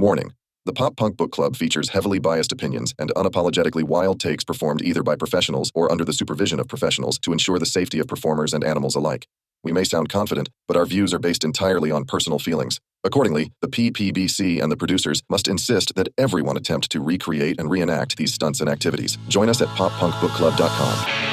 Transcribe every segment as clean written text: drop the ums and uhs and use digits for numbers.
Warning. The Pop Punk Book Club features heavily biased opinions and unapologetically wild takes performed either by professionals or under the supervision of professionals to ensure the safety of performers and animals alike. We may sound confident, but our views are based entirely on personal feelings. Accordingly, the PPBC and the producers must insist that everyone attempt to recreate and reenact these stunts and activities. Join us at poppunkbookclub.com.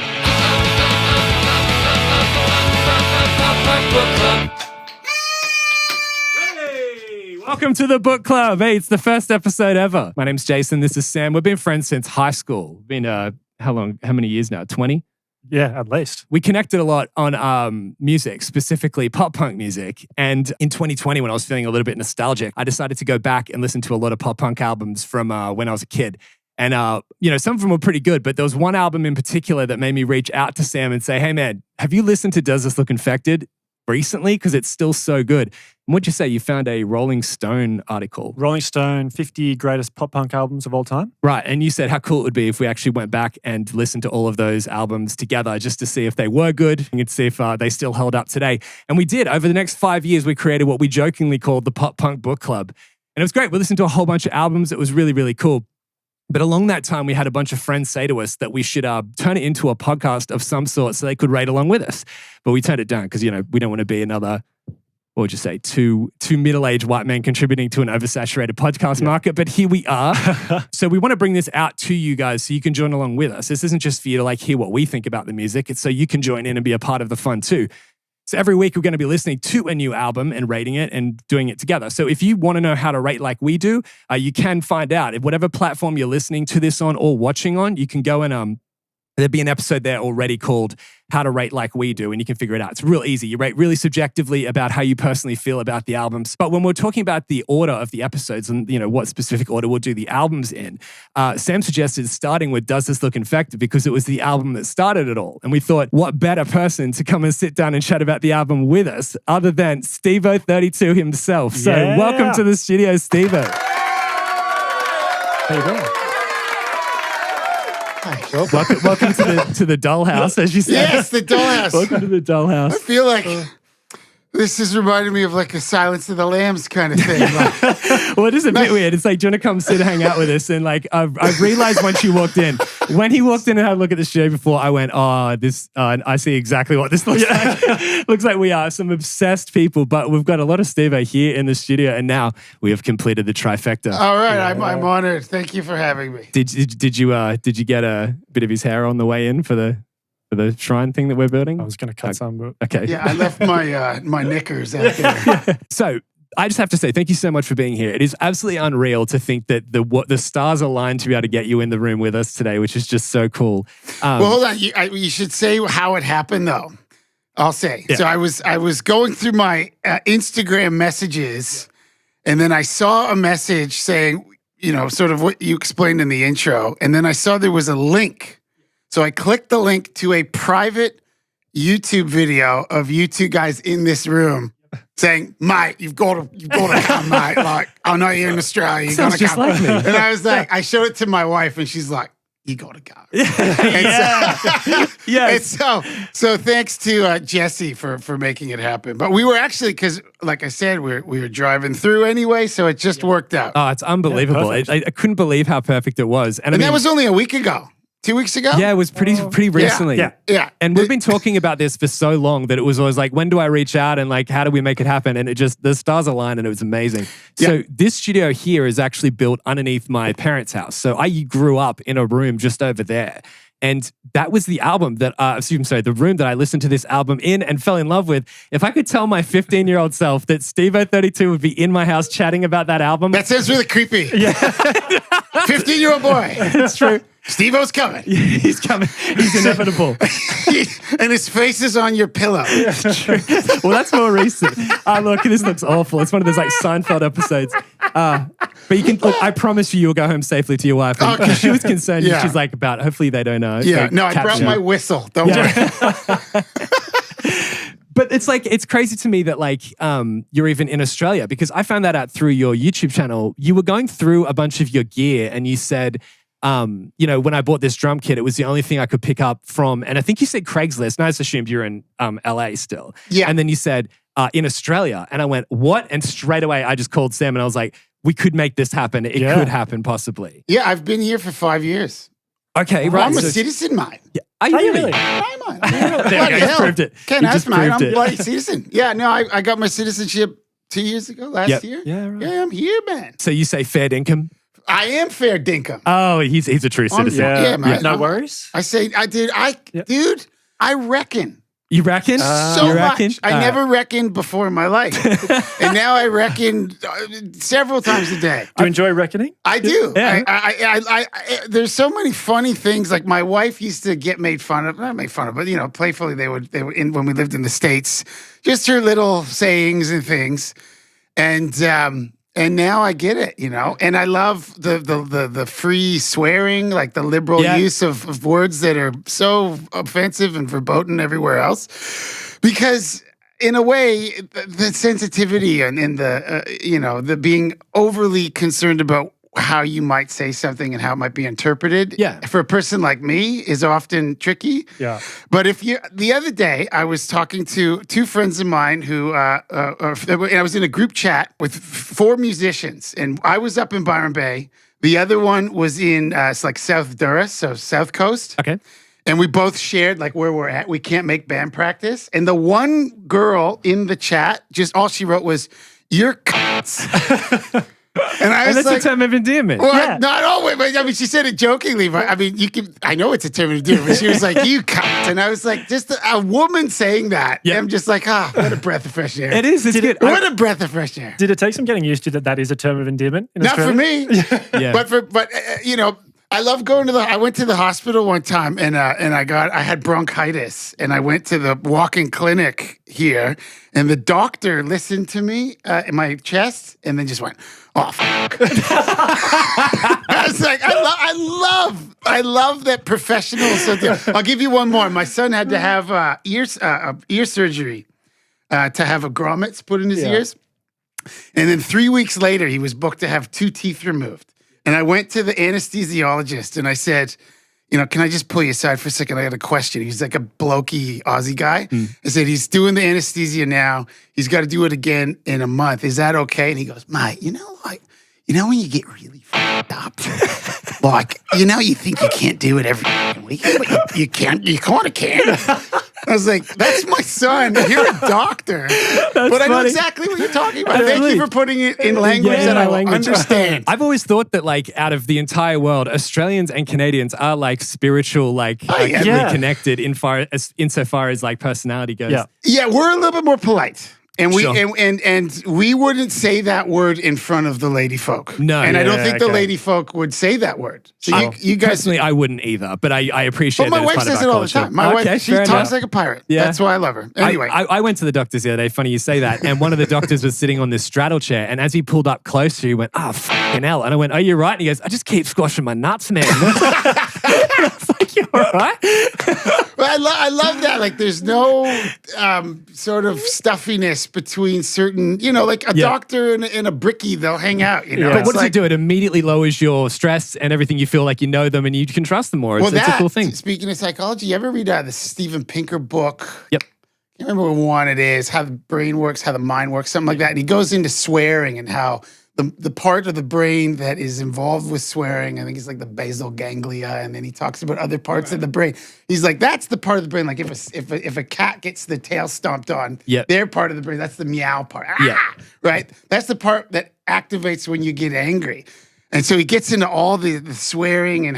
Welcome to the book club. Hey, it's the first episode ever. My name's Jason. This is Sam. We've been friends since high school. Been how many years now? 20? Yeah, at least. We connected a lot on music, specifically pop punk music. And in 2020, when I was feeling a little bit nostalgic, I decided to go back and listen to a lot of pop punk albums from when I was a kid. And some of them were pretty good, but there was one album in particular that made me reach out to Sam and say, "Hey man, have you listened to Does This Look Infected recently? Because it's still so good." And what'd you say? You found a Rolling Stone article. Rolling Stone, 50 greatest pop punk albums of all time. Right. And you said how cool it would be if we actually went back and listened to all of those albums together just to see if they were good and see if they still held up today. And we did. Over the next 5 years, we created what we jokingly called the Pop Punk Book Club. And it was great. We listened to a whole bunch of albums. It was really, really cool. But along that time, we had a bunch of friends say to us that we should turn it into a podcast of some sort so they could rate along with us. But we turned it down because, we don't want to be another, what would you say, two middle-aged white men contributing to an oversaturated podcast market. But here we are. So we want to bring this out to you guys so you can join along with us. This isn't just for you to hear what we think about the music. It's so you can join in and be a part of the fun too. So every week we're going to be listening to a new album and rating it and doing it together. So if you want to know how to rate like we do, you can find out. If whatever platform you're listening to this on or watching on, you can go and there'll be an episode there already called How to Rate Like We Do, and you can figure it out. It's real easy. You rate really subjectively about how you personally feel about the albums. But when we're talking about the order of the episodes and what specific order we'll do the albums in, Sam suggested starting with Does This Look Infected because it was the album that started it all. And we thought, what better person to come and sit down and chat about the album with us other than Stevo32 himself. So welcome to the studio, Stevo. How you doing? Welcome to the dollhouse, as you said. Yes, the dollhouse. Welcome to the dollhouse. I feel like this is reminding me of like a Silence of the Lambs kind of thing. Well, it is a bit weird. It's like, do you want to come sit and hang out with us? And I've realized once you walked in, when he walked in and had a look at the studio before, I went, I see exactly what this looks like. Looks like we are some obsessed people, but we've got a lot of Stevo here in the studio, and now we have completed the trifecta. All right, I'm honored. Thank you for having me. Did you get a bit of his hair on the way in for the shrine thing that we're building? I was going to cut some, but... Okay. Yeah, I left my knickers out there. So I just have to say thank you so much for being here. It is absolutely unreal to think that the stars aligned to be able to get you in the room with us today, which is just so cool. Well, hold on. You should say how it happened, though. I'll say. Yeah. So I was going through my Instagram messages, and then I saw a message saying, sort of what you explained in the intro, and then I saw there was a link. So I clicked the link to a private YouTube video of you two guys in this room saying, "Mate, you've got to come, mate. Like, I know you're in Australia. You got to come." Like me. And I was like, I showed it to my wife, and she's like, "You got to go." So thanks to Jesse for making it happen. But we were actually, because like I said, we were driving through anyway, so it just worked out. Oh, it's unbelievable. I couldn't believe how perfect it was. And that was only a week ago. 2 weeks ago? Yeah, it was pretty recently. Yeah. And we've been talking about this for so long that it was always like, when do I reach out and how do we make it happen? And the stars aligned and it was amazing. Yeah. So this studio here is actually built underneath my parents' house. So I grew up in a room just over there. And that was the album that, the room that I listened to this album in and fell in love with. If I could tell my 15-year-old self that Stevo32 would be in my house chatting about that album. That sounds really creepy. Yeah. 15-year-old boy. It's true. Stevo's coming. He's coming. He's inevitable. And his face is on your pillow. Yeah, true. Well, that's more recent. Look, this looks awful. It's one of those Seinfeld episodes. But you can, look, I promise you'll go home safely to your wife. Because she was concerned. Yeah. She's like, hopefully they don't know. Yeah, no, I brought my whistle. Don't worry. But it's crazy to me that you're even in Australia, because I found that out through your YouTube channel. You were going through a bunch of your gear and you said, when I bought this drum kit, it was the only thing I could pick up from, and I think you said Craigslist, and I just assumed you're in LA still. Yeah. And then you said in Australia, and I went, what? And straight away I just called Sam and I was like, we could make this happen. It could happen possibly. Yeah, I've been here for 5 years. Okay, right. I'm a so- citizen, mate. Yeah. Are you really? I'm on. There we go. He's proved it. Can't He ask, just mate. proved I'm a it. bloody citizen. Yeah, no, I got my citizenship 2 years ago, last year. Yeah, right. Yeah, I'm here, man. So you say fair dinkum? I am fair dinkum. Oh, he's a true citizen. Yeah, man. No worries. Dude, I reckon. You reckon? So you much. reckon? I never reckoned before in my life. And now I reckon several times a day. Do you enjoy reckoning? I do. Yeah. I there's so many funny things. Like my wife used to get made fun of, not made fun of, but playfully they would when we lived in the States, just her little sayings and things. And now I get it, and I love the free swearing, like the liberal use of words that are so offensive and verboten everywhere else, because in a way, the sensitivity and the being overly concerned about how you might say something and how it might be interpreted, for a person like me is often tricky. Yeah. But the other day I was talking to two friends of mine who, and I was in a group chat with 4 musicians, and I was up in Byron Bay. The other one was in it's like South Durham, so South Coast. Okay. And we both shared like where we're at. We can't make band practice. And the one girl in the chat, just all she wrote was, "You're cunts." And I was that's like, a term of endearment. well, not always, but I mean, she said it jokingly, but I mean, I know it's a term of endearment, but she was like, "You cunt." And I was like, just a woman saying that. Yeah. I'm just like, what a breath of fresh air. It is. It's good. What a breath of fresh air. Did it take some getting used to that is a term of endearment in Not Australia? for me. Yeah. But I love going to I went to the hospital one time and I had bronchitis and I went to the walk-in clinic here and the doctor listened to me in my chest and then just went, "Oh, fuck." I was like, I love that professionals. I'll give you one more. My son had to have ear surgery to have a grommets put in his ears. And then 3 weeks later, he was booked to have 2 teeth removed. And I went to the anesthesiologist and I said, "Can I just pull you aside for a second? I got a question." He's like a blokey Aussie guy. I said, "He's doing the anesthesia now. He's got to do it again in a month. Is that okay?" And he goes, "Mate, when you get really fucked up, you think you can't do it every weekend, but you can't. You kind of can." I was like, "That's my son. You're a doctor." But I know exactly what you're talking about. Thank you for putting it in language that I will understand. I've always thought that, like, out of the entire world, Australians and Canadians are like spiritual, heavily connected insofar as like personality goes. Yeah, we're a little bit more polite. And we Sure. and we wouldn't say that word in front of the lady folk. No. And I don't Yeah, think the okay. lady folk would say that word. So you guys. Personally, I wouldn't either, but I appreciate But my that it's wife part of says our it all the culture. time. My wife, she fair talks enough. like a pirate. Yeah. That's why I love her. Anyway, I went to the doctors the other day. Funny you say that. And one of the doctors was sitting on this straddle chair. And as he pulled up closer, he went, "Oh, fucking hell." And I went, "Are you right?" And he goes, "I just keep squashing my nuts, man." I was like, "You all right?" but I love that. Like, there's no sort of stuffiness between certain, like a doctor and a brickie, they'll hang out. But It's what does like, it do? It immediately lowers your stress and everything. You feel like you know them and you can trust them more. It's a cool thing. Speaking of psychology, you ever read the Steven Pinker book? Yep. I can't remember what one it is, how the brain works, how the mind works, something like that. And he goes into swearing and how the part of the brain that is involved with swearing, I think it's like the basal ganglia, and then he talks about other parts of the brain. He's like, that's the part of the brain. Like if a cat gets the tail stomped on, their part of the brain, that's the meow part. Right? That's the part that activates when you get angry. And so he gets into all the swearing and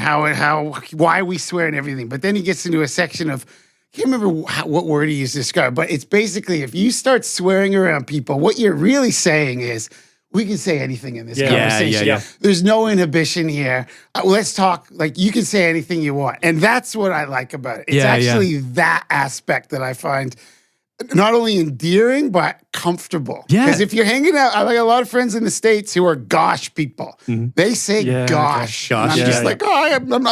why we swear and everything. But then he gets into a section of, I can't remember what word he used to describe, but it's basically if you start swearing around people, what you're really saying is, we can say anything in this conversation. Yeah. There's no inhibition here. Let's talk. Like, you can say anything you want. And that's what I like about it. It's actually that aspect that I find not only endearing, but comfortable. Yeah. Because if you're hanging out, I like a lot of friends in the States who are gosh people. They say gosh. Gosh. And I'm just like,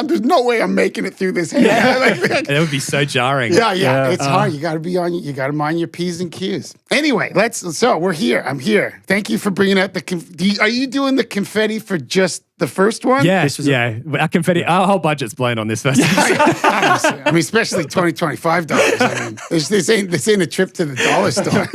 there's no way I'm making it through this. That would be so jarring. Yeah. It's hard. You got to mind your P's and Q's. Anyway, so we're here. I'm here. Thank you for bringing out are you doing the confetti for just the first one? Yeah. Our confetti, our whole budget's blown on this festival. I mean, especially $20, $25. I mean, this ain't a trip to the dollar store.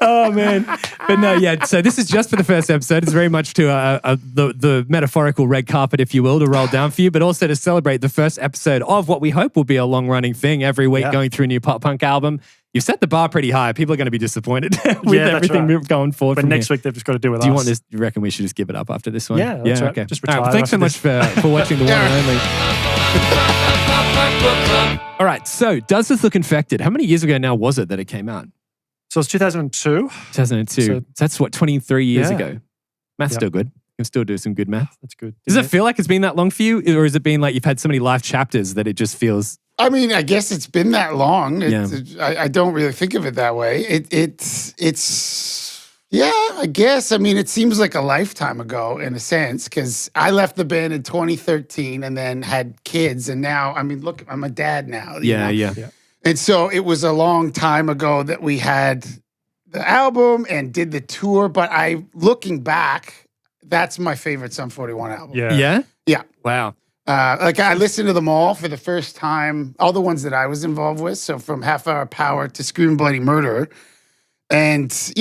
Oh man, but no, yeah. So this is just for the first episode. It's very much to the metaphorical red carpet, if you will, to roll down for you, but also to celebrate the first episode of what we hope will be a long running thing every week, going through a new pop punk album. You've set the bar pretty high. People are going to be disappointed with everything going forward. But next week they've just got to do with us. Do you want this? You reckon we should just give it up after this one? Yeah, that's right. Okay. Just All retire. right, thanks so much for watching the one and only. All right, so does this look infected? How many years ago now was it that it came out? So it's 2002. 2002. So that's what, 23 years ago. Math's still good. You can still do some good math. That's good. Does it feel like it's been that long for you? Or has it been like you've had so many life chapters that it just feels... I mean, I guess it's been that long. I don't really think of it that way. I guess. I mean, it seems like a lifetime ago in a sense, because I left the band in 2013 and then had kids. And now, I mean, look, I'm a dad now. you know? And so it was a long time ago that we had the album and did the tour. But looking back, that's my favorite Sum 41 album. Yeah? Yeah. Wow. Like I listened to them all for the first time, all the ones that I was involved with. So from Half Hour Power to Screaming Bloody Murder. And,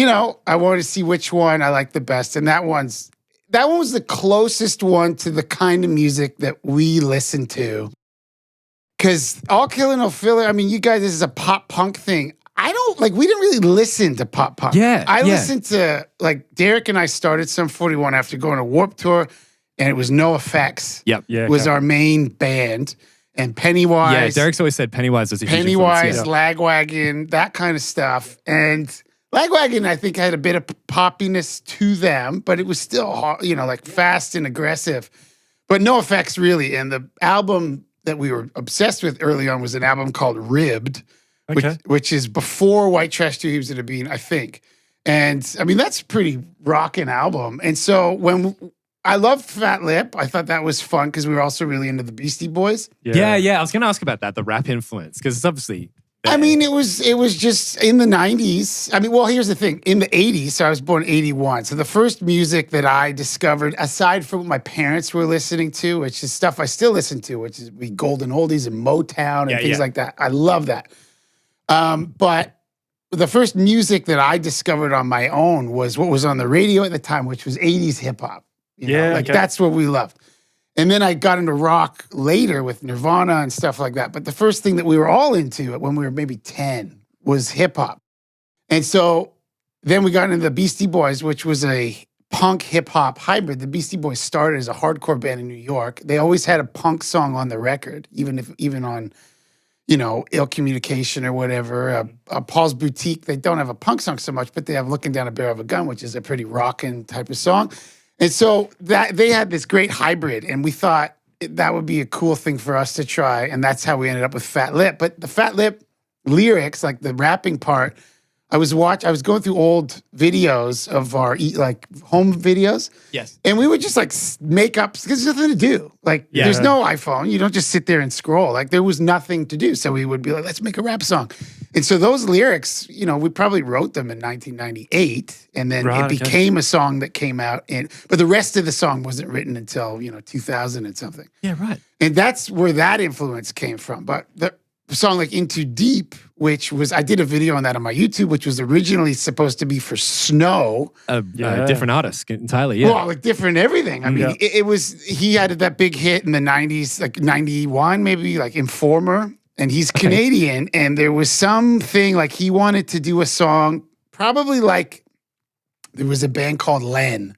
I wanted to see which one I liked the best. And that one was the closest one to the kind of music that we listen to. Because All Killer No Filler, I mean, you guys, this is a pop punk thing. We didn't really listen to pop punk. I listened to, Derek and I started Sum 41 after going to Warped Tour. And it was No Effects. Was our main band. And Pennywise. Yeah, Derek's always said Pennywise was a huge Pennywise, influence. Lagwagon, that kind of stuff. And Lagwagon, I think, had a bit of poppiness to them, but it was still hard, fast and aggressive. But No Effects, really. And the album that we were obsessed with early on was an album called Ribbed, which is before White Trash 2 Heaves and a Bean, I think. And, I mean, that's a pretty rocking album. And so when... I loved Fat Lip. I thought that was fun because we were also really into the Beastie Boys. Yeah. I was going to ask about that, the rap influence, because it's obviously... I mean, it was just in the 90s. I mean, well, here's the thing. In the 80s, so I was born 81. So the first music that I discovered, aside from what my parents were listening to, which is stuff I still listen to, which is Golden Oldies and Motown and things like that. I love that. But the first music that I discovered on my own was what was on the radio at the time, which was 80s hip-hop. That's what we loved. And then I got into rock later with Nirvana and stuff like that. But the first thing that we were all into when we were maybe 10 was hip hop. And so then we got into the Beastie Boys, which was a punk hip hop hybrid. The Beastie Boys started as a hardcore band in New York. They always had a punk song on the record, even on, Ill Communication or whatever. Paul's Boutique, they don't have a punk song so much, but they have Looking Down a Barrel of a Gun, which is a pretty rockin' type of song. And so that they had this great hybrid, and we thought that would be a cool thing for us to try, and that's how we ended up with Fat Lip. But the Fat Lip lyrics, like the rapping part, I was going through old videos of our home videos. Yes. And we would just make up, because there's nothing to do. There's no iPhone. You don't just sit there and scroll. There was nothing to do. So we would be like, let's make a rap song. And so those lyrics, we probably wrote them in 1998. And then it became a song that came out. But the rest of the song wasn't written until, 2000 and something. Yeah, right. And that's where that influence came from. But the song like Into Deep, which was, I did a video on that on my YouTube, which was originally supposed to be for Snow. A different artist entirely, yeah. Well, different everything. I mean, it was, he had that big hit in the 90s, 91 maybe, Informer. And he's Canadian. And there was something he wanted to do a song, probably there was a band called Len.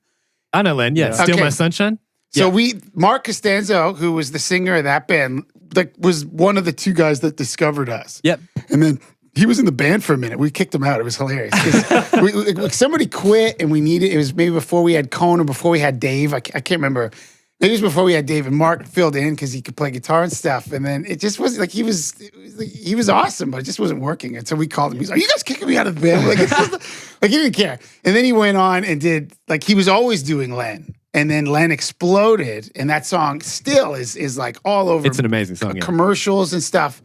I know Len, yeah. Still My Sunshine? So Mark Costanzo, who was the singer of that band, was one of the two guys that discovered us. Yep. And then he was in the band for a minute. We kicked him out. It was hilarious. Somebody quit and it was maybe before we had Cone or before we had Dave. I can't remember. Maybe it was before we had Dave, and Mark filled in because he could play guitar and stuff. And then it just wasn't he was awesome, but it just wasn't working. And so we called him. He's like, "Are you guys kicking me out of the band?" He didn't care. And then he went on and did he was always doing Len. And then Len exploded, and that song still is all over. It's an amazing song, commercials and stuff.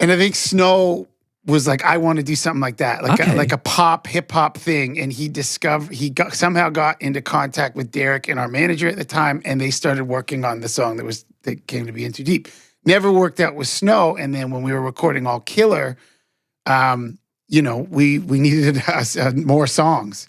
And I think Snow was I want to do something like that, like a pop hip hop thing. And he somehow got into contact with Derek and our manager at the time, and they started working on the song that came to be Into Deep. Never worked out with Snow. And then when we were recording All Killer, we needed more songs.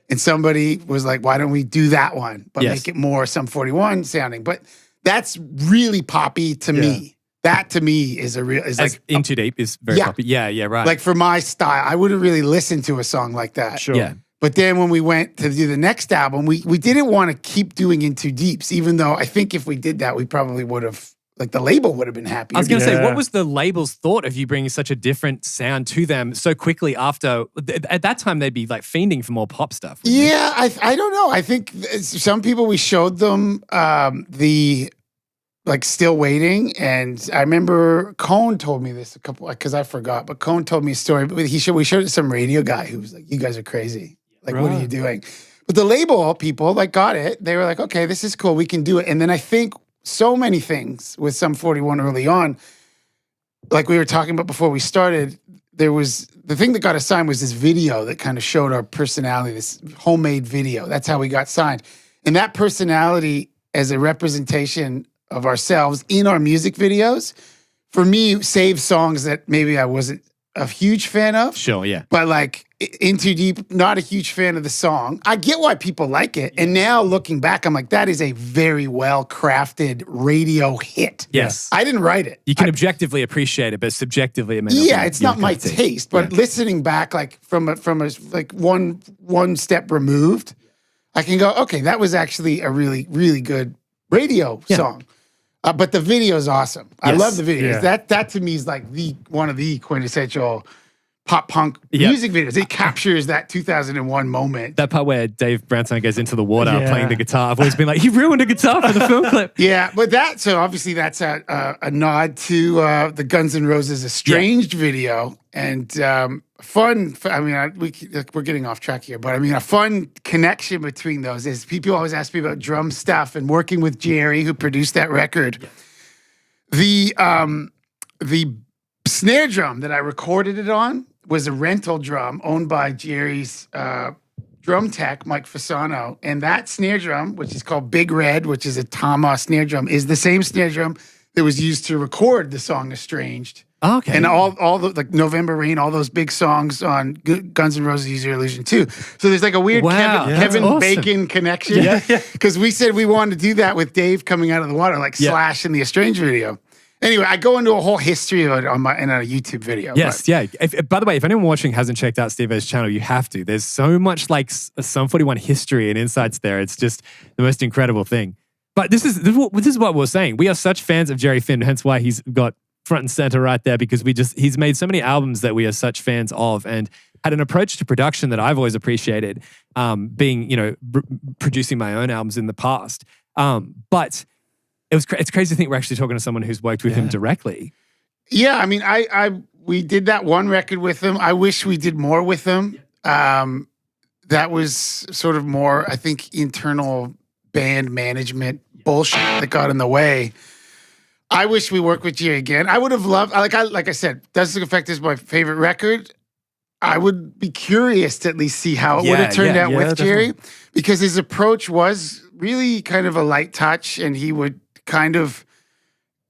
And somebody was like, why don't we do that one, but make it more Sum 41 sounding? But that's really poppy to me. That to me is like In Too Deep is very poppy. Yeah, right. Like for my style, I wouldn't really listen to a song like that. Sure. Yeah. But then when we went to do the next album, we didn't want to keep doing In Too Deeps, even though I think if we did that, we probably would have, like the label would have been happy. I was going to say, what was the label's thought of you bringing such a different sound to them so quickly after? At that time, they'd be like fiending for more pop stuff. Yeah, I don't know. I think some people, we showed them the like Still Waiting, and I remember Cone told me this because I forgot, but Cone told me a story. But we showed it to some radio guy who was like, "You guys are crazy. Like, what are you doing?" But the label people like got it. They were like, "Okay, this is cool. We can do it." And then I think so many things with Sum 41 early on, like we were talking about before we started, there was the thing that got us signed was this video that kind of showed our personality, this homemade video. That's how we got signed. And that personality as a representation of ourselves in our music videos, for me, saved songs that maybe I wasn't a huge fan of. Sure, yeah. But like In Too Deep, not a huge fan of the song. I get why people like it. And now looking back, I'm like, that is a very well crafted radio hit. Yes. I didn't write it. You can objectively appreciate it, but subjectively it may not be it's not my taste. But listening back, like from a like one step removed, I can go, okay, that was actually a really, really good radio song. But the video is awesome. I love the videos. Yeah. That to me is like one of the quintessential pop punk music videos. It captures that 2001 moment. That part where Dave Brownstone goes into the water Yeah. playing the guitar. I've always been like, he ruined a guitar for the film clip. Yeah, but so obviously that's a nod to the Guns N' Roses Estranged video, and fun. I mean, we're getting off track here, but I mean, a fun connection between those is people always ask me about drum stuff and working with Jerry, who produced that record. The snare drum that I recorded it on was a rental drum owned by Jerry's drum tech, Mike Fasano. And that snare drum, which is called Big Red, which is a Tama snare drum, is the same snare drum that was used to record the song Estranged. Oh, okay. And all the like November Rain, all those big songs on Guns N' Roses Use Your Illusion too. So there's like a weird Kevin awesome. Bacon connection. Because we said we wanted to do that with Dave coming out of the water, like Slash in the Estranged video. Anyway, I go into a whole history of it in a YouTube video. Yes, yeah. By the way, if anyone watching hasn't checked out Stevo's channel, you have to. There's so much like Sum 41 history and insights there. It's just the most incredible thing. But this is what we're saying. We are such fans of Jerry Finn, hence why he's got front and center right there, because he's made so many albums that we are such fans of, and had an approach to production that I've always appreciated, being, producing my own albums in the past. But it's crazy to think we're actually talking to someone who's worked with him directly. Yeah, I mean, we did that one record with him. I wish we did more with him. That was sort of more, I think, internal band management bullshit that got in the way. I wish we worked with Jerry again. I would have loved, like I said, Doesn't Affect is my favorite record. I would be curious to at least see how it would have turned out with Jerry, because his approach was really kind of a light touch, and he would kind of,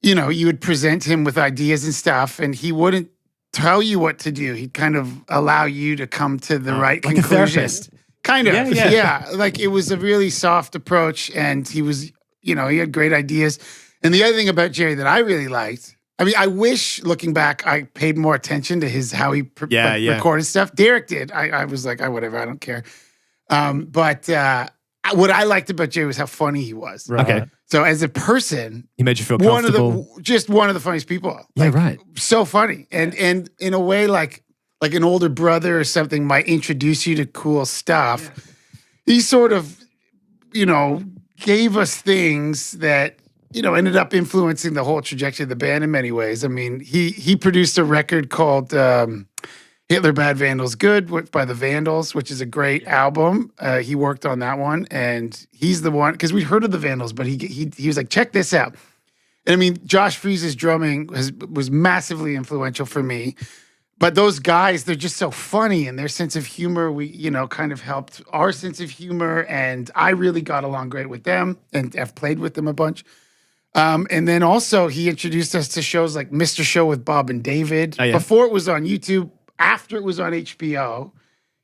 you would present him with ideas and stuff, and he wouldn't tell you what to do. He'd kind of allow you to come to the right like conclusion. A therapist. Kind of, yeah. Like it was a really soft approach, and he was, he had great ideas. And the other thing about Jerry that I really liked, I mean, I wish, looking back, I paid more attention to how he recorded stuff. Derek did. I was like, whatever, I don't care. But what I liked about Jerry was how funny he was. Right. Okay. So as a person, He made you feel comfortable. one of the funniest people. Yeah, right. So funny. And in a way, like an older brother or something might introduce you to cool stuff. Yeah. He sort of, gave us things that, ended up influencing the whole trajectory of the band in many ways. I mean, he produced a record called Hitler Bad Vandals Good by the Vandals, which is a great album. He worked on that one, and he's the one, because we'd heard of the Vandals, but he was like, check this out. And I mean, Josh Freese's drumming was massively influential for me. But those guys, they're just so funny, and their sense of humor, kind of helped our sense of humor, and I really got along great with them, and I've played with them a bunch. And then also he introduced us to shows like Mr. Show with Bob and David. Oh, yeah. Before it was on YouTube, after it was on HBO,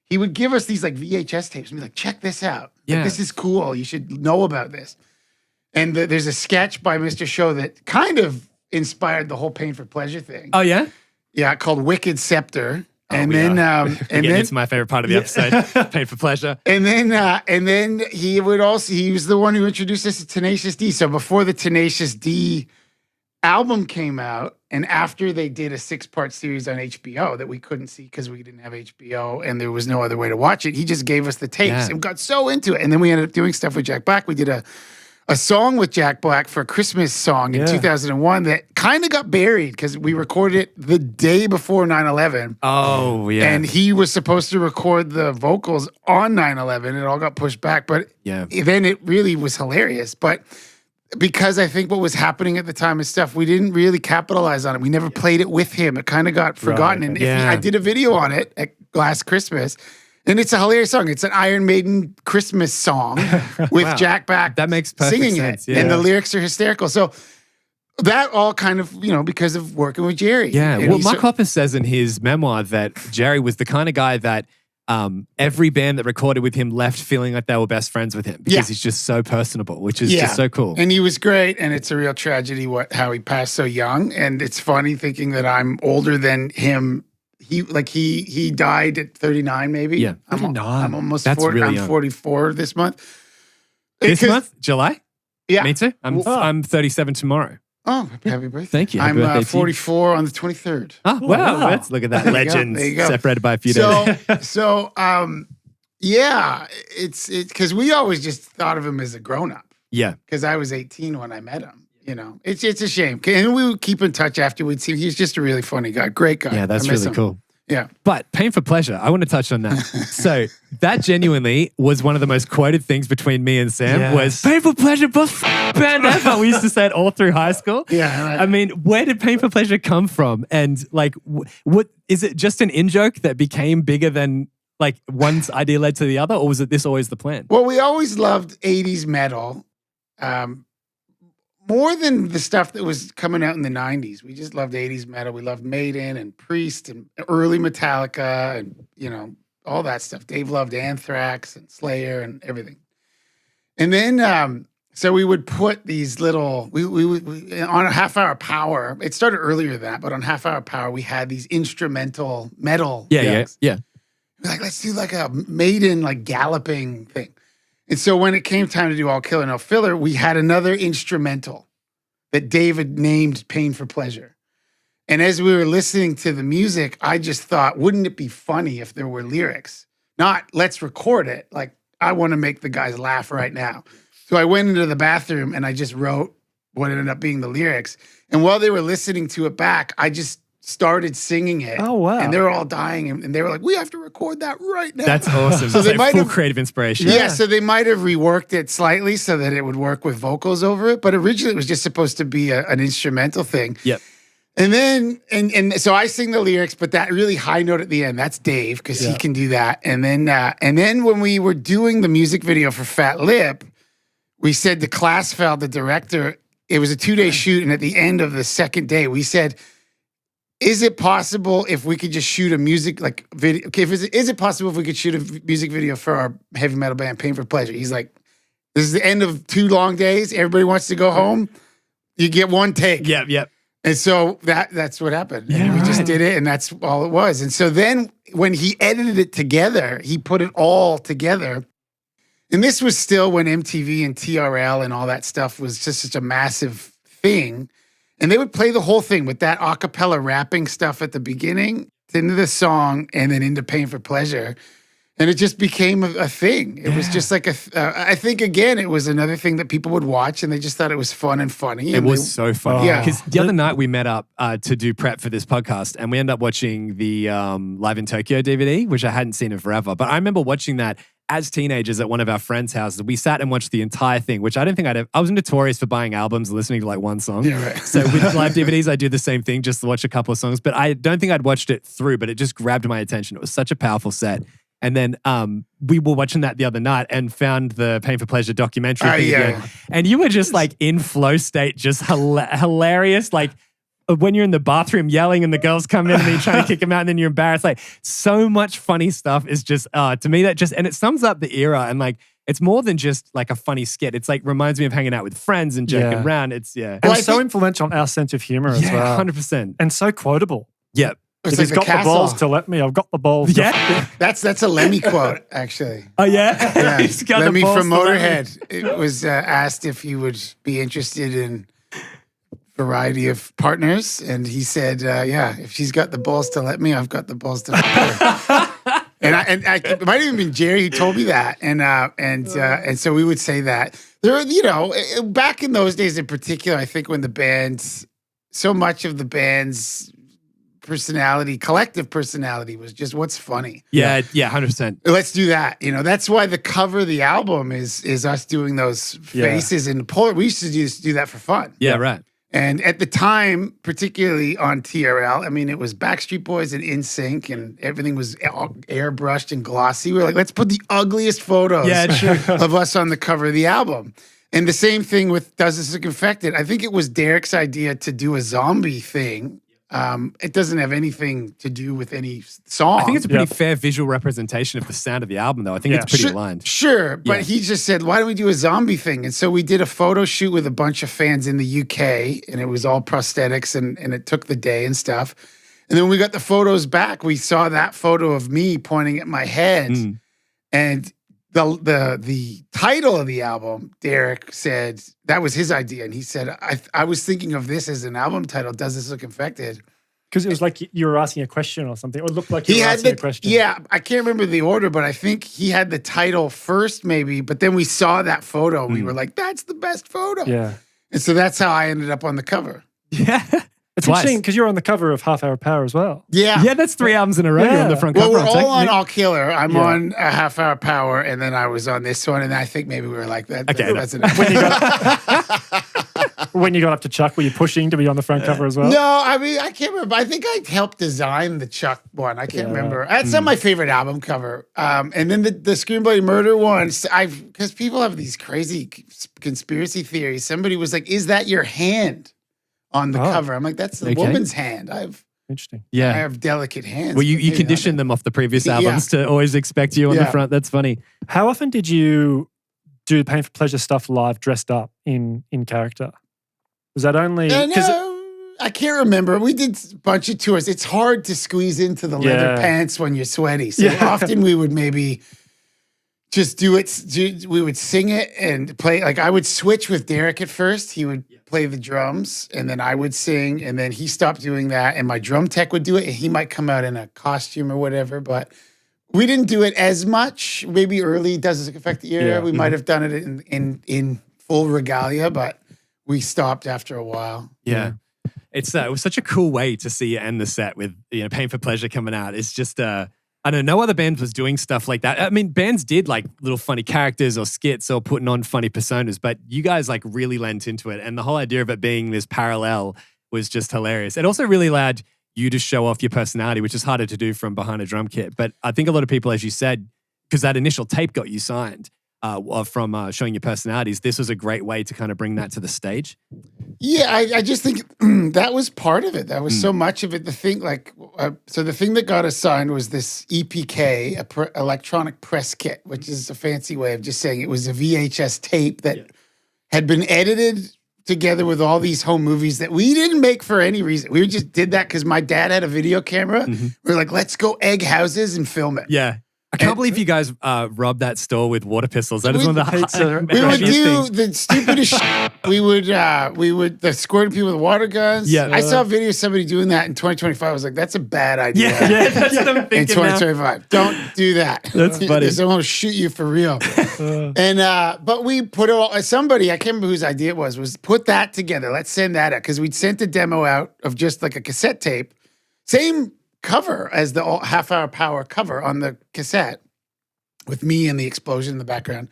he would give us these like VHS tapes and be like, check this out. Yeah. Like, this is cool. You should know about this. And there's a sketch by Mr. Show that kind of inspired the whole Pain for Pleasure thing. Oh, yeah? Yeah, called Wicked Scepter. And Again, then it's my favorite part of the episode. Pain for Pleasure. And then he was the one who introduced us to Tenacious D. So before the Tenacious D album came out, and after they did a 6-part series on HBO that we couldn't see because we didn't have HBO and there was no other way to watch it, he just gave us the tapes and got so into it. And then we ended up doing stuff with Jack Black. We did a song with Jack Black for a Christmas song in 2001 that kind of got buried because we recorded it the day before 9/11. Oh, yeah. And he was supposed to record the vocals on 9/11. It all got pushed back. But then it really was hilarious. But because I think what was happening at the time and stuff, we didn't really capitalize on it. We never played it with him. It kind of got forgotten. And I did a video on it at last Christmas. And it's a hilarious song. It's an Iron Maiden Christmas song with Jack Black that makes perfect singing sense. it. And the lyrics are hysterical. So that all kind of, because of working with Jerry. Yeah. And Well, Mark Hoppus says in his memoir that Jerry was the kind of guy that every band that recorded with him left feeling like they were best friends with him because he's just so personable, which is just so cool. And he was great. And it's a real tragedy how he passed so young. And it's funny thinking that I'm older than him. He died at 39 maybe. Yeah. I'm almost That's 40. really I'm young. 44 this month. This month? July? Yeah. Me too. I'm 37 tomorrow. Oh, happy birthday. Thank you. Happy birthday I'm to you. 44 on the 23rd. Oh, wow. Let's look at that. Legends. There you go. Separated by a few days. It's because we always just thought of him as a grown-up. Yeah. Because I was 18 when I met him. It's a shame. And we would keep in touch after we'd see him. He's just a really funny guy. Great guy. Yeah, that's I miss really him. cool. Yeah. But Pain for Pleasure, I want to touch on that. So that genuinely was one of the most quoted things between me and Sam was Pain for Pleasure, best band ever. We used to say it all through high school. Yeah. Right. I mean, where did Pain for Pleasure come from? And like, what is it just an in-joke that became bigger than like one's idea led to the other? Or was this always the plan? Well, we always loved 80s metal. More than the stuff that was coming out in the 90s. We just loved 80s metal. We loved Maiden and Priest and early Metallica and, all that stuff. Dave loved Anthrax and Slayer and everything. And then, so we would put these little, we on a half-hour power, it started earlier than that, but on half-hour power, we had these instrumental metal. Yeah. We're like, let's do like a Maiden, like galloping thing. And so when it came time to do All Killer, No Filler, we had another instrumental that David named Pain for Pleasure. And as we were listening to the music, I just thought, wouldn't it be funny if there were lyrics? Not, let's record it. Like, I want to make the guys laugh right now. So I went into the bathroom and I just wrote what ended up being the lyrics. And while they were listening to it back, I just started singing it. Oh, wow. And they were all dying. And they were like, we have to record that right now. That's awesome. So So they might full have- creative inspiration. Yeah, so they might have reworked it slightly so that it would work with vocals over it. But originally it was just supposed to be an instrumental thing. Yep. And then, and so I sing the lyrics, but that really high note at the end, that's Dave, because he can do that. And then when we were doing the music video for Fat Lip, we said to Klassfeld, the director, it was a 2-day shoot. And at the end of the second day, we said, is it possible if we could just shoot a music video? Okay, is it possible if we could shoot a music video for our heavy metal band, Pain for Pleasure? He's like, this is the end of 2 long days. Everybody wants to go home. You get one take. Yep. And so that's what happened. And we just did it, and that's all it was. And so then when he edited it together, he put it all together. And this was still when MTV and TRL and all that stuff was just such a massive thing. And they would play the whole thing with that a cappella rapping stuff at the beginning, into the song, and then into Pain for Pleasure. And it just became a thing. It was just like I think, again, it was another thing that people would watch, and they just thought it was fun and funny. It was so funny. Yeah. Because the other night we met up to do prep for this podcast, and we ended up watching the Live in Tokyo DVD, which I hadn't seen in forever. But I remember watching that as teenagers at one of our friends' houses. We sat and watched the entire thing, which I don't think I was notorious for buying albums and listening to like one song. Yeah, right. So with live DVDs, I do the same thing, just to watch a couple of songs. But I don't think I'd watched it through, but it just grabbed my attention. It was such a powerful set. And then we were watching that the other night and found the Pain for Pleasure documentary thing again. And you were just like in flow state, just hilarious, like when you're in the bathroom yelling and the girls come in and then you're trying to kick them out and then you're embarrassed. Like so much funny stuff is just, to me that just, and it sums up the era and like, it's more than just like a funny skit. It's like reminds me of hanging out with friends and joking around. It's And so influential on our sense of humor as well. 100%. And so quotable. Yep. If he's got the balls to let me, I've got the balls. Yeah. That's a Lemmy quote, actually. Oh, yeah? Yeah. He's got Lemmy the balls from to let me. Motorhead. It was asked if he would be interested in variety of partners. And he said, yeah, if she's got the balls to let me, I've got the balls to let her. And it might have even been Jerry who told me that. And so we would say that. There, back in those days in particular, I think when the bands, so much of the band's personality, collective personality was just what's funny. Yeah, 100%. Let's do that. That's why the cover of the album is us doing those faces and we used to just do that for fun. Yeah, right. And at the time, particularly on TRL, I mean, it was Backstreet Boys and N.Sync and everything was airbrushed and glossy. We were like, let's put the ugliest photos of us on the cover of the album. And the same thing with Does This Look Infected? I think it was Derek's idea to do a zombie thing. It doesn't have anything to do with any song. I think it's a pretty fair visual representation of the sound of the album, though. I think it's pretty aligned. Sure, but he just said, why don't we do a zombie thing? And so we did a photo shoot with a bunch of fans in the UK, and it was all prosthetics, and it took the day and stuff. And then when we got the photos back, we saw that photo of me pointing at my head, and the title of the album, Derek said, that was his idea. And he said, I was thinking of this as an album title, Does This Look Infected? Because it was like you were asking a question or something. It looked like you were asking a question. Yeah, I can't remember the order, but I think he had the title first maybe, but then we saw that photo and we were like, that's the best photo. Yeah. And so that's how I ended up on the cover. Yeah. It's interesting because you're on the cover of Half Hour Power as well. Yeah. Yeah, that's 3 albums in a row. You're on the front cover. Well, we're all on All Killer. I'm on a Half Hour Power, and then I was on this one, and I think maybe we were like that. Okay. That's enough. When you got up to Chuck, were you pushing to be on the front cover as well? No, I mean, I can't remember. I think I helped design the Chuck one. I can't remember. That's not my favorite album cover. And then the Screenplay Murder one, because people have these crazy conspiracy theories. Somebody was like, is that your hand on the cover? I'm like, that's the woman's hand. Interesting. I have delicate hands. Well, you conditioned them off the previous albums to always expect you on the front. That's funny. How often did you do Pain for Pleasure stuff live dressed up in character? Was that only... I can't remember. We did a bunch of tours. It's hard to squeeze into the leather pants when you're sweaty. So often we would maybe just do it. We would sing it and play. Like I would switch with Derek at first. He would play the drums and then I would sing. And then he stopped doing that. And my drum tech would do it. And he might come out in a costume or whatever. But we didn't do it as much. Maybe early Does This Affect the Era? We might have done it in full regalia, but we stopped after a while. Yeah. It was such a cool way to see you end the set with Pain for Pleasure coming out. It's just I don't know, no other band was doing stuff like that. I mean, bands did like little funny characters or skits or putting on funny personas, but you guys like really lent into it. And the whole idea of it being this parallel was just hilarious. It also really allowed you to show off your personality, which is harder to do from behind a drum kit. But I think a lot of people, as you said, because that initial tape got you signed from showing your personalities, this was a great way to kind of bring that to the stage. Yeah, I just think that was part of it. That was so much of it. The thing, so the thing that got us signed was this EPK, electronic press kit, which is a fancy way of just saying it was a VHS tape that had been edited together with all these home movies that we didn't make for any reason. We just did that because my dad had a video camera. We were like, let's go egg houses and film it. Yeah. I can't believe you guys robbed that store with water pistols. That is one of the we would do the stupidest shit. We would squirt people with water guns. Yeah. I saw a video of somebody doing that in 2025. I was like, that's a bad idea. Yeah, that's what I'm thinking in 2025. Now. Don't do that. That's funny. Someone will shoot you for real. But we put somebody, I can't remember whose idea it was put that together. Let's send that out. Because we'd sent a demo out of just like a cassette tape. Same cover as the Half Hour Power cover on the cassette with me and the explosion in the background.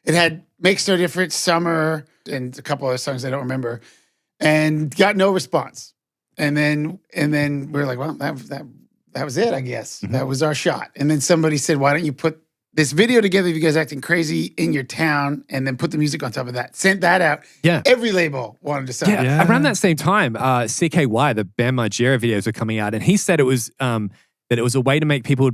It had Makes No Difference, Summer, and a couple other songs I don't remember, and got no response. And then we were like, well, that was it, I guess. That was our shot. And then somebody said, why don't you put this video together of you guys acting crazy in your town, and then put the music on top of that. Sent that out. Yeah. Every label wanted to sign. Yeah. Around that same time, CKY, the Bam Margera videos were coming out, and he said it was that it was a way to make people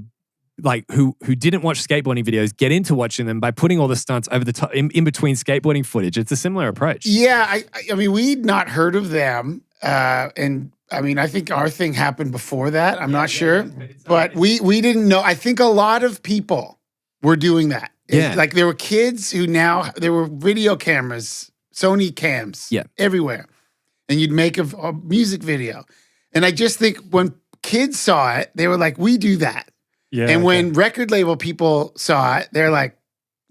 like who didn't watch skateboarding videos get into watching them by putting all the stunts over the top in between skateboarding footage. It's a similar approach. Yeah, I mean, we'd not heard of them, and I mean, I think our thing happened before that. I'm not sure, but we didn't know. I think a lot of people were doing that. Yeah. Like there were kids who there were video cameras, Sony cams, everywhere, and you'd make a music video. And I just think when kids saw it, they were like, "We do that." Yeah, and when record label people saw it, they're like,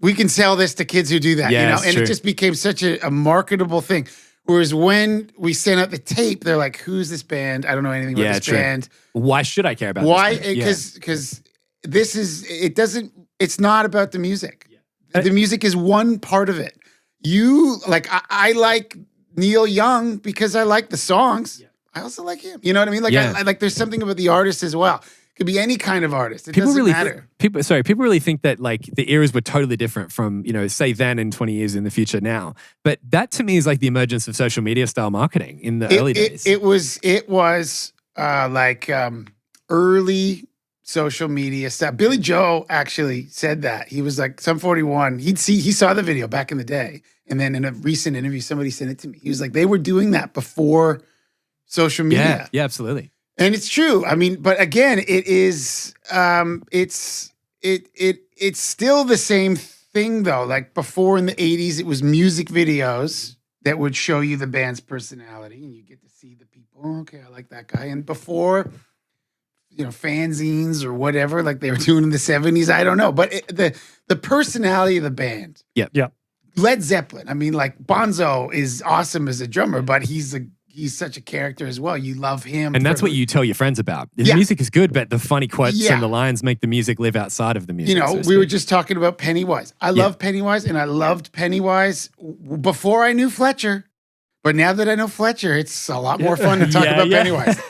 "We can sell this to kids who do that." Yeah, you know, and it just became such a marketable thing. Whereas when we sent out the tape, they're like, "Who's this band? I don't know anything about this band. Why should I care about Why? this? Because this is it doesn't. It's not about the music. The music is one part of it. You like I like Neil Young because I like the songs. Yeah. I also like him. You know what I mean? Like I like there's something about the artist as well. Could be any kind of artist. It doesn't matter. People really think that like the eras were totally different from, say then and 20 years in the future now. But that to me is like the emergence of social media style marketing in the early days. It was like early social media stuff. Billy Joe actually said that. He was like, Sum 41, he saw the video back in the day. And then in a recent interview, somebody sent it to me. He was like, they were doing that before social media. Yeah, absolutely. And it's true. I mean, but again, it is it's still the same thing though. Like before in the 80s, it was music videos that would show you the band's personality and you get to see the people. Oh, okay, I like that guy. And before, fanzines or whatever, like they were doing in the 70s, I don't know. But the personality of the band. Yeah. Yeah. Led Zeppelin. I mean, like Bonzo is awesome as a drummer, but he's such a character as well. You love him. And that's what you tell your friends about. The music is good, but the funny quotes and the lines make the music live outside of the music. We were just talking about Pennywise. I love Pennywise, and I loved Pennywise before I knew Fletcher. But now that I know Fletcher, it's a lot more fun to talk about Pennywise.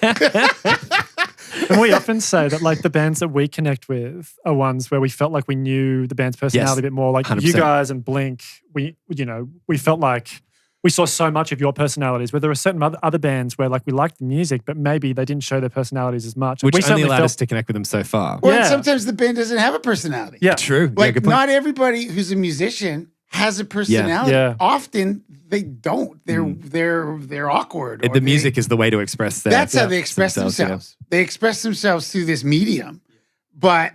And we often say that like the bands that we connect with are ones where we felt like we knew the band's personality a bit more. Like 100%. You guys and Blink, we felt like we saw so much of your personalities, where there were certain other bands where like we liked the music, but maybe they didn't show their personalities as much. Which we only allowed us to connect with them so far. Well, and sometimes the band doesn't have a personality. Yeah. True. Like not everybody who's a musician has a personality. Yeah. Often they don't. They're awkward. The music is the way to express that. That's how they express themselves. They express themselves through this medium. But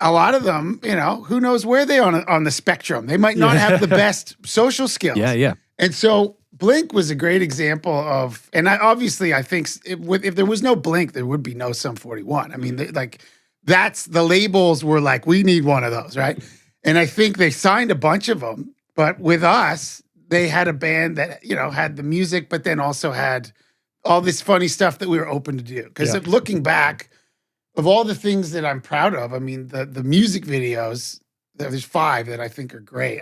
a lot of them, who knows where they are on the spectrum. They might not have the best social skills. Yeah. And so Blink was a great example of, and I think if there was no Blink, there would be no Sum 41. I mean, the labels were like, we need one of those, right? And I think they signed a bunch of them, but with us, they had a band that, had the music, but then also had all this funny stuff that we were open to do. Because looking back, of all the things that I'm proud of, I mean, the music videos, there's 5 that I think are great.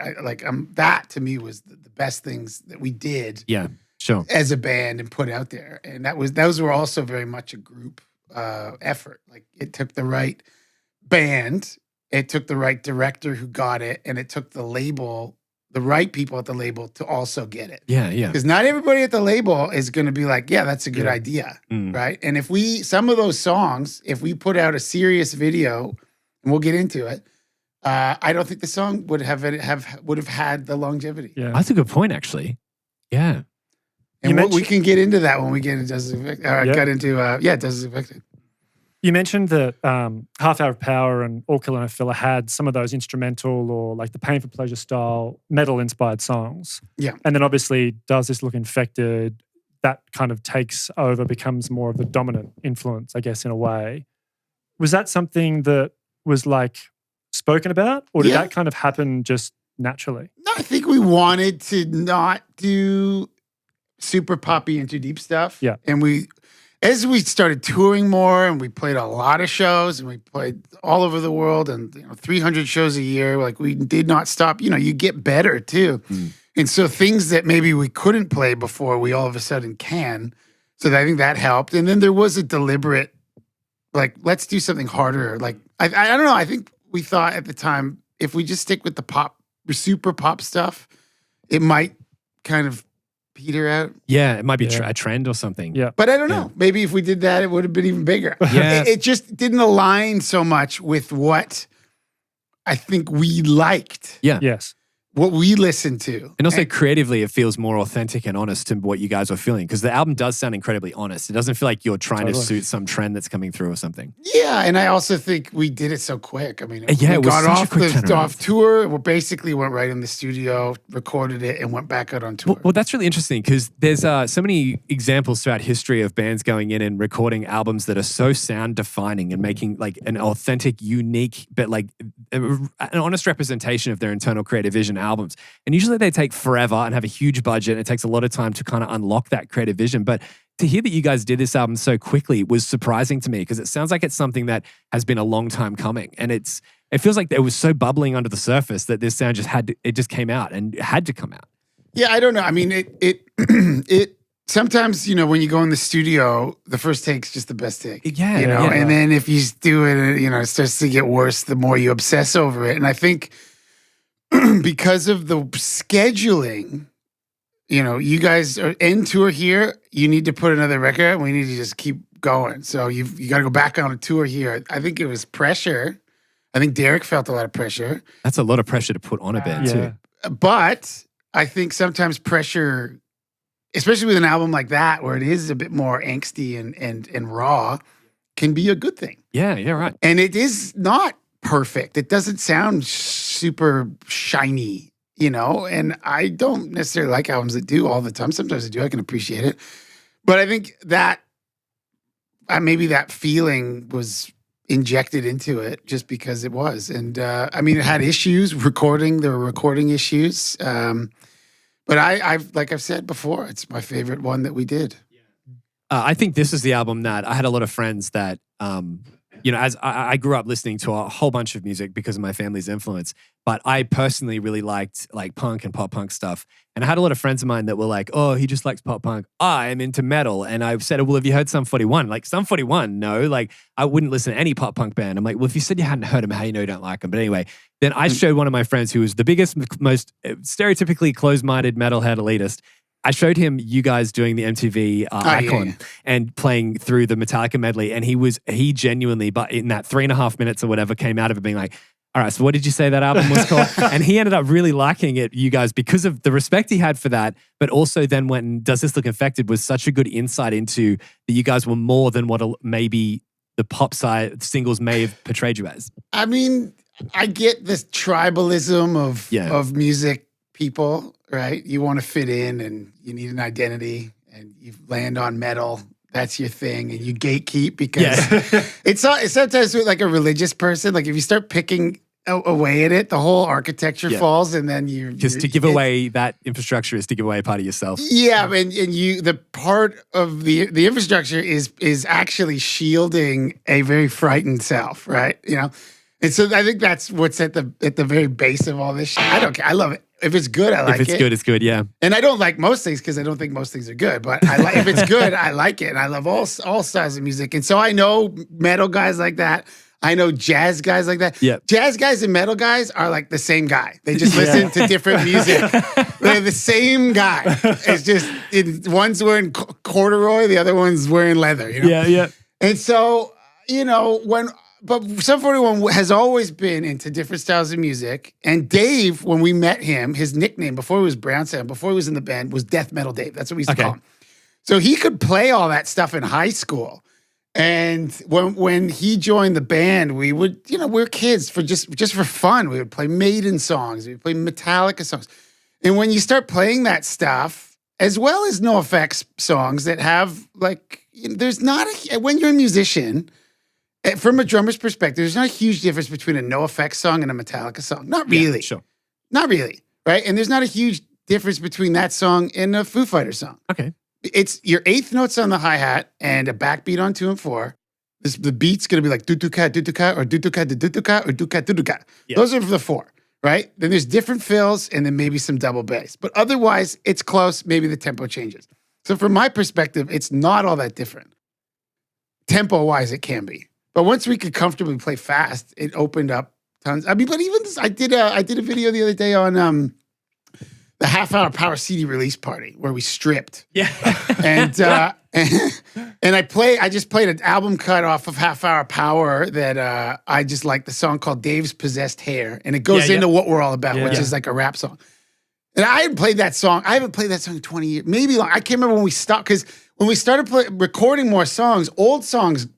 That to me was the best things that we did. Yeah, sure. As a band and put out there, and those were also very much a group effort. Like it took the right band, it took the right director who got it, and it took the right people at the label to also get it. Yeah. Because not everybody at the label is going to be like, yeah, that's a good idea, right? And if some of those songs, if we put out a serious video, and we'll get into it. I don't think the song would have had the longevity. Yeah, that's a good point, actually. Yeah, and we can get into that when we get into Does It Affect. Got into Does It Affect It. You mentioned that Half Hour of Power and All Killer No Filler had some of those instrumental or like the Pain for Pleasure style metal-inspired songs. Yeah. And then obviously Does This Look Infected, that kind of takes over, becomes more of the dominant influence, I guess, in a way. Was that something that was like spoken about, or did that kind of happen just naturally? No, I think we wanted to not do super poppy and too deep stuff. Yeah. And as we started touring more and we played a lot of shows and we played all over the world and 300 shows a year, like we did not stop. You get better too. And so things that maybe we couldn't play before, we all of a sudden can. So I think that helped. And then there was a deliberate, like, let's do something harder. Like, I don't know. I think we thought at the time if we just stick with the pop, super pop stuff, it might kind of peter out. Yeah, it might be a trend or something. Yeah. But I don't know. Maybe if we did that, it would have been even bigger. Yeah. It just didn't align so much with what I think we liked. Yeah. Yes. What we listened to. And also creatively, it feels more authentic and honest to what you guys are feeling, because the album does sound incredibly honest. It doesn't feel like you're trying to suit some trend that's coming through or something. Yeah, and I also think we did it so quick. I mean, Yeah, we it was got such a off quick turnaround. off tour. We basically went right in the studio, recorded it, and went back out on tour. Well, that's really interesting, because there's so many examples throughout history of bands going in and recording albums that are so sound defining and making like an authentic, unique, but like an honest representation of their internal creative vision albums. And usually they take forever and have a huge budget. It takes a lot of time to kind of unlock that creative vision. But to hear that you guys did this album so quickly was surprising to me, because it sounds like it's something that has been a long time coming. And it feels like it was so bubbling under the surface that this sound just came out and it had to come out. Yeah, I don't know. I mean, it sometimes, when you go in the studio, the first take's just the best take. Yeah. And then if you do it, it starts to get worse the more you obsess over it. And I think because of the scheduling, you guys are in tour here, you need to put another record out, and we need to just keep going. So you got to go back on a tour here. I think it was pressure. I think Derek felt a lot of pressure. That's a lot of pressure to put on a band too. But I think sometimes pressure, especially with an album like that, where it is a bit more angsty and raw, can be a good thing. Yeah, right. And it is not perfect. It doesn't sound super shiny, and I don't necessarily like albums that do all the time. Sometimes I do. I can appreciate it. But I think that maybe that feeling was injected into it just because it was. And it had issues recording. There were recording issues. But like I've said before, it's my favorite one that we did. I think this is the album that I had a lot of friends that, as I grew up listening to a whole bunch of music because of my family's influence, but I personally really liked like punk and pop punk stuff. And I had a lot of friends of mine that were like, oh, he just likes pop punk. I'm into metal. And I said, well, have you heard Sum 41? Like, Sum 41, no. Like, I wouldn't listen to any pop punk band. I'm like, well, if you said you hadn't heard them, how you know you don't like them? But anyway, then I showed one of my friends who was the biggest, most stereotypically closed-minded metalhead elitist. I showed him you guys doing the MTV Icon and playing through the Metallica medley. And he genuinely, but in that 3.5 minutes or whatever, came out of it being like, all right, so what did you say that album was called? And he ended up really liking it, you guys, because of the respect he had for that, but also then went and Does This Look Infected was such a good insight into that you guys were more than what maybe the pop side singles may have portrayed you as. I mean, I get this tribalism of music people, right? You want to fit in and you need an identity and you land on metal. That's your thing. And you gatekeep because it's sometimes with like a religious person, like if you start picking away at it, the whole architecture falls and then to give away that infrastructure is to give away a part of yourself. Yeah. And the part of the infrastructure is actually shielding a very frightened self, right? And so I think that's what's at the very base of all this shit. I don't care. I love it. If it's good, I like it. If it's good, it's good, yeah. And I don't like most things because I don't think most things are good. But if it's good, I like it. And I love all styles of music. And so I know metal guys like that. I know jazz guys like that. Yeah. Jazz guys and metal guys are like the same guy. They just listen to different music. They're the same guy. It's just one's wearing corduroy, the other one's wearing leather. Yeah. And so, But Sum 41 has always been into different styles of music. And Dave, when we met him, his nickname before he was Brown Sound, before he was in the band, was Death Metal Dave. That's what we used to call him. So he could play all that stuff in high school. And when he joined the band, we would, we were kids for just for fun. We would play Maiden songs. We would play Metallica songs. And when you start playing that stuff, as well as NoFX songs that have like, when you're a musician, from a drummer's perspective, there's not a huge difference between a NoFX song and a Metallica song. Not really. Yeah, sure. Not really, right? And there's not a huge difference between that song and a Foo Fighters song. Okay. It's your eighth notes on the hi-hat and a backbeat on 2 and 4. The beat's going to be like du-du-ka, or du-du-ka, du-du-ka, or du-ka, du-du-ka. Yeah. Those are the 4, right? Then there's different fills and then maybe some double bass. But otherwise, it's close. Maybe the tempo changes. So from my perspective, it's not all that different. Tempo-wise, it can be. But once we could comfortably play fast, it opened up tons. I mean, but even this, I did a video the other day on the half-hour Power CD release party where we stripped. Yeah. And I just played an album cut off of Half Hour Power that I just like, the song called Dave's Possessed Hair. And it goes into what we're all about, which is like a rap song. And I hadn't played that song. I haven't played that song in 20 years, maybe long. I can't remember when we stopped, because when we started recording more songs, old songs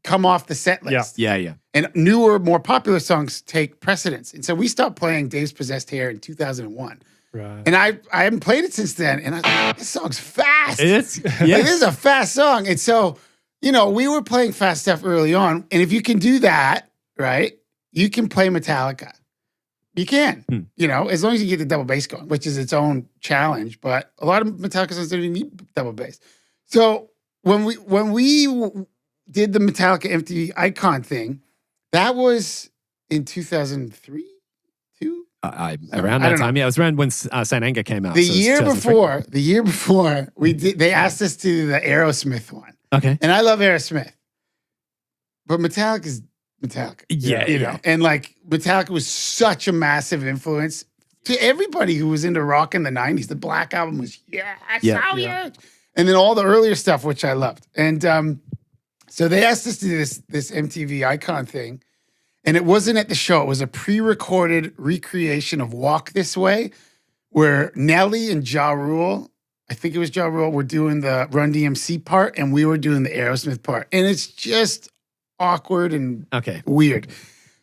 come off the set list. Yeah. And newer, more popular songs take precedence. And so we stopped playing Dave's Possessed Hair in 2001. Right. And I haven't played it since then. And I was like, this song's fast. It's Like, this is a fast song. And so, we were playing fast stuff early on. And if you can do that, right, you can play Metallica. You can, as long as you get the double bass going, which is its own challenge. But a lot of Metallica songs don't even need double bass. So when we did the Metallica MTV Icon thing, that was in 2003, 2? Around that time, it was around when Saint Anger came out. The year before, they asked us to do the Aerosmith one. Okay. And I love Aerosmith. But Metallica's Metallica. Yeah. And like Metallica was such a massive influence to everybody who was into rock in the 90s. The Black Album was huge. And then all the earlier stuff, which I loved. And so they asked us to do this MTV Icon thing. And it wasn't at the show. It was a pre-recorded recreation of Walk This Way, where Nelly and Ja Rule, I think it was Ja Rule, were doing the Run DMC part, and we were doing the Aerosmith part. And it's just awkward and weird.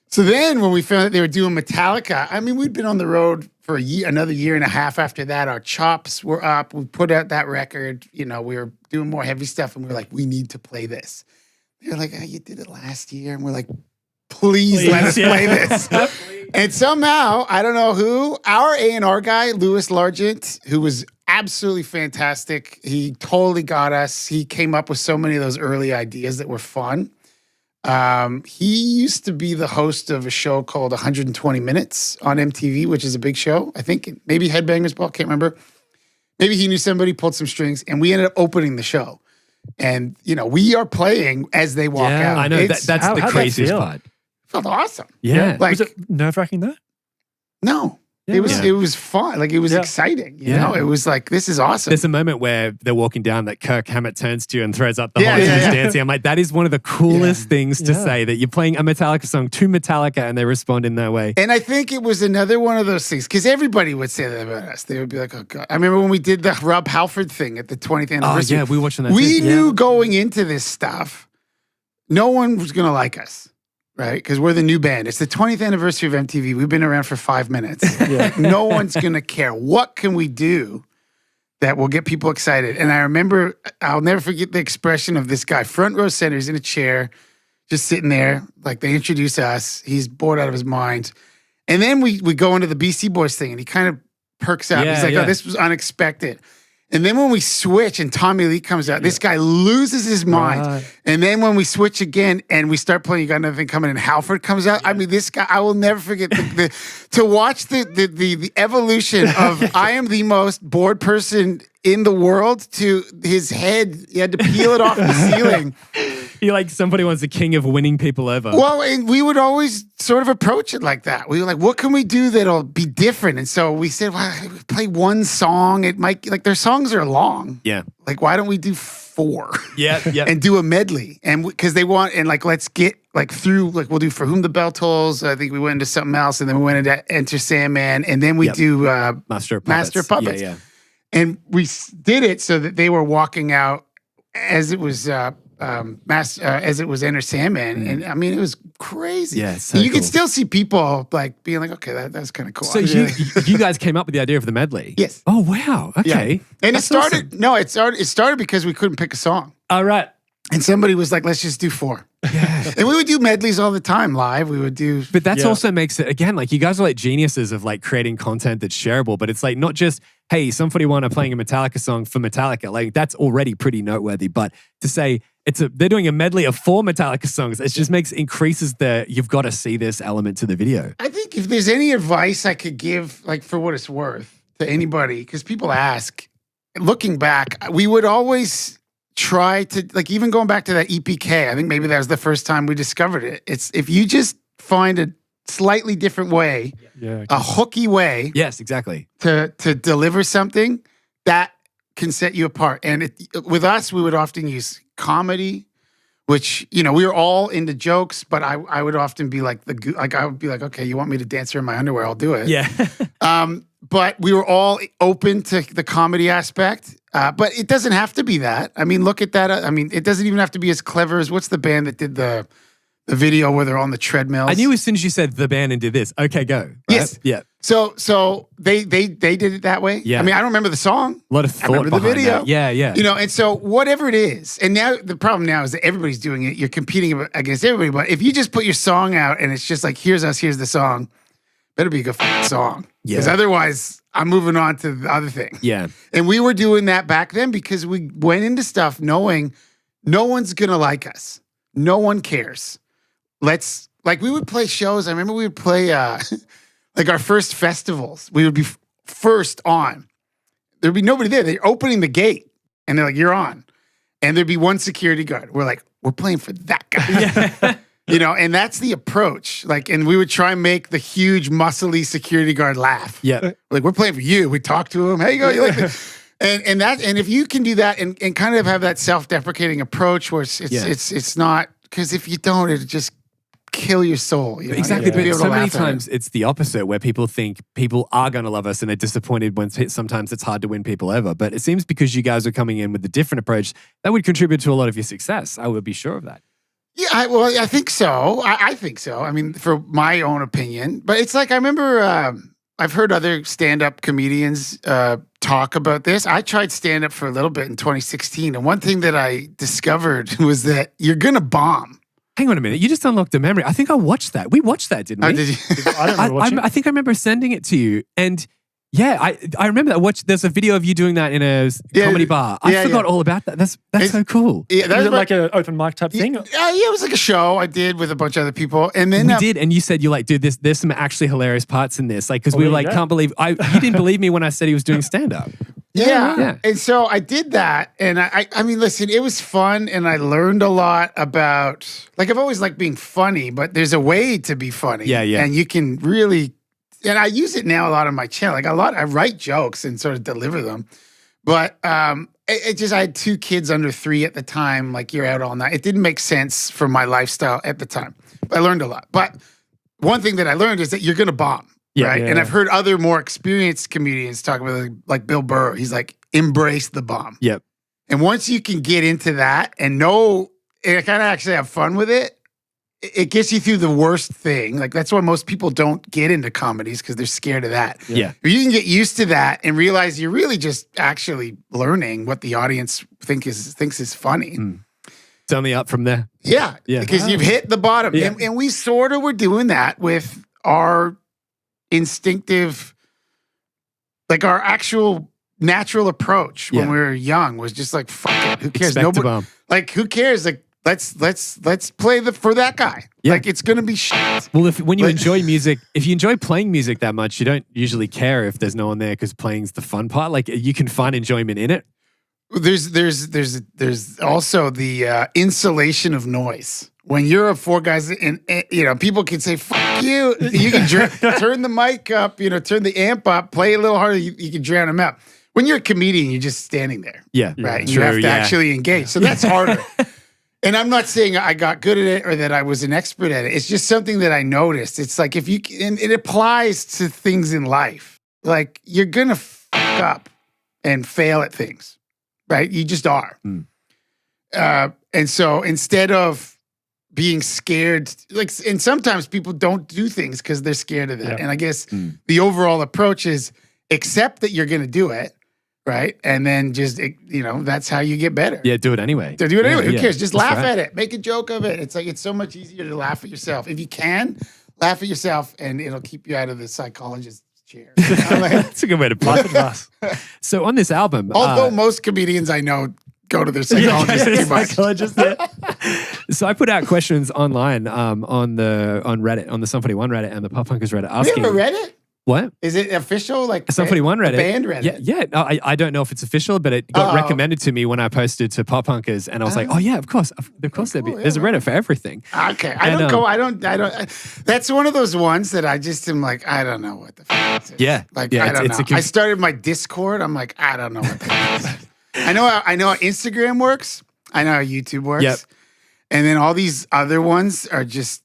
So then when we found out they were doing Metallica, I mean, we'd been on the road for another year and a half after that. Our chops were up. We put out that record. We were doing more heavy stuff, and we were like, we need to play this. They're like, oh, you did it last year. And we're like, please let us play this. And somehow, I don't know who, our A&R guy, Louis Largent, who was absolutely fantastic. He totally got us. He came up with so many of those early ideas that were fun. He used to be the host of a show called 120 Minutes on MTV, which is a big show. I think maybe Headbangers Ball, can't remember. Maybe he knew somebody, pulled some strings, and we ended up opening the show. And, we are playing as they walk out. I know. That's the craziest part. Felt awesome. Yeah. Like, was it nerve-wracking though? No. It was fun. Like, it was exciting. You know? It was like, this is awesome. There's a moment where they're walking down that Kirk Hammett turns to you and throws up the whole dancing. I'm like, that is one of the coolest things to say, that you're playing a Metallica song to Metallica and they respond in that way. And I think it was another one of those things, because everybody would say that about us. They would be like, oh, God. I remember when we did the Rob Halford thing at the 20th anniversary. Oh, yeah, we were watching that We knew going into this stuff, no one was going to like us. Right? Because we're the new band. It's the 20th anniversary of MTV. We've been around for 5 minutes. No one's going to care. What can we do that will get people excited? And I remember, I'll never forget the expression of this guy, front row center. He's in a chair, just sitting there. Like, they introduce us. He's bored out of his mind. And then we go into the BC Boys thing, and he kind of perks up. He's like, oh, this was unexpected. And then when we switch and Tommy Lee comes out, this guy loses his mind. Right. And then when we switch again and we start playing You Got Nothing Coming and Halford comes out, I mean, this guy, I will never forget to watch the evolution of I am the most bored person in the world to his head. He had to peel it off the ceiling. You're like somebody wants the king of winning people over. Well, and we would always sort of approach it like that. We were like, what can we do that'll be different? And so we said, well, play one song. It might, like, their songs are long. Yeah. Like, why don't we do 4? Yeah. And do a medley. And because they want, and like, let's get like through, like, we'll do For Whom the Bell Tolls. I think we went into something else, and then we went into Enter Sandman. And then we do Master of Puppets. Yeah. And we did it so that they were walking out as it was as it was Enter Sandman, and I mean, it was crazy. Yeah, so you could still see people like being like, "Okay, that's kind of cool." So you guys came up with the idea of the medley? Yes. Oh wow. Okay. Yeah. And that's it started. Awesome. No, it started because we couldn't pick a song. All right. And somebody was like, "Let's just do 4." Yeah. And we would do medleys all the time live. We would do. But that's also makes it, again, like, you guys are like geniuses of like creating content that's shareable, but it's like not just, hey, Sum 41 are playing a Metallica song for Metallica. Like, that's already pretty noteworthy. But to say they're doing a medley of 4 Metallica songs, it just increases you've got to see this element to the video. I think if there's any advice I could give, like, for what it's worth to anybody, because people ask, looking back, we would always try to, like, even going back to that EPK, I think maybe that was the first time we discovered it. It's if you just find a slightly different way, a hooky way Yes, exactly. to deliver something that can set you apart. And with us, we would often use comedy, which, we were all into jokes, but I would often be like, I would be like, okay, you want me to dance in my underwear? I'll do it. Yeah. But we were all open to the comedy aspect. But it doesn't have to be that. I mean, look at that. I mean, it doesn't even have to be as clever as what's the band that did the video where they're on the treadmills? I knew as soon as you said the band and did this. Okay, go. Right? Yes. Yeah. So they did it that way. Yeah. I mean, I don't remember the song. A lot of thought I remember the behind video. that. Yeah. And so whatever it is, and now the problem now is that everybody's doing it. You're competing against everybody. But if you just put your song out and it's just like, here's us, here's the song, better be a good fucking song. Because otherwise, I'm moving on to the other thing. Yeah. And we were doing that back then because we went into stuff knowing no one's gonna like us. No one cares. We would play shows. I remember we would play like our first festivals. We would be first on. There'd be nobody there. They're opening the gate and they're like, you're on. And there'd be one security guard. We're like, we're playing for that guy. Yeah. And that's the approach. And we would try and make the huge muscly security guard laugh. Yeah. Like, we're playing for you. We talk to him. Hey, you go. You like this? And if you can do that and kind of have that self-deprecating approach where it's not, because if you don't, it'll just kill your soul. Exactly. But so many times it's the opposite where people think people are going to love us and they're disappointed when sometimes it's hard to win people over. But it seems because you guys are coming in with a different approach, that would contribute to a lot of your success. I would be sure of that. Yeah, I think so. I think so. I mean, for my own opinion. But it's like, I remember I've heard other stand-up comedians talk about this. I tried stand-up for a little bit in 2016. And one thing that I discovered was that you're going to bomb. Hang on a minute. You just unlocked a memory. I think I watched that. We watched that, didn't we? Did you? I don't remember watching. I think I remember sending it to you. And yeah, I remember that. There's a video of you doing that in a comedy bar. I forgot all about that. That's so cool. Yeah, Was it like an open mic type thing? Yeah, it was like a show I did with a bunch of other people. And then we did, and you said, you're like, dude, there's some actually hilarious parts in this. Like, because we were like, can't believe, you didn't believe me when I said he was doing stand-up. Yeah. And so I did that. And I mean, listen, it was fun. And I learned a lot about, I've always liked being funny, but there's a way to be funny. Yeah. And you can really, and I use it now a lot on my channel. I write jokes and sort of deliver them. But I had 2 kids under 3 at the time. You're out all night. It didn't make sense for my lifestyle at the time. But I learned a lot. But one thing that I learned is that you're going to bomb. Right. Yeah. And I've heard other more experienced comedians talk about it, like Bill Burr. He's like, embrace the bomb. Yep. And once you can get into that and kind of actually have fun with it, it gets you through the worst thing. That's why most people don't get into comedies, because they're scared of that. Yeah. If you can get used to that and realize you're really just actually learning what the audience thinks is funny. It's only up from there. Yeah. Because you've hit the bottom. Yeah. And we sort of were doing that with our instinctive, our actual natural approach when we were young was just like, fuck it, who cares? Expect to bomb. Who cares? Let's play for that guy. Yeah. It's gonna be shit. Well, when you enjoy music, if you enjoy playing music that much, you don't usually care if there's no one there because playing's the fun part. You can find enjoyment in it. There's also the insulation of noise. When you're 4 guys and people can say, fuck you. You can turn the mic up, turn the amp up, play a little harder, you can drown them out. When you're a comedian, you're just standing there. Yeah. Right. True, you have to actually engage. So that's harder. And I'm not saying I got good at it or that I was an expert at it. It's just something that I noticed. It's like and it applies to things in life. You're going to fuck up and fail at things, right? You just are. And so instead of being scared, and sometimes people don't do things because they're scared of that. Yeah. And I guess the overall approach is accept that you're going to do it, right? And then just, that's how you get better. Yeah, do it anyway. Do it anyway. Who cares? Just laugh right. at it. Make a joke of it. It's so much easier to laugh at yourself. If you can, laugh at yourself and it'll keep you out of the psychologist's chair. That's a good way to put it. So on this album... Although most comedians I know go to their psychologist too much. So I put out questions online on Reddit, on the Sum 41 Reddit and the Pop Punkers Reddit asking... We have a Reddit? What? Is it official? Like Sum 41 read the it. band read Yeah, it? yeah. No, I don't know if it's official, but it got recommended to me when I posted to Pop Punkers, and I was like, oh yeah, of course there'd be. Cool, There's a Reddit for everything. Okay. I don't. That's one of those ones that I just am like, I don't know what the fuck this is. Yeah. Like, Yeah, I don't it's know. I started my Discord. I'm like, I don't know what the fuck this is. I know how Instagram works. I know how YouTube works. Yep. And then all these other ones are just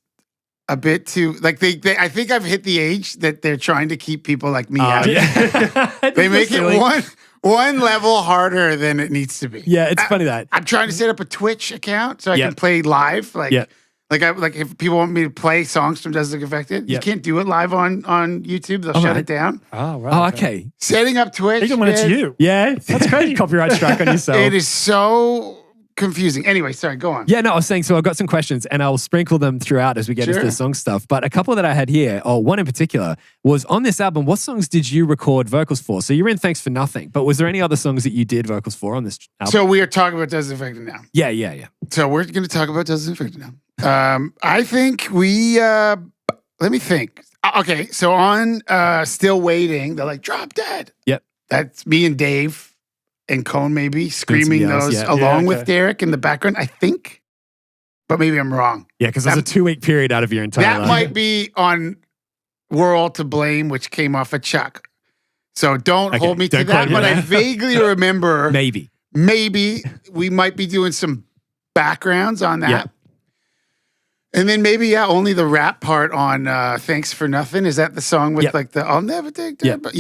a bit too like they I think I've hit the age that they're trying to keep people like me out. Yeah. They make it one level harder than it needs to be. Yeah, it's funny that. I'm trying to set up a Twitch account so I can play live. Like if people want me to play songs from Doesn't Look Affected, you can't do it live on YouTube. They'll shut it down. Oh, right. Oh, okay. Setting up Twitch. Even when it's you. Yeah, that's crazy. Copyright strike on yourself. It is so confusing. Anyway, sorry, go on. Yeah, no, I was saying, so I've got some questions and I'll sprinkle them throughout as we get into the song stuff. But a couple that I had here, one in particular, was on this album, what songs did you record vocals for? So you're in Thanks for Nothing, but was there any other songs that you did vocals for on this album? So we are talking about Doesn't Affect It now. Yeah. So we're going to talk about Doesn't Affect It now. I think we, let me think. Okay, so on Still Waiting, they're like, Drop Dead. Yep. That's me and Dave and Cone maybe screaming those along with Derek in the background, I think. But maybe I'm wrong. Yeah, because there's a 2-week period out of your entire life. That might be on We're All to Blame, which came off of Chuck. So don't hold me to that. But I vaguely remember maybe we might be doing some backgrounds on that. Yeah. And then maybe, only the rap part on Thanks for Nothing. Is that the song with like the I'll never take that? But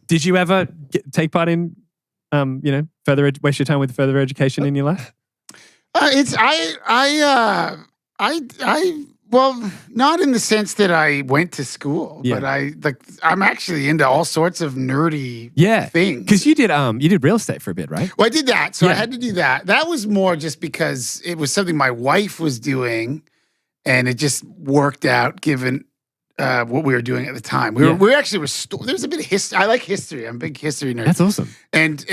Did you ever take part in waste your time with further education in your life? Well, not in the sense that I went to school, but I'm actually into all sorts of nerdy things. Because you did real estate for a bit, right? Well, I did that. So I had to do that. That was more just because it was something my wife was doing and it just worked out given what we were doing at the time. We actually there was a bit of history. I like history. I'm a big history nerd. That's awesome. And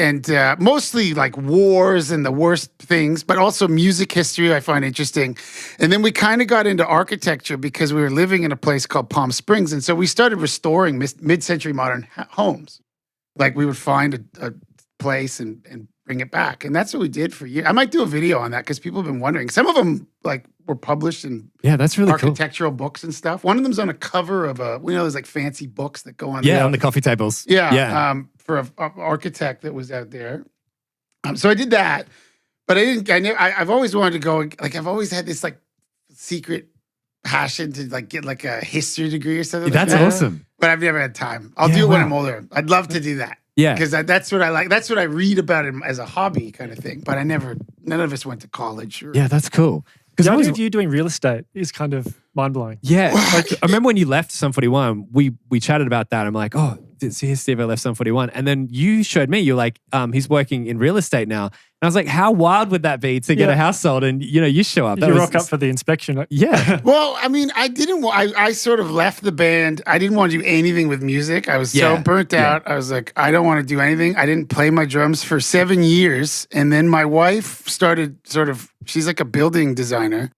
mostly like wars and the worst things, but also music history I find interesting. And then we kind of got into architecture because we were living in a place called Palm Springs. And so we started restoring mid-century modern homes. Like we would find a place and bring it back. And that's what we did for years. I might do a video on that because people have been wondering. Some of them like were published in that's really architectural books and stuff. One of them's on a cover of there's like fancy books that go on on the coffee tables. For an architect that was out there. So I did that, but I've always wanted to go, like I've always had this like secret passion to like get like a history degree or something. That's awesome. But I've never had time. I'll do it when I'm older. I'd love to do that. Yeah. Because that's what I like. That's what I read about it as a hobby kind of thing. But none of us went to college. Yeah, that's cool. Because the idea of you doing real estate is kind of mind-blowing. Yeah. Like, I remember when you left Sum 41, we chatted about that. I'm like, oh, here's Stevo left Sum 41. And then you showed me, you're like, he's working in real estate now. And I was like, how wild would that be to get a house sold? And, you show up. You rock up for the inspection. Yeah. Well, I mean, I sort of left the band. I didn't want to do anything with music. I was so burnt out. I was like, I don't want to do anything. I didn't play my drums for 7 years. And then my wife started she's like a building designer.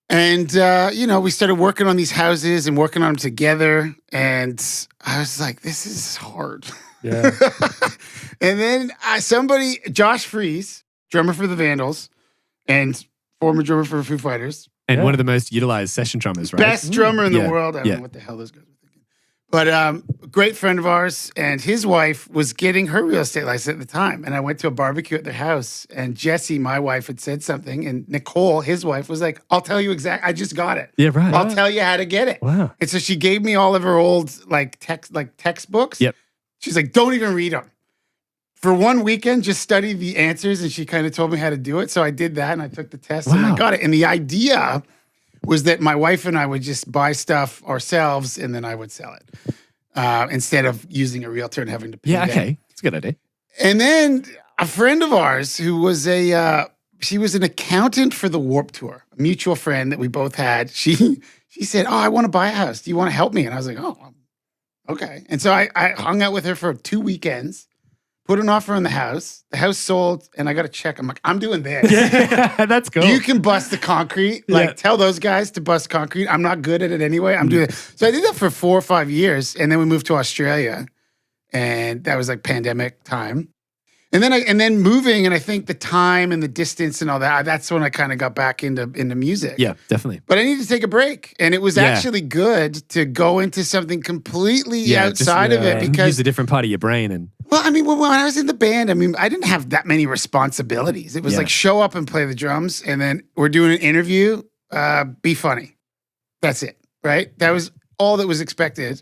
And, we started working on these houses and working on them together. And I was like, this is hard. Yeah. And then Josh Freese, drummer for the Vandals and former drummer for Foo Fighters. And one of the most utilized session drummers, right? Best drummer in the world. I don't know what the hell those guys were thinking. But great friend of ours, and his wife was getting her real estate license at the time. And I went to a barbecue at their house, and Jessie, my wife, had said something, and Nicole, his wife, was like, I'll tell you exactly. I just got it. Yeah, right. I'll tell you how to get it. Wow. And so she gave me all of her old textbooks. Yep. She's like, don't even read them. For one weekend, just study the answers, and she kind of told me how to do it. So I did that, and I took the test, and I got it. And the idea was that my wife and I would just buy stuff ourselves, and then I would sell it instead of using a realtor and having to pay them. Okay. That's a good idea. And then a friend of ours who was she was an accountant for the Warped Tour, a mutual friend that we both had. She said, I want to buy a house. Do you want to help me? And I was like, oh, okay. And so I hung out with her for 2 weekends, put an offer on the house. The house sold, and I got a check. I'm like, I'm doing this. Yeah, that's cool. You can bust the concrete. Like, tell those guys to bust concrete. I'm not good at it anyway. I'm doing it. So I did that for 4 or 5 years, and then we moved to Australia, and that was like pandemic time. And then moving, and I think the time and the distance and all that, that's when I kind of got back into music. Yeah, definitely. But I needed to take a break. And it was actually good to go into something completely outside of it, because use a different part of your brain. And well, I mean, when I was in the band, I mean, I didn't have that many responsibilities. It was like show up and play the drums, and then we're doing an interview, be funny. That's it, right? That was all that was expected.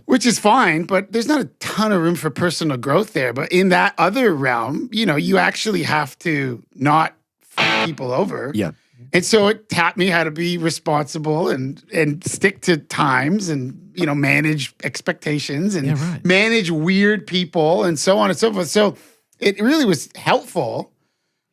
Which is fine, but there's not a ton of room for personal growth there. But in that other realm, you actually have to not f people over. Yeah. And so it taught me how to be responsible and stick to times and, manage expectations and manage weird people and so on and so forth. So it really was helpful.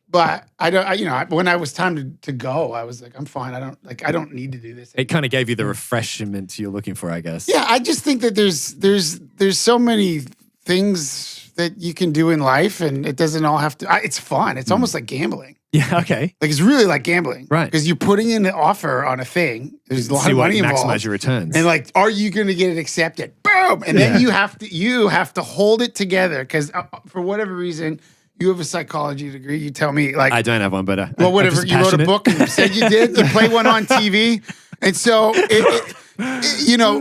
But when I was time to go, I was like, I'm fine. I don't need to do this anymore. It kind of gave you the refreshment you're looking for, I guess. Yeah, I just think that there's so many things that you can do in life, and it doesn't all have to. It's fun. It's almost like gambling. Yeah. Okay. Like, it's really like gambling, right? Because you're putting in an offer on a thing. There's a lot of money involved. Maximize your returns. And like, are you going to get it accepted? Boom! And then you have to hold it together, because for whatever reason. You have a psychology degree. You tell me, like, I don't have one, but whatever. You wrote a book and you said you did. You play one on TV, and so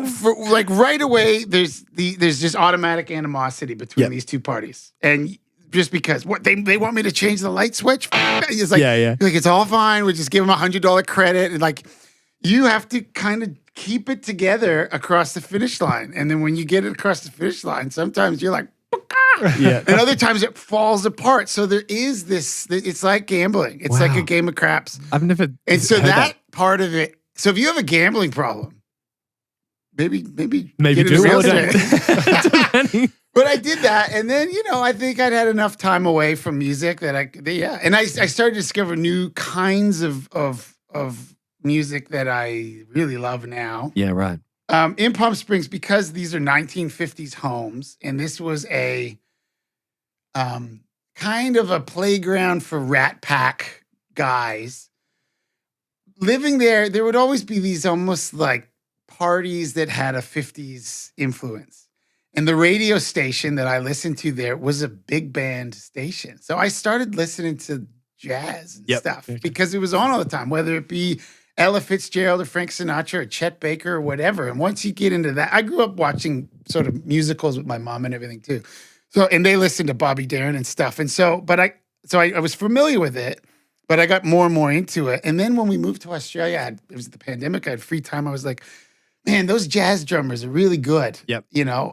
for like right away, there's just automatic animosity between these two parties, and just because they want me to change the light switch, it's like like it's all fine. We just give them $100 credit, and like you have to kind of keep it together across the finish line, and then when you get it across the finish line, sometimes you're like. And other times it falls apart. So there is this, it's like gambling. It's like a game of craps. I've never. And so that part of it, so if you have a gambling problem, maybe get do real it. But I did that. And then, I think I'd had enough time away from music that And I started to discover new kinds of music that I really love now. Yeah, right. In Palm Springs, because these are 1950s homes, and this was a kind of a playground for Rat Pack guys. Living there would always be these almost like parties that had a 50s influence. And the radio station that I listened to there was a big band station. So I started listening to jazz and stuff because it was on all the time, whether it be Ella Fitzgerald or Frank Sinatra or Chet Baker or whatever. And once you get into that, I grew up watching sort of musicals with my mom and everything too. So, and they listened to Bobby Darin and stuff. And so, I was familiar with it, but I got more and more into it. And then when we moved to Australia, it was the pandemic, I had free time. I was like, man, those jazz drummers are really good. Yep.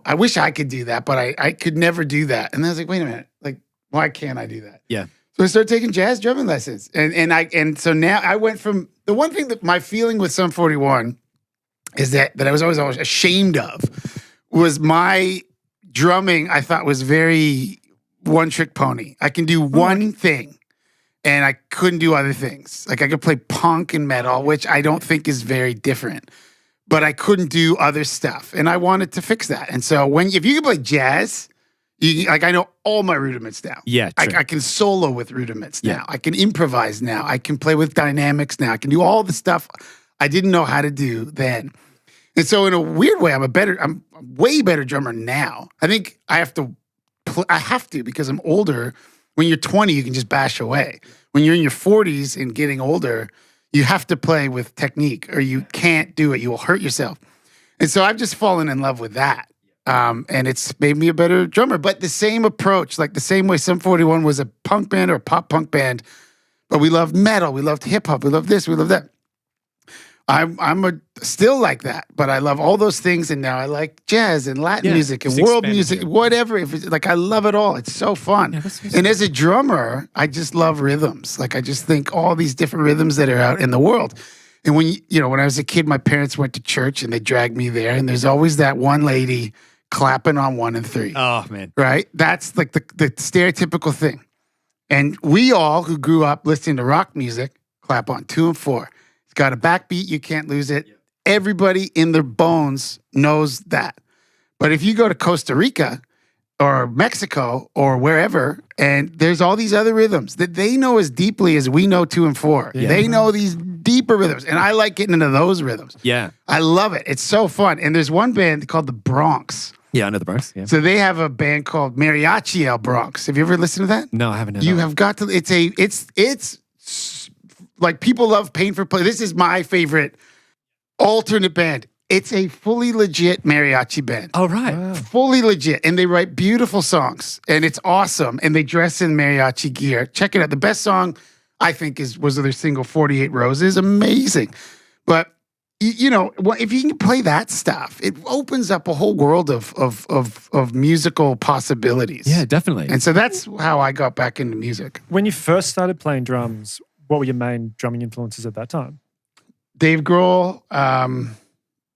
I wish I could do that, but I could never do that. And then I was like, wait a minute, like, why can't I do that? Yeah. So I started taking jazz drumming lessons. And so now I went from the one thing that my feeling with Sum 41 is that I was always ashamed of was my drumming, I thought was very one trick pony. I can do one thing and I couldn't do other things. Like I could play punk and metal, which I don't think is very different, but I couldn't do other stuff. And I wanted to fix that. And so if you can play jazz, I know all my rudiments now. Yeah, I can solo with rudiments now. I can improvise now. I can play with dynamics now. I can do all the stuff I didn't know how to do then. And so in a weird way, I'm a way better drummer now. I think I have to because I'm older. When you're 20, you can just bash away. When you're in your 40s and getting older, you have to play with technique or you can't do it. You will hurt yourself. And so I've just fallen in love with that. And it's made me a better drummer. But the same approach, like the same way Sum 41 was a punk band or a pop punk band, but we loved metal, we loved hip hop, we loved this, we loved that. I'm still like that, but I love all those things, and now I like jazz and Latin music and world music, whatever. If it's, like I love it all. It's so fun. Yeah, and as a drummer, I just love rhythms. Like I just think all these different rhythms that are out in the world. And when when I was a kid, my parents went to church and they dragged me there, and there's always that one lady clapping on 1 and 3. Oh man, right? That's like the stereotypical thing. And we all who grew up listening to rock music clap on 2 and 4. It's got a backbeat, you can't lose it. Everybody in their bones knows that. But if you go to Costa Rica, or Mexico or wherever, and there's all these other rhythms that they know as deeply as we know 2 and 4. Yeah. They know these deeper rhythms, and I like getting into those rhythms. Yeah. I love it. It's so fun. And there's one band called the Bronx. Yeah, I know the Bronx. Yeah. So they have a band called Mariachi El Bronx. Have you ever listened to that? No, I haven't heard You that. have got to. It's like people love Pain for Play. This is my favorite alternate band. It's a fully legit mariachi band. Oh, right. Fully legit. And they write beautiful songs. And it's awesome. And they dress in mariachi gear. Check it out. The best song, I think, was their single 48 Roses. Amazing. But, you know, if you can play that stuff, it opens up a whole world of musical possibilities. Yeah, definitely. And so that's how I got back into music. When you first started playing drums, what were your main drumming influences at that time? Dave Grohl,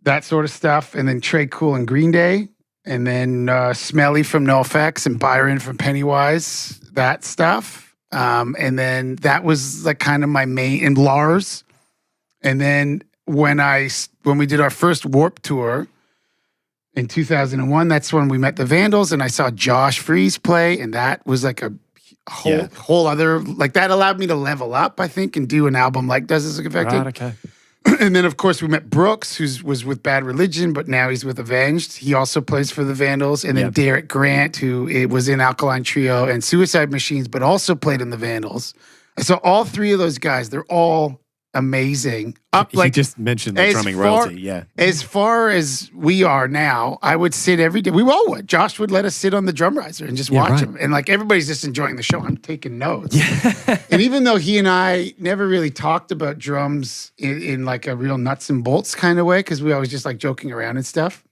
that sort of stuff, and then Trey Cool and Green Day, and then Smelly from NoFX and Byron from Pennywise, that stuff. And then that was like kind of my main, and Lars. And then when we did our first Warp Tour in 2001, that's when we met the Vandals, and I saw Josh Freese play, and that was like a whole other, like that allowed me to level up, I think, and do an album like Does This Look Affected? Right, okay. And then, of course, we met Brooks, who was with Bad Religion, but now he's with Avenged. He also plays for the Vandals. And then Derek Grant, who was in Alkaline Trio and Suicide Machines, but also played in the Vandals. So all 3 of those guys, they're all amazing. You just mentioned the drumming royalty, yeah. As far as we are now, I would sit every day. We all would. Josh would let us sit on the drum riser and just watch him. And like everybody's just enjoying the show. I'm taking notes. Yeah. And even though he and I never really talked about drums in like a real nuts and bolts kind of way, because we always just like joking around and stuff,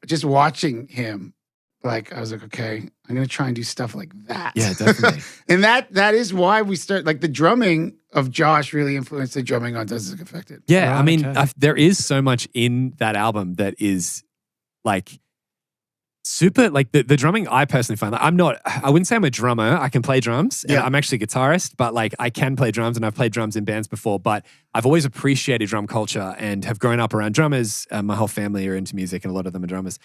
just watching him, like I was like, okay, I'm going to try and do stuff like that. Yeah, definitely. And that is why we start, like the drumming of Josh really influenced the drumming on Does This Look Affected. Yeah, Right, I mean, okay. there is so much in that album that is like super, like the drumming I personally find, like I wouldn't say I'm a drummer. I can play drums. And Yeah. I'm actually a guitarist, but like I can play drums and I've played drums in bands before, but I've always appreciated drum culture and have grown up around drummers. My whole family are into music and a lot of them are drummers.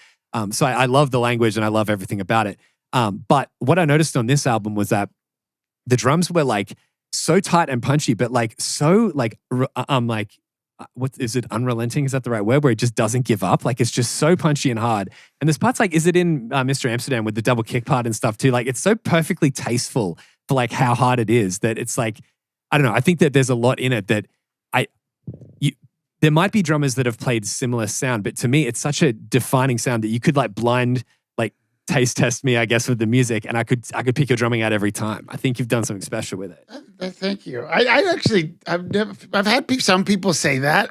So I love the language and I love everything about it. But what I noticed on this album was that the drums were like so tight and punchy, but like so like what is it? Unrelenting? Is that the right word? Where it just doesn't give up. Like it's just so punchy and hard. And there's parts like, is it in Mr. Amsterdam with the double kick part and stuff too? Like it's so perfectly tasteful for like how hard it is that it's like, I don't know. I think that there's a lot in it that there might be drummers that have played similar sound, but to me, it's such a defining sound that you could like blind, like taste test me, I guess, with the music, and I could pick your drumming out every time. I think you've done something special with it. Thank you. I've had some people say that.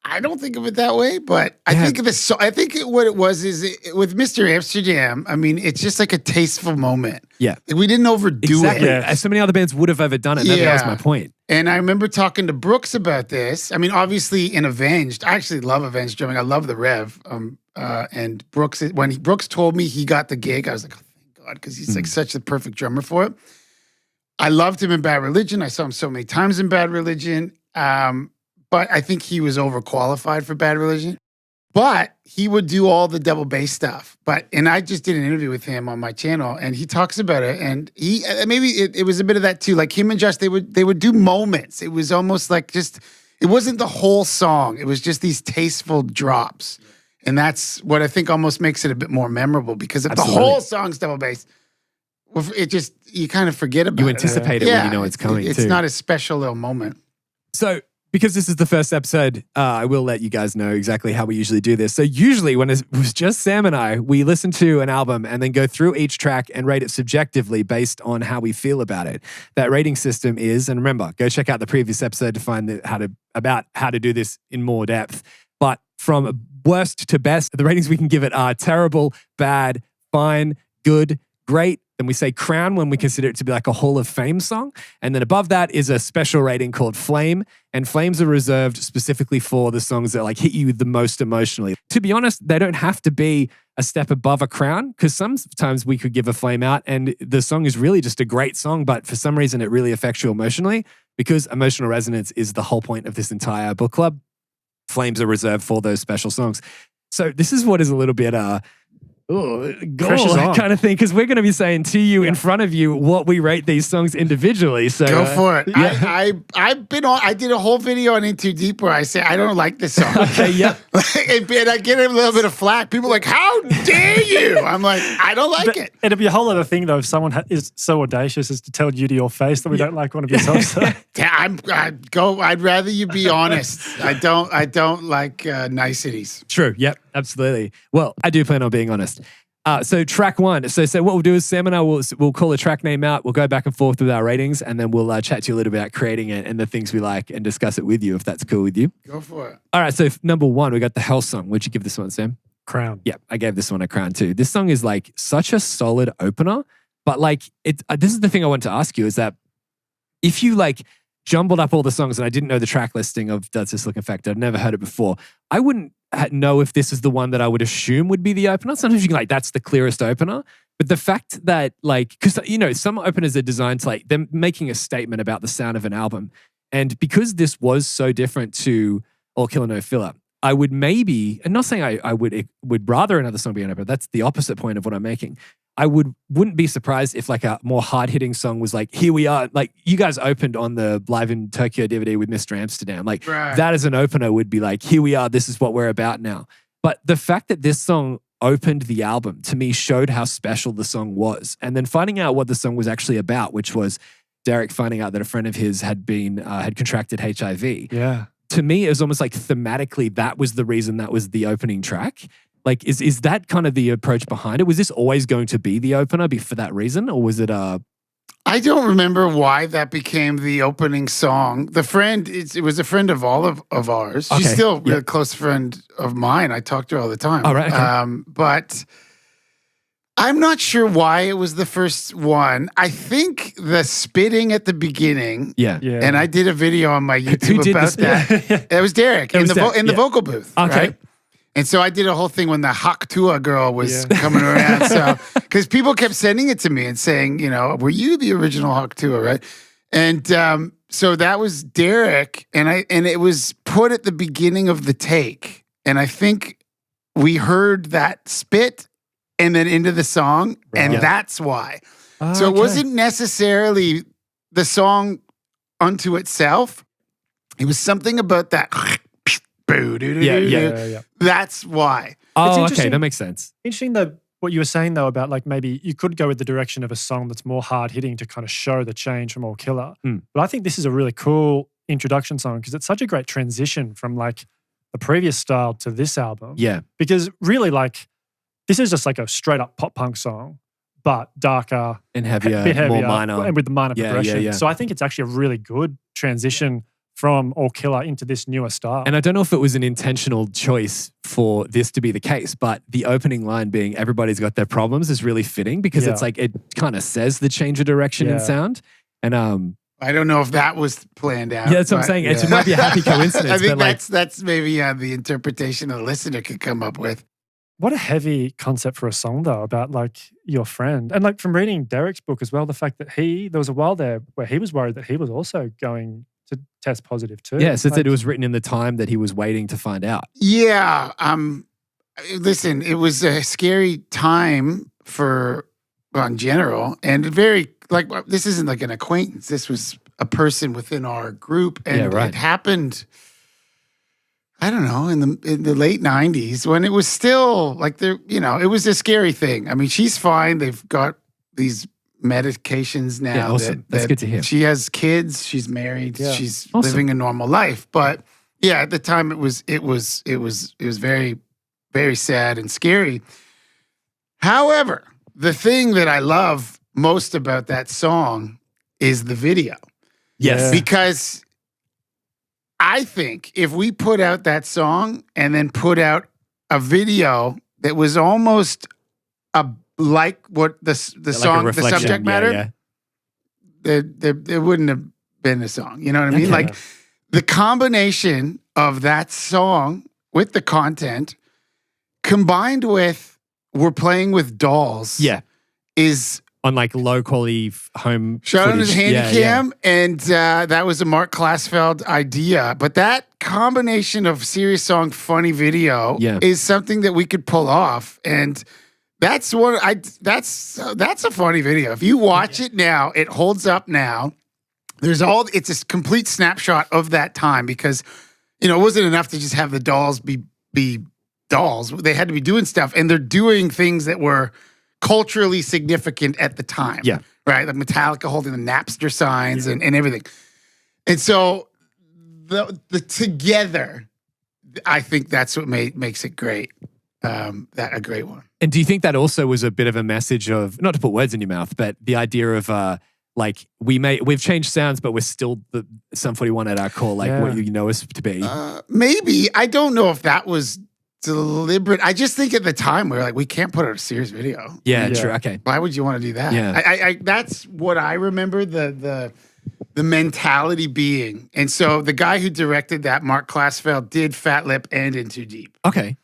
I don't think of it that way, but I think of this. I think what it was is with Mr. Amsterdam. I mean, it's just like a tasteful moment. Yeah, we didn't overdo exactly. it. As so many other bands would have overdone it. That was my point. And I remember talking to Brooks about this. I mean, obviously in Avenged, I actually love Avenged drumming. I love the Rev. And Brooks, when Brooks told me he got the gig, I was like, oh, thank God, because he's like such the perfect drummer for it. I loved him in Bad Religion. I saw him so many times in Bad Religion. But I think he was overqualified for Bad Religion. But he would do all the double bass stuff. And I just did an interview with him on my channel, and he talks about it. And he maybe it was a bit of that too. Like him and Josh, they would do moments. It was almost like it wasn't the whole song. It was just these tasteful drops. And that's what I think almost makes it a bit more memorable, because if the whole song's double bass, it just, you kind of forget about it. You anticipate it when you know it's coming. It's not a special little moment. So, because this is the first episode, I will let you guys know exactly how we usually do this. So usually when it was just Sam and I, we listen to an album and then go through each track and rate it subjectively based on how we feel about it. That rating system is, and remember, go check out the previous episode to find about how to do this in more depth. But from worst to best, the ratings we can give it are terrible, bad, fine, good, great. Then we say crown when we consider it to be like a Hall of Fame song. And then above that is a special rating called flame. And flames are reserved specifically for the songs that like hit you the most emotionally. To be honest, they don't have to be a step above a crown, because sometimes we could give a flame out and the song is really just a great song, but for some reason it really affects you emotionally, because emotional resonance is the whole point of this entire book club. Flames are reserved for those special songs. So this is what is a little bit Pressure's on. kind of thing, because we're going to be saying to you in front of you what we rate these songs individually. So Go for it. yeah. I've been on. I did a whole video on In Too Deep where I say I don't like this song. Okay, yep. And I get a little bit of flack. People are like, how dare you? I'm like, I don't like it. It'd be a whole other thing though if someone is so audacious as to tell you to your face that we don't like one of your songs. I'd rather you be honest. I don't like niceties. True. Yep. Absolutely. Well, I do plan on being honest. So track one. So what we'll do is Sam and I we'll call a track name out. We'll go back and forth with our ratings, and then we'll chat to you a little bit about creating it and the things we like, and discuss it with you if that's cool with you. Go for it. All right. So number one, we got the Hell song. What'd you give this one, Sam? Crown. Yeah, I gave this one a crown too. This song is like such a solid opener, but like this is the thing I want to ask you is that if you like jumbled up all the songs and I didn't know the track listing of Does This Look Infected, I'd never heard it before, I wouldn't know if this is the one that I would assume would be the opener. Sometimes you can like, that's the clearest opener. But the fact that like, because you know, some openers are designed to like, they're making a statement about the sound of an album. And because this was so different to All Killer No Filler, I would maybe, and not saying I would rather another song be an opener, that's the opposite point of what I'm making. I wouldn't be surprised if like a more hard-hitting song was like, Here We Are. Like you guys opened on the Live in Tokyo DVD with Mr. Amsterdam. Like that as an opener would be like, Here we are, this is what we're about now. But the fact that this song opened the album to me showed how special the song was. And then finding out what the song was actually about, which was Derek finding out that a friend of his had contracted HIV. Yeah. To me, it was almost like thematically that was the reason that was the opening track. Like, is that kind of the approach behind it? Was this always going to be the opener for that reason? Or was it I don't remember why that became the opening song. The friend, it was a friend of all of ours. Okay. She's still a close friend of mine. I talk to her all the time. All right. Okay. But I'm not sure why it was the first one. I think the spitting at the beginning. Yeah. And I did a video on my YouTube about that. It was Derek in the vocal booth. Okay. Right? And so I did a whole thing when the Hak Tua girl was coming around. So, because people kept sending it to me and saying, you know, were you the original Hak Tua, right? And so that was Derek, and it was put at the beginning of the take. And I think we heard that spit and then into the song, and that's why. So it wasn't necessarily the song unto itself. It was something about that. Yeah. That's why. Oh, okay, that makes sense. Interesting though, what you were saying though about like maybe you could go with the direction of a song that's more hard hitting to kind of show the change from All Killer. But I think this is a really cool introduction song because it's such a great transition from like the previous style to this album. Yeah. Because really like this is just like a straight up pop punk song, but darker and heavier, a bit heavier, more minor. and with the minor progression. Yeah. So I think it's actually a really good transition from All Killer into this newer style. And I don't know if it was an intentional choice for this to be the case, but the opening line being everybody's got their problems is really fitting because it's like, it kind of says the change of direction in sound. And I don't know if that was planned out. Yeah, that's what I'm saying. It might be a happy coincidence. I think but that's maybe the interpretation a listener could come up with. What a heavy concept for a song though, about like your friend. And like from reading Derek's book as well, the fact that there was a while there where he was worried that he was also going to test positive too. Yeah, so it was written in the time that he was waiting to find out. Yeah. Listen, it was a scary time in general, and very like this isn't like an acquaintance. This was a person within our group, and it happened. I don't know, in the late 90s when it was still like it was a scary thing. I mean, she's fine. They've got these medications now. Yeah, awesome. That's good to hear. She has kids. She's married. Yeah. She's living a normal life. But yeah, at the time it was very, very sad and scary. However, the thing that I love most about that song is the video. Yes, because I think if we put out that song and then put out a video that was almost like what the song, the subject matter, there wouldn't have been a song. You know what I mean? Like the combination of that song with the content combined with we're playing with dolls. Yeah. Is on like low quality home shout out his Handycam, yeah. And that was a Mark Klassfeld idea. But that combination of serious song, funny video is something that we could pull off. And That's a funny video. If you watch it now, it holds up now. It's a complete snapshot of that time because, it wasn't enough to just have the dolls be dolls. They had to be doing stuff, and they're doing things that were culturally significant at the time. Yeah. Right? Like Metallica holding the Napster signs and everything. And so the together, I think that's what makes it great. A great one. And do you think that also was a bit of a message of, not to put words in your mouth, but the idea of like we've changed sounds, but we're still the Sum 41 at our core, like what you know us to be? Maybe. I don't know if that was deliberate. I just think at the time we were like, we can't put out a serious video. Yeah, true. Okay. Why would you want to do that? Yeah. I that's what I remember the mentality being. And so the guy who directed that, Mark Klasfeld, did Fat Lip and In Too Deep. Okay.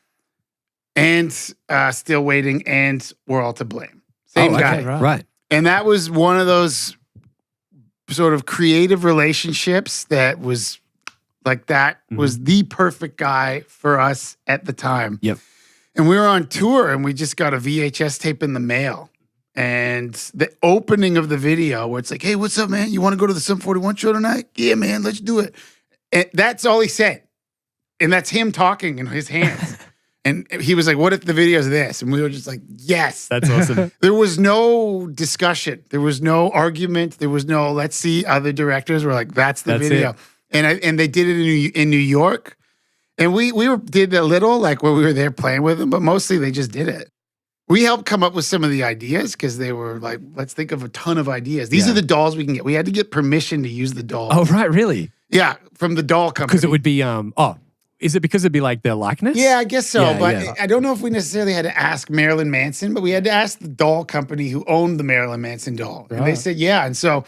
And Still Waiting and We're All to Blame. Same guy. Right. And that was one of those sort of creative relationships that was like that was the perfect guy for us at the time. Yep. And we were on tour and we just got a VHS tape in the mail. And the opening of the video where it's like, hey, what's up, man? You want to go to the Sum 41 show tonight? Yeah, man, let's do it. And that's all he said. And that's him talking in his hands. And he was like, what if the video is this? And we were just like, yes. That's awesome. There was no discussion. There was no argument. There was no, let's see other directors. We're like, that's the video. And they did it in New York. And we did a little, like where we were there playing with them, but mostly they just did it. We helped come up with some of the ideas because they were like, let's think of a ton of ideas. These are the dolls we can get. We had to get permission to use the dolls. Oh, right. Really? Yeah, from the doll company. Because it would be, is it because it'd be like their likeness? Yeah, I guess so. Yeah, but yeah. I don't know if we necessarily had to ask Marilyn Manson, but we had to ask the doll company who owned the Marilyn Manson doll. Right. And they said, yeah. And so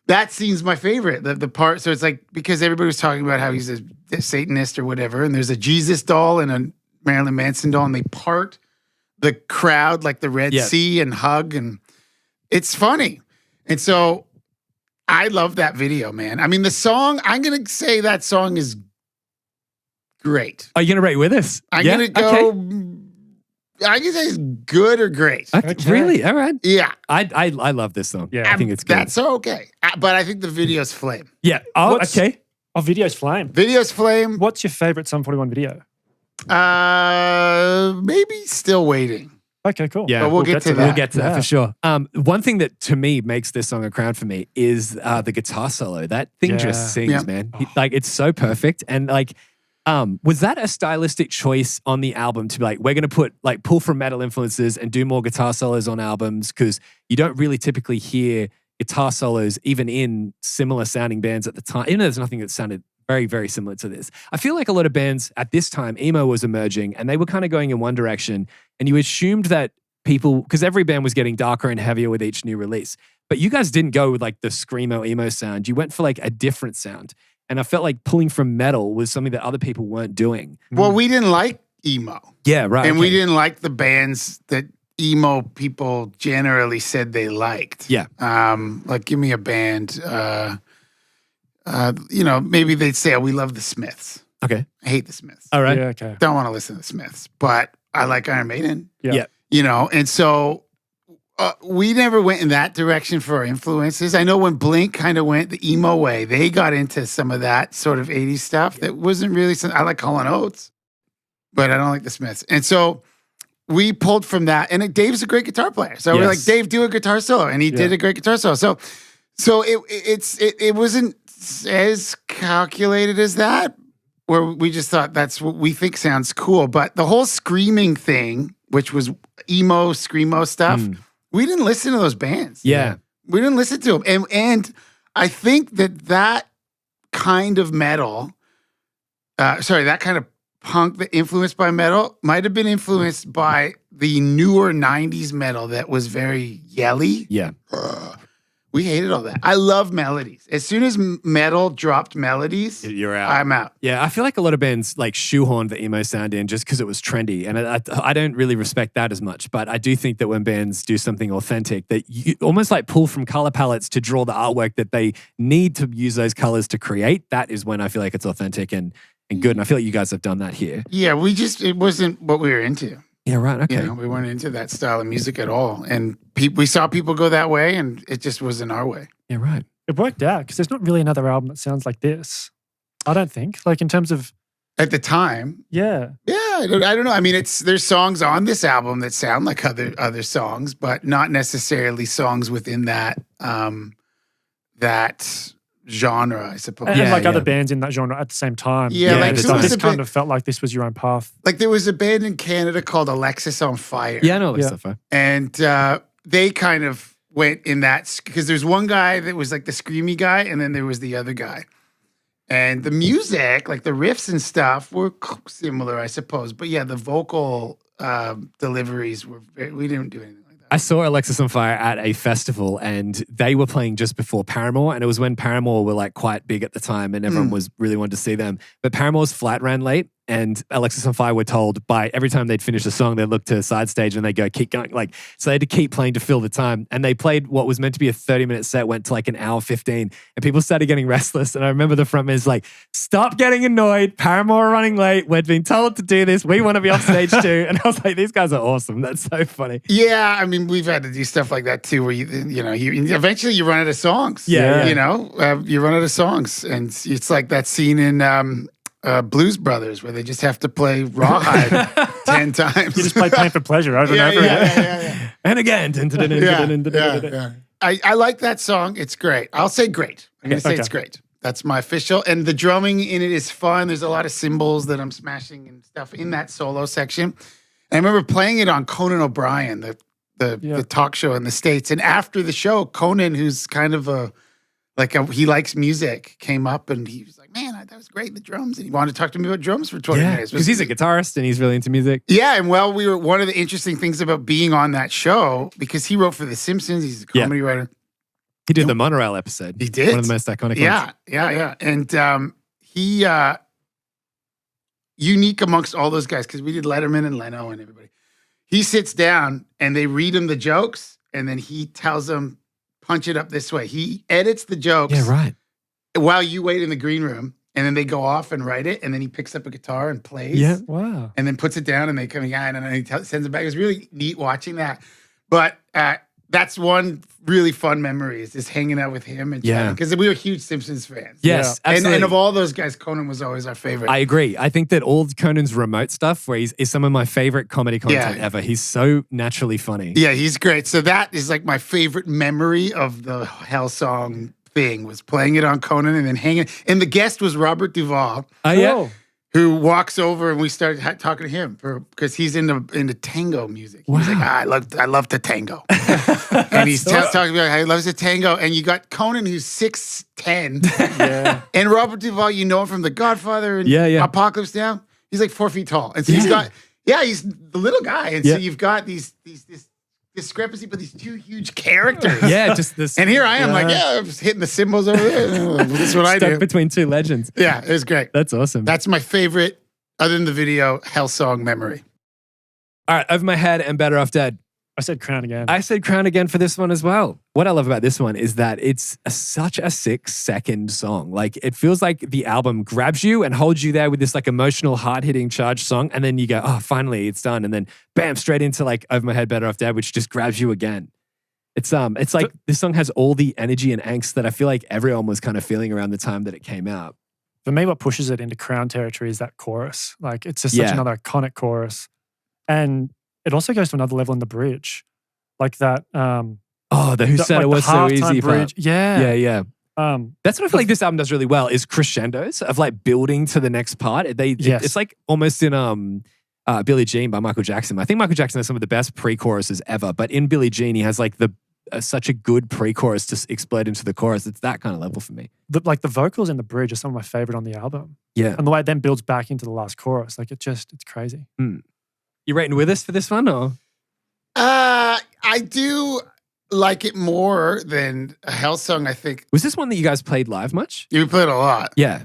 that scene's my favorite. The part, so it's like, because everybody was talking about how he's a Satanist or whatever, and there's a Jesus doll and a Marilyn Manson doll, and they part the crowd like the Red Sea and hug, and it's funny. And so I love that video, man. I mean, the song, I'm going to say that song is great. Are you going to rate with us? I'm going to go, I can say it's good or great. Okay. Really? All right. Yeah. I love this song. Yeah. I think it's good. That's okay. But I think the video's flame. Yeah. Oh, okay. Oh, video's flame. Video's flame. What's your favorite Sum 41 video? Maybe Still Waiting. Okay, cool. Yeah, but we'll get to that. We'll get to that for sure. One thing that to me makes this song a crown for me is the guitar solo. That thing just sings, man. Like it's so perfect. And like, was that a stylistic choice on the album to be like, we're going to pull from metal influences and do more guitar solos on albums? Because you don't really typically hear guitar solos even in similar sounding bands at the time. Even though there's nothing that sounded very, very similar to this. I feel like a lot of bands at this time, emo was emerging and they were kind of going in one direction. And you assumed that people, because every band was getting darker and heavier with each new release. But you guys didn't go with like the screamo emo sound. You went for like a different sound. And I felt like pulling from metal was something that other people weren't doing. Well, we didn't like emo. Yeah, right. And we didn't like the bands that emo people generally said they liked. Yeah. Like give me a band, maybe they'd say, oh, we love the Smiths. Okay. I hate the Smiths. All right. Yeah, okay. Don't want to listen to the Smiths, but I like Iron Maiden. Yeah. And so we never went in that direction for our influences. I know when Blink kind of went the emo way, they got into some of that sort of 80s stuff that wasn't really, I like Hall & Oates, but I don't like the Smiths. And so we pulled from that. And Dave's a great guitar player. So we're like, Dave, do a guitar solo. And he did a great guitar solo. So it wasn't as calculated as that, where we just thought that's what we think sounds cool. But the whole screaming thing, which was emo, screamo stuff, we didn't listen to those bands. Yeah. We didn't listen to them. And I think that kind of metal, that kind of punk that influenced by metal might have been influenced by the newer 90s metal that was very yelly. Yeah. We hated all that. I love melodies. As soon as metal dropped melodies, you're out. I'm out. Yeah, I feel like a lot of bands like shoehorned the emo sound in just because it was trendy. And I don't really respect that as much. But I do think that when bands do something authentic, that you almost like pull from color palettes to draw the artwork that they need to use those colors to create, that is when I feel like it's authentic and good. And I feel like you guys have done that here. Yeah, it wasn't what we were into. Yeah, right. Okay. You know, we weren't into that style of music at all. And we saw people go that way and it just wasn't our way. Yeah, right. It worked out because there's not really another album that sounds like this. I don't think. Like in terms of at the time. Yeah. Yeah, I don't know. I mean, there's songs on this album that sound like other songs, but not necessarily songs within that that genre, I suppose. And like other bands in that genre at the same time. Yeah, like this kind of felt like this was your own path. Like there was a band in Canada called Alexis on Fire. Yeah, I know Alexis on Fire. And they kind of went in that, because there's one guy that was like the screamy guy, and then there was the other guy. And the music, like the riffs and stuff, were similar, I suppose. But yeah, the vocal deliveries we didn't do anything like that. I saw Alexis on Fire at a festival and they were playing just before Paramore. And it was when Paramore were like quite big at the time and everyone was really wanted to see them. But Paramore's flat ran late and Alexis on Fire were told by every time they'd finish a song, they'd look to the side stage and they go, keep going. Like, so they had to keep playing to fill the time. And they played what was meant to be a 30-minute set, went to like an hour 15. And people started getting restless. And I remember the frontman's like, stop getting annoyed. Paramore are running late. We're being told to do this. We want to be off stage too. And I was like, these guys are awesome. That's so funny. Yeah, I mean, we've had to do stuff like that too, where you eventually you run out of songs. Yeah. You know, you run out of songs. And it's like that scene in Blues Brothers where they just have to play Rawhide 10 times. You just play Pain for Pleasure over and over again. Yeah. And again. I like that song. It's great. I'll say great. I'm going to say it's great. That's my official. And the drumming in it is fun. There's a lot of cymbals that I'm smashing and stuff in that solo section. And I remember playing it on Conan O'Brien, the talk show in the States. And after the show, Conan, who's kind of he likes music, came up and he was like, man, that was great, the drums. And he wanted to talk to me about drums for 20 minutes. Because he's a guitarist and he's really into music. Yeah, and one of the interesting things about being on that show, because he wrote for The Simpsons, he's a comedy writer. He did the monorail episode. He did? One of the most iconic ones. Yeah. And he, unique amongst all those guys, because we did Letterman and Leno and everybody. He sits down and they read him the jokes and then he tells them, punch it up this way. He edits the jokes. Yeah, right. While you wait in the green room, and then they go off and write it, and then he picks up a guitar and plays. Yeah, wow. And then puts it down, and they come and then he sends it back. It was really neat watching that. But that's one really fun memory is just hanging out with him and because we were huge Simpsons fans. Yes, absolutely. And of all those guys, Conan was always our favorite. I agree. I think that all Conan's remote stuff, where is some of my favorite comedy content ever. He's so naturally funny. Yeah, he's great. So that is like my favorite memory of the Hell Song thing, was playing it on Conan and then hanging. And the guest was Robert Duvall. Oh, yeah. Who walks over and we started talking to him because he's into tango music. He's like, I love the tango. And he's talking about how he loves the tango. And you got Conan, who's 6'10". And Robert Duvall, you know him from The Godfather and Apocalypse Now. He's like 4 feet tall. And so he's got, he's the little guy. And so you've got this discrepancy, but these two huge characters. Yeah, just this. And here I am, I'm just hitting the cymbals over there. This is what I do. Between two legends. Yeah, it was great. That's awesome. That's my favorite, other than the video, Hell Song memory. All right, Over My Head and Better Off Dead. I said Crown again. I said Crown again for this one as well. What I love about this one is that it's such a 6-second song. Like, it feels like the album grabs you and holds you there with this like emotional, hard-hitting, charged song. And then you go, oh, finally, it's done. And then bam, straight into like Over My Head, Better Off Dead, which just grabs you again. It's like this song has all the energy and angst that I feel like everyone was kind of feeling around the time that it came out. For me, what pushes it into Crown territory is that chorus. Like, it's just such another iconic chorus. And it also goes to another level in the bridge. Like that. The Who Said It Was So Easy bridge. Yeah. That's what I feel like this album does really well is crescendos of like building to the next part. It's like almost in Billie Jean by Michael Jackson. I think Michael Jackson has some of the best pre-choruses ever, but in Billie Jean, he has like such a good pre-chorus to explode into the chorus. It's that kind of level for me. The vocals in the bridge are some of my favorite on the album. Yeah. And the way it then builds back into the last chorus, like it's crazy. You rating with us for this one or? I do like it more than a Hell Song, I think. Was this one that you guys played live much? Yeah, we played a lot. Yeah.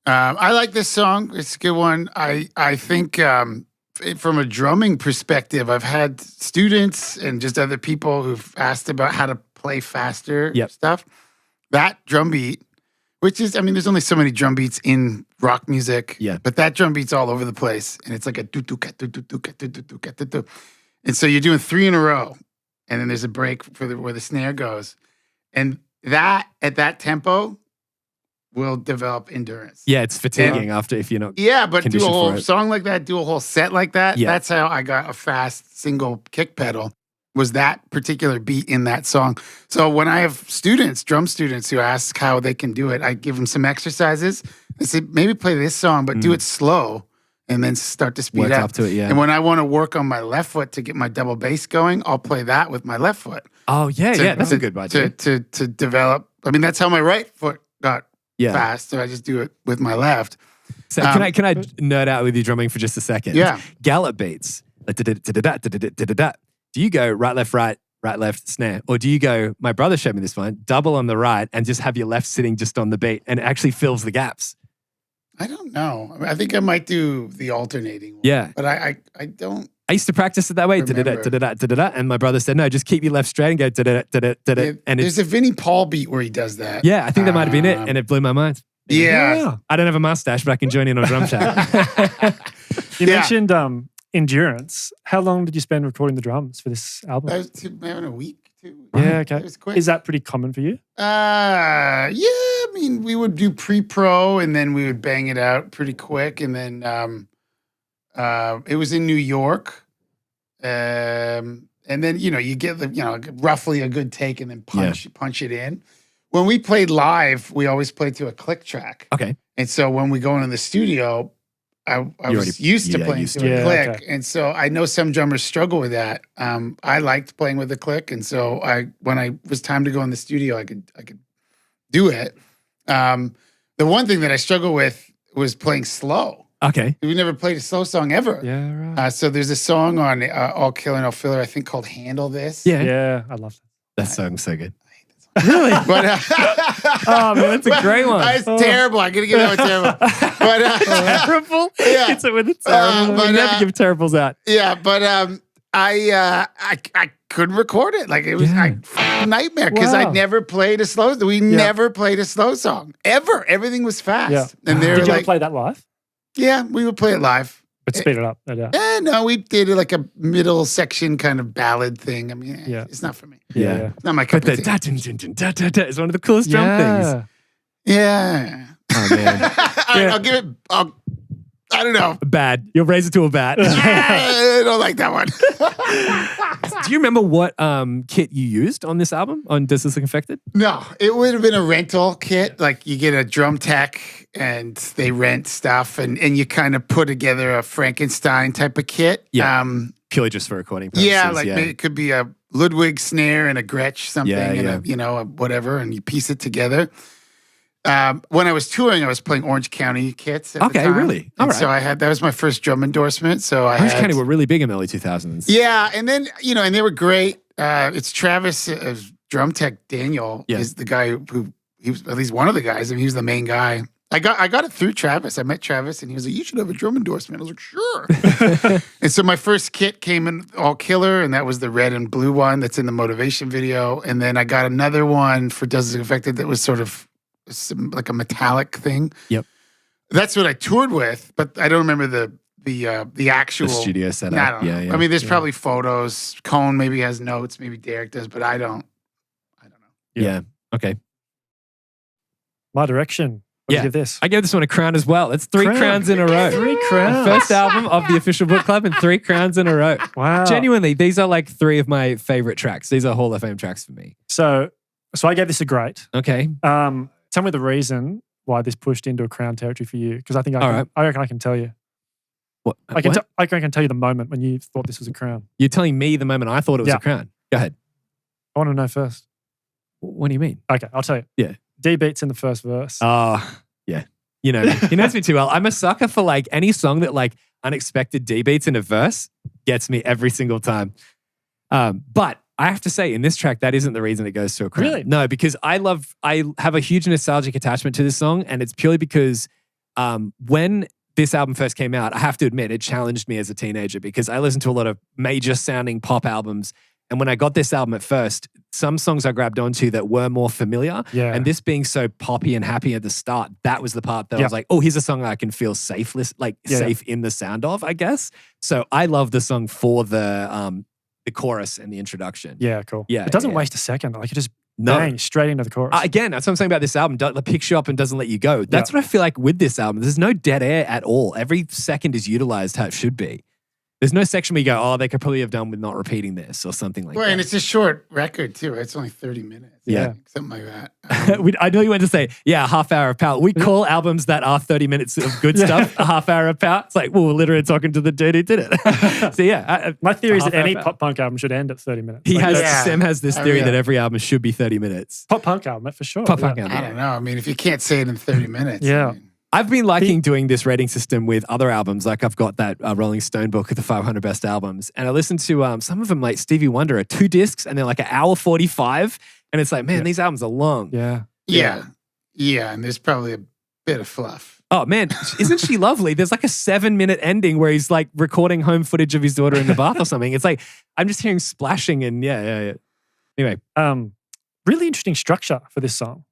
I like this song. It's a good one. I think from a drumming perspective, I've had students and just other people who've asked about how to play faster stuff. That drum beat Which is, I mean, there's only so many drum beats in rock music. Yeah. But that drum beat's all over the place. And it's like a do-do-ka, do-do-do-ka, do-do-do-ka, do-do. And so you're doing 3 in a row. And then there's a break for where the snare goes. And that, at that tempo, will develop endurance. Yeah, it's fatiguing after if you're not. Yeah, but do a conditioned for whole it. song like that, do a whole set like that. Yeah. That's how I got a fast single kick pedal, was that particular beat in that song. So when I have students, drum students, who ask how they can do it, I give them some exercises. I say, maybe play this song, but do it slow and then start to speed Work up. up to it, yeah. And when I want to work on my left foot to get my double bass going, I'll play that with my left foot. Oh, yeah, that's a good idea. To develop. I mean, that's how my right foot got Yeah. fast. So I just do it with my left. So can I nerd out with you drumming for just a second? Yeah. Gallop beats. Like, da-da-da-da-da-da-da-da-da. Do you go right, left, snare? Or do you go, my brother showed me this one, double on the right and just have your left sitting just on the beat and it actually fills the gaps? I don't know. I mean, I think I might do the alternating one. Yeah. But I don't. I used to practice it that way. Remember. Da-da-da-da-da-da-da. And my brother said, no, just keep your left straight and go da-da-da-da-da-da. And There's a Vinnie Paul beat where he does that. yeah, I think that might have been it. And it blew my mind. Yeah. I don't have a mustache, but I can join in on drum chat. You Yeah. mentioned endurance. How long did you spend recording the drums for this album? I was having a week, 2. Yeah, okay. It was quick. Is that pretty common for you? Yeah. I mean, we would do pre-pro and then we would bang it out pretty quick. And then it was in New York. And then, you get roughly a good take and then punch it in. When we played live, we always played to a click track. Okay. And so when we go into the studio, I was used to playing to a click. Okay. And so I know some drummers struggle with that. I liked playing with the click. And so when I was time to go in the studio, I could do it. The one thing that I struggle with was playing slow. Okay. We never played a slow song ever. Yeah, right. So there's a song on All Killer No Filler, I think, called Handle This. Yeah. Yeah, I love that. That song's so good. Really? But, Oh, man, that's a great one. It's terrible. I'm going to give that one terrible. But, Terrible? Yeah. It's with a terrible. but, we never give terribles out. yeah, but I couldn't record it. Like, it was a nightmare because Wow. I'd never played a slow. We never played a slow song ever. Everything was fast. Yeah. And they were Did you ever like, play that live? yeah, we would play it live. But speed it up, no doubt. No, we did like a middle section kind of ballad thing. I mean, Yeah. it's not for me. Yeah. It's not my But cup of the tea. da-dun-dun-dun-da-da-da is one of the coolest drum things. Yeah. Oh, man. All right, I'll give it. I don't know. Bad. You'll raise it to a bat. I don't like that one. Do you remember what kit you used on this album, on Does This Look Infected? No, it would have been a rental kit. Like you get a drum tech and they rent stuff and you kind of put together a Frankenstein type of kit. Yeah. Purely just for recording purposes. Yeah, like maybe it could be a Ludwig snare and a Gretsch something and a whatever, and you piece it together. When I was touring, I was playing Orange County kits at the time. Really? All And right. so that was my first drum endorsement. So Orange County were really big in the early 2000s. Yeah, and then and they were great. It's Travis, drum tech Daniel is the guy who he was at least one of the guys. I mean, he was the main guy. I got it through Travis. I met Travis, and he was like, "You should have a drum endorsement." I was like, "Sure." And so my first kit came in all killer, and that was the red and blue one that's in the motivation video. And then I got another one for Does It Affected that was sort of like a metallic thing. Yep. That's what I toured with, but I don't remember the actual The studio setup. I don't know. Yeah. I mean, there's probably photos. Cone maybe has notes. Maybe Derek does, but I don't know. Yeah. Okay. My Direction. What do you give this? I gave this one a crown as well. It's 3 crowns in a row. 3 crowns. The first album of the official book club and 3 crowns in a row. Wow. Genuinely, these are like 3 of my favorite tracks. These are Hall of Fame tracks for me. So I gave this a great. Okay. Tell me the reason why this pushed into a crown territory for you, because I think I reckon I can tell you. What? I can tell you the moment when you thought this was a crown. You're telling me the moment I thought it was a crown. Go ahead. I want to know first. What do you mean? Okay, I'll tell you. Yeah. D beats in the first verse. Oh, yeah. You know me. He knows me too well. I'm a sucker for like any song that like unexpected D beats in a verse gets me every single time. But I have to say, in this track, that isn't the reason it goes to a crown. Really? No, because I have a huge nostalgic attachment to this song, and it's purely because when this album first came out, I have to admit, it challenged me as a teenager because I listened to a lot of major sounding pop albums And when I got this album at first, some songs I grabbed onto that were more familiar. Yeah. And this being so poppy and happy at the start, that was the part that I was like, oh, here's a song I can feel safe in the sound of, I guess. So I love the song for the chorus and the introduction. Yeah, cool. Yeah, it doesn't waste a second. Like it just No. bang straight into the chorus. Again, that's what I'm saying about this album. It picks you up and doesn't let you go. That's what I feel like with this album. There's no dead air at all. Every second is utilized how it should be. There's no section where you go, oh, they could probably have done with not repeating this or something like that. Well, and it's a short record too, right? It's only 30 minutes. Yeah. Something like that. I know you went to say, a half hour of power. We call albums that are 30 minutes of good stuff a half hour of power. It's like, well, we're literally talking to the dude who did it. So my theory is that any pop punk album should end at 30 minutes. Sam has this theory that every album should be 30 minutes. Pop punk album, for sure. Pop punk album. I don't know. I mean, if you can't say it in 30 minutes. Yeah. I mean, I've been liking doing this rating system with other albums. Like I've got that Rolling Stone book of the 500 best albums. And I listen to some of them like Stevie Wonder are 2 discs and they're like an hour 45. And it's like, man, these albums are long. Yeah. Yeah. And there's probably a bit of fluff. Oh man, isn't she lovely? There's like a 7-minute ending where he's like recording home footage of his daughter in the bath or something. It's like, I'm just hearing splashing and yeah. Anyway. Really interesting structure for this song.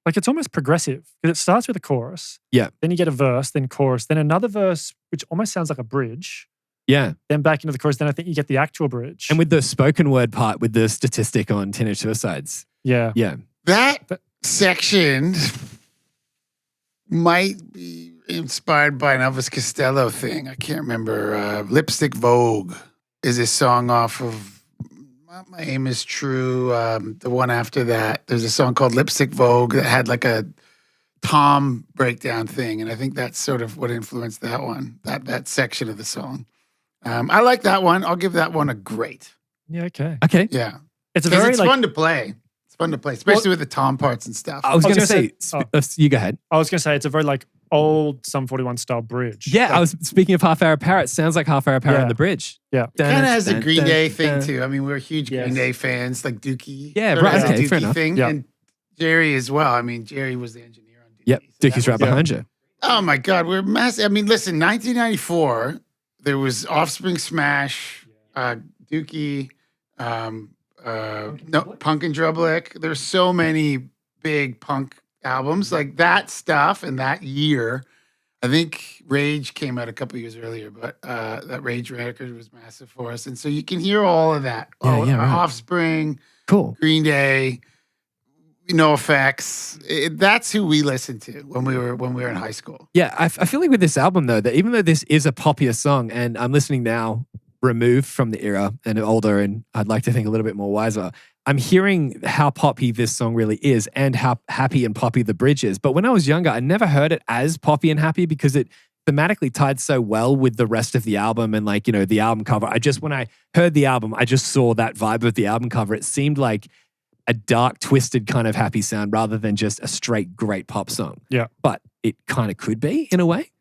Like it's almost progressive because it starts with a chorus. Yeah. Then you get a verse, then chorus, then another verse, which almost sounds like a bridge. Yeah. Then back into the chorus. Then I think you get the actual bridge. And with the spoken word part with the statistic on teenage suicides. Yeah. Yeah. That section might be inspired by an Elvis Costello thing. I can't remember. Lipstick Vogue is a song off of My Aim Is True. The one after that, there's a song called Lipstick Vogue that had like a Tom breakdown thing. And I think that's sort of what influenced that one, that section of the song. I like that one. I'll give that one a great. Yeah, okay. Okay. Yeah. It's fun to play. It's fun to play, especially with the tom parts and stuff. I was going to say, you go ahead. I was going to say, it's a very like old Sum 41 style bridge. Yeah, I was speaking of Half Hour Power. It sounds like Half Hour Power on the bridge. Yeah. It kind of has a Green Day thing too. I mean, we're huge Green Day fans, like Dookie. Yeah, right. Okay, fair enough. Thing. And Jerry as well. I mean, Jerry was the engineer on Dookie. Yep, so Dookie's right behind you. Oh my God, we're massive. I mean, listen, 1994, there was Offspring Smash, Dookie, Punk and Drublick. There's so many big punk albums like that stuff. And that year, I think Rage came out a couple years earlier, but that Rage record was massive for us. And so you can hear all of that. Right. Offspring, cool, Green Day, No Effects. That's who we listened to when we were in high school. Yeah, I feel like with this album though, that even though this is a poppier song, and I'm listening now, removed from the era and older, and I'd like to think a little bit more wiser, I'm hearing how poppy this song really is and how happy and poppy the bridge is. But when I was younger, I never heard it as poppy and happy because it thematically tied so well with the rest of the album and like, the album cover. When I heard the album, I just saw that vibe of the album cover. It seemed like a dark, twisted kind of happy sound rather than just a straight, great pop song. Yeah. But it kind of could be in a way.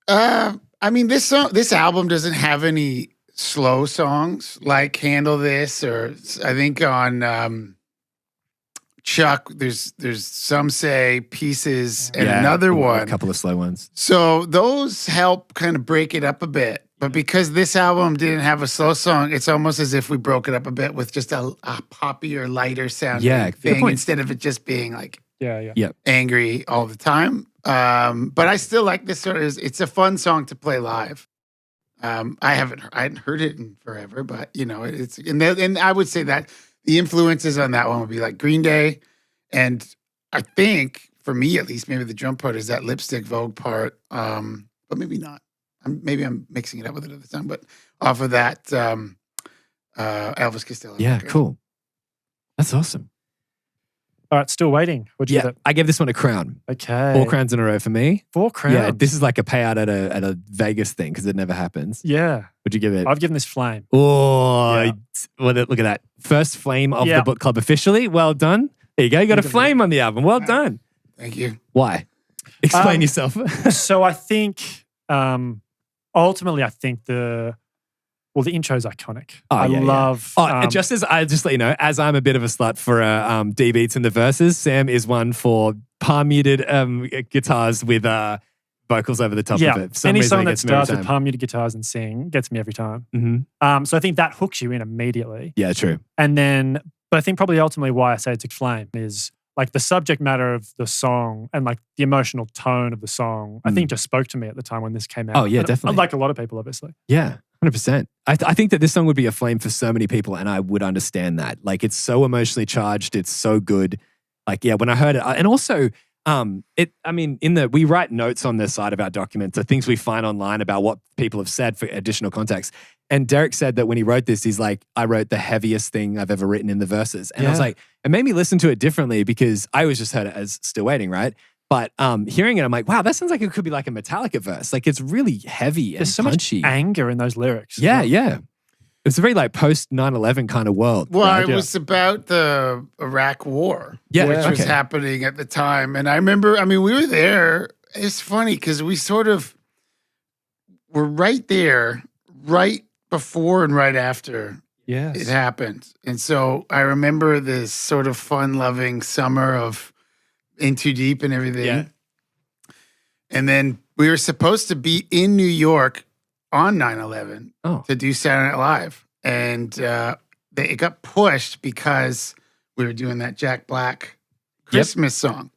I mean, this album doesn't have any slow songs like Handle This, or I think on Chuck, there's Some Say, Pieces, and another one. A couple of slow ones. So those help kind of break it up a bit. But because this album didn't have a slow song, it's almost as if we broke it up a bit with just a poppier, lighter sounding thing instead of it just being like angry all the time. But I still like this sort of. It's a fun song to play live. I hadn't heard it in forever, but it's and I would say that the influences on that one would be like Green Day, and I think for me at least, maybe the drum part is that Lipstick Vogue part, but maybe not. Maybe I'm mixing it up with another song, but off of that Elvis Costello. Yeah, cool. That's awesome. All right, still waiting. What'd you give it? I gave this one a crown. Okay. 4 crowns in a row for me. 4 crowns. Yeah, this is like a payout at a Vegas thing because it never happens. Yeah. Would you give it? I've given this flame. Oh, look at that. First flame of the book club officially. Well done. There you go. You got a flame on the album. Well done. Thank you. Why? Explain yourself. So I think, ultimately, I think the intro is iconic. I love. Just let you know, as I'm a bit of a slut for D beats in the verses, Sam is one for palm muted guitars with vocals over the top Yeah. of it. For some Any reason, song it that gets me every starts with time. hum your guitars and sing gets me every time. Mhm. So I think that hooks you in immediately. Yeah, true. And then, but I think probably ultimately why I say it's a flame is like the subject matter of the song and like the emotional tone of the song, I think just spoke to me at the time when this came out. Oh, yeah, And definitely. Like a lot of people, obviously. Yeah, 100%. I think that this song would be a flame for so many people, and I would understand that. Like, it's so emotionally charged. It's so good. Like, yeah, when I heard it, and also, we write notes on the side of our documents, the things we find online about what people have said for additional context. And Derek said that when he wrote this, he's like, I wrote the heaviest thing I've ever written in the verses. And I was like, it made me listen to it differently because I always just heard it as Still Waiting, right? But hearing it, I'm like, wow, that sounds like it could be like a Metallica verse. Like, it's really heavy and There's so punchy. much anger in those lyrics. Yeah, yeah. It's a very like post 9/11 kind of world. Well, right? it was about the Iraq War, Yeah, which was okay. happening at the time. And I remember, I mean, we were there. It's funny because we sort of were right there, right before and right after it happened. And so I remember this sort of fun-loving summer of In Too Deep and everything. Yeah. And then we were supposed to be in New York on 9/11 to do Saturday Night Live. And it got pushed because we were doing that Jack Black Christmas song.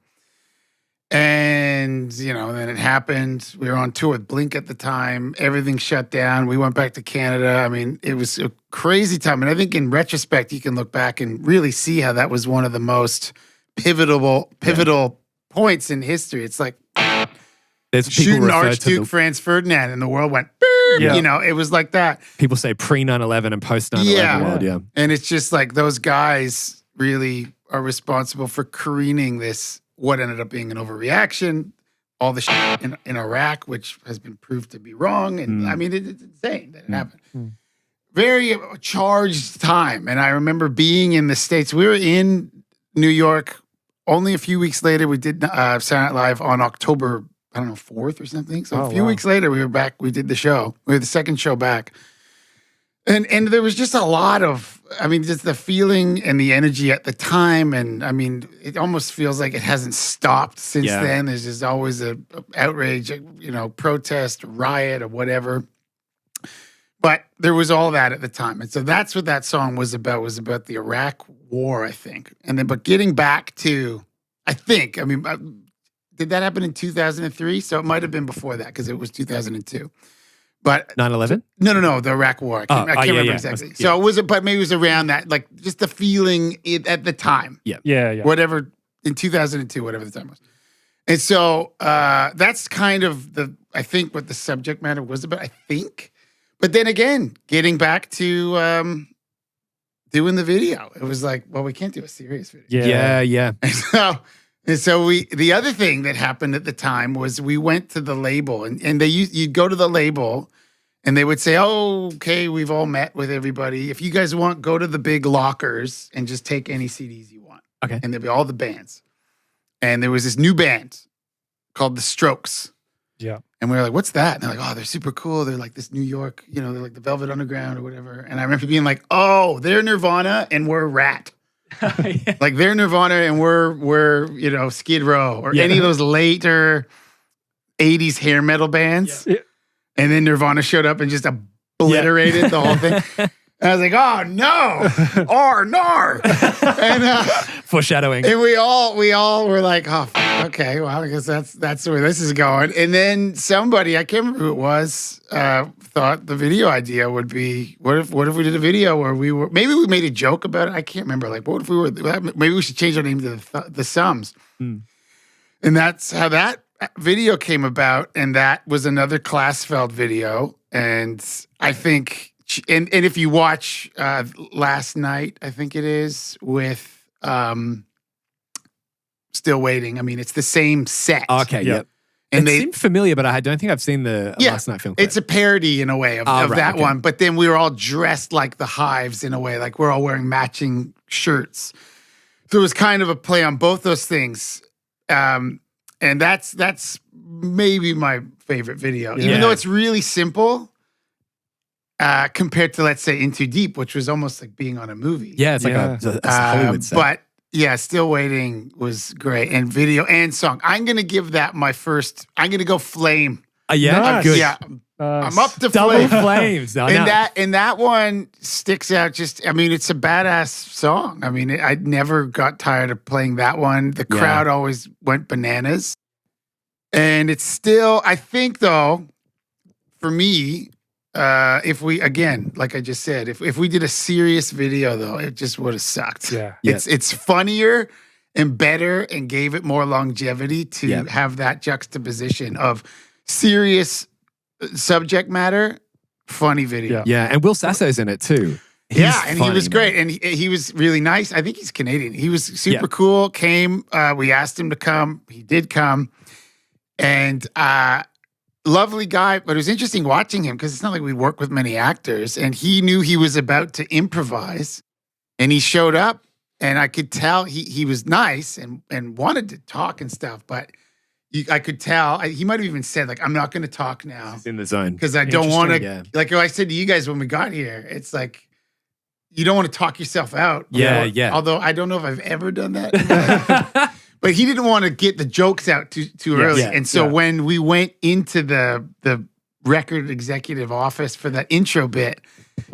And, then it happened. We were on tour with Blink at the time. Everything shut down. We went back to Canada. I mean, it was a crazy time. And I think in retrospect, you can look back and really see how that was one of the most pivotal points in history. It's like shooting Archduke Franz Ferdinand and the world went, it was like that. People say pre 9/11 and post 9/11 world, yeah. And it's just like those guys really are responsible for careening this, what ended up being an overreaction, all the shit in Iraq, which has been proved to be wrong. And I mean, it's insane that it happened. Very charged time. And I remember being in the States. We were in New York only a few weeks later. We did Saturday Night Live on October 4th or something. So a few weeks later, we were back. We did the show. We were the second show back. And there was just a lot of, just the feeling and the energy at the time. And it almost feels like it hasn't stopped since then. There's just always a outrage, protest, riot or whatever. But there was all that at the time. And so that's what that song was about the Iraq War, I think. And then, but getting back to, did that happen in 2003? So it might have been before that because it was 2002. But 9/11? No, the Iraq War. I can't remember yeah. exactly. So it was, but maybe it was around that, like just the feeling at the time. Yeah. Whatever, in 2002, whatever the time was. And so that's kind of I think what the subject matter was about, I think. But then again, getting back to doing the video, it was like, well, we can't do a serious video. Yeah. And so the other thing that happened at the time was we went to the label and you'd go to the label and they would say, oh, okay, we've all met with everybody. If you guys want, go to the big lockers and just take any CDs you want. Okay. And there'll be all the bands. And there was this new band called The Strokes. Yeah. And we were like, what's that? And they're like, oh, they're super cool. They're like this New York, they're like the Velvet Underground or whatever. And I remember being like, oh, they're Nirvana and we're Rat. Like they're Nirvana and we're Skid Row or any of those later 80s hair metal bands. Yeah. And then Nirvana showed up and just obliterated the whole thing. And I was like, oh no, nar. And foreshadowing. And we all were like, oh, okay, well, I guess that's where this is going. And then somebody, I can't remember who it was, thought the video idea would be, what if we did a video where maybe we made a joke about it. I can't remember. Like, what if maybe we should change our name to the Sums. And that's how that video came about. And that was another Klassfeld video. And I think, and if you watch last night, I think it is, with Still Waiting. It's the same set. Okay, yep. And it seemed familiar, but I don't think I've seen the last night film clip. It's a parody in a way of that one. But then we were all dressed like the Hives in a way, like we're all wearing matching shirts. So it was kind of a play on both those things. And that's maybe my favorite video, even though it's really simple. Compared to, let's say, In Too Deep, which was almost like being on a movie. Yeah, it's like a Hollywood set. But Yeah, Still Waiting was great. And video and song. I'm going to give that my first. I'm going to go Flame. Yeah, Nice. good. Yeah. I'm up to Double Flame. flames. I know. And that one sticks out. Just, I mean, it's a badass song. I mean, I never got tired of playing that one. The crowd always went bananas. And it's still, I think though, for me, if we, again, like I just said, if we did a serious video though, it just would have sucked. Yeah. It's funnier and better and gave it more longevity to have that juxtaposition of serious subject matter, funny video. Yeah, and Will Sasso's in it too. He's and funny, he was great. man. And he was really nice. I think he's Canadian. He was super cool. Came, we asked him to come. He did come. And lovely guy. But it was interesting watching him because it's not like we work with many actors. And he knew he was about to improvise. And he showed up. And I could tell he was nice and wanted to talk and stuff. But I could tell. He might have even said, like, I'm not going to talk now. He's in the zone. Because I don't want to, yeah. like I said to you guys when we got here, it's like, you don't want to talk yourself out. Yeah, yeah. Although I don't know if I've ever done that. But he didn't want to get the jokes out too early. Yeah, and so when we went into the record executive office for that intro bit,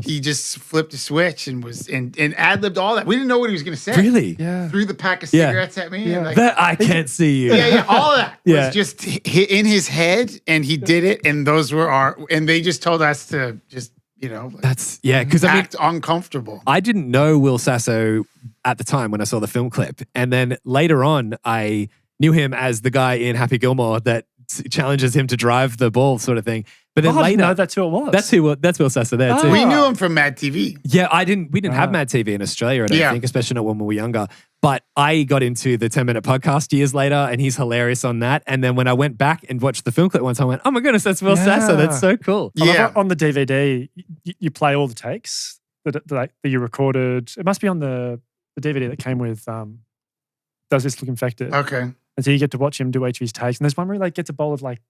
he just flipped a switch and was and ad-libbed all that. We didn't know what he was going to say. Really? Yeah. Threw the pack of cigarettes at me. Yeah. And like, That I can't see you. yeah, all of that Yeah. was just in his head, and he did it. And those were and they just told us to just, like, That's because I mean, act uncomfortable. I didn't know Will Sasso at the time when I saw the film clip, and then later on, I knew him as the guy in Happy Gilmore that challenges him to drive the ball, sort of thing. But then I later, didn't know that's who it was. That's Will Sasso there too. We knew him from Mad TV. Yeah, we didn't have Mad TV in Australia, I don't think, especially not when we were younger. But I got into the 10-minute podcast years later, and he's hilarious on that. And then when I went back and watched the film clip once, I went, oh my goodness, that's Will Sasso. That's so cool. I love it. On the DVD, you play all the takes that you recorded. It must be on the DVD that came with Does This Look Infected? Okay. And so you get to watch him do each of his takes. And there's one where he like gets a bowl of like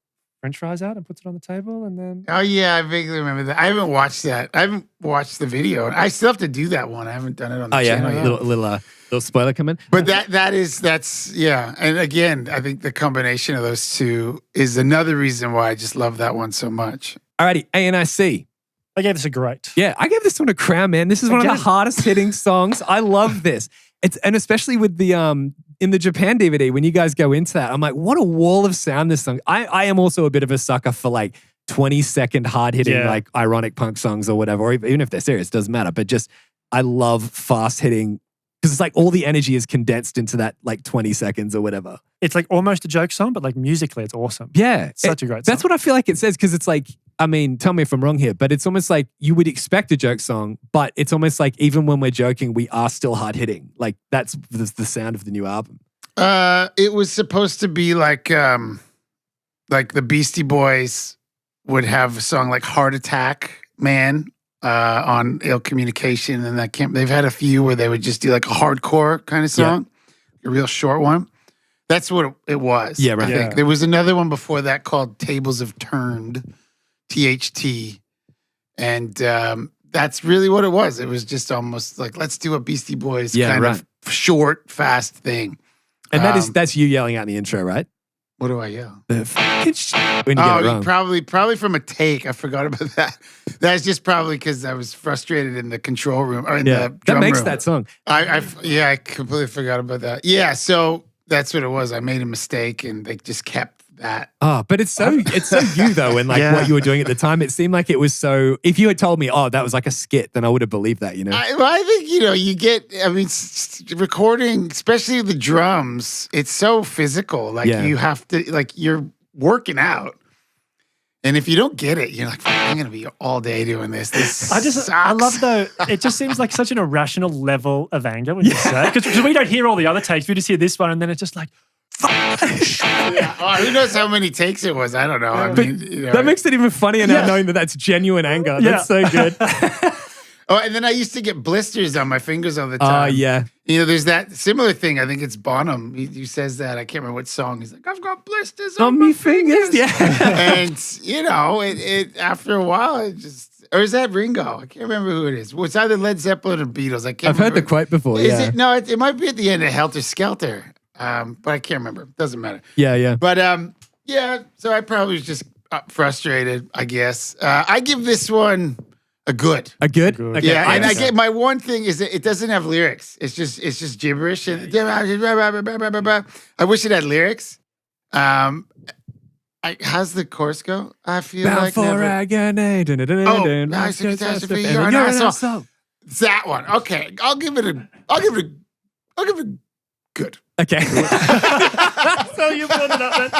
French fries out and puts it on the table, and then Oh yeah, I vaguely remember that. I haven't watched that. I haven't watched the video. I still have to do that one. I haven't done it on the channel yet. Little spoiler come in. But that's And again, I think the combination of those two is another reason why I just love that one so much. Alrighty, A.N.I.C. I gave this a great. Yeah, I gave this one a crown, man. This is one of the hardest hitting songs. I love this. And especially with the in the Japan DVD, when you guys go into that, I'm like, what a wall of sound this song. I am also a bit of a sucker for like 20-second hard-hitting, like ironic punk songs or whatever, or even if they're serious, it doesn't matter. But just, I love fast-hitting, because it's like all the energy is condensed into that like 20 seconds or whatever. It's like almost a joke song, but like musically, it's awesome. Yeah. It's such a great song. That's what I feel like it says, because it's like, I mean, tell me if I'm wrong here, but it's almost like you would expect a joke song, but it's almost like even when we're joking, we are still hard-hitting. Like that's the sound of the new album. It was supposed to be like the Beastie Boys would have a song like Heart Attack Man on Ill Communication, and they've had a few where they would just do like a hardcore kind of song, a real short one. That's what it was. Yeah, right. I think there was another one before that called Tables Have Turned, THT, and that's really what it was. It was just almost like, let's do a Beastie Boys kind of short, fast thing. And that's you yelling out in the intro, right? What do I yell? The fucking when you get it wrong. Probably from a take. I forgot about that. That's just probably because I was frustrated in the control room or in the drum that makes room. that song. I completely forgot about that. Yeah, so that's what it was. I made a mistake, and they just kept that. Oh, but it's so you though, and like what you were doing at the time. It seemed like it was so. If you had told me, oh, that was like a skit, then I would have believed that. I think you get. I mean, recording, especially the drums, it's so physical. Like you have to, like you're working out, and if you don't get it, you're like, I'm gonna be all day doing this. This sucks. I love though. It just seems like such an irrational level of anger when you say it, because we don't hear all the other takes. We just hear this one, and then it's just like. Who knows how many takes it was? I don't know. I mean, that makes it even funnier now, knowing that that's genuine anger. That's so good. And then I used to get blisters on my fingers all the time. Yeah. There's that similar thing. I think it's Bonham. He says that. I can't remember what song. He's like, I've got blisters on my fingers. Yeah. And it after a while, or is that Ringo? I can't remember who it is. Well, it's either Led Zeppelin or Beatles. I can't. I've heard remember. the quote before. Is Yeah. it? No, it might be at the end of Helter Skelter. But I can't remember. Doesn't matter. Yeah. But yeah. So I probably was just frustrated, I guess. I give this one a good. A good? Good. Okay. Yeah, and I just- get my one thing is that it doesn't have lyrics. It's just gibberish. And I wish it had lyrics. How's the chorus go? I feel Bound like for never. agony. Nice catastrophe. You're an asshole. That one. Okay, I'll give it a good. Okay. So you brought it up, man.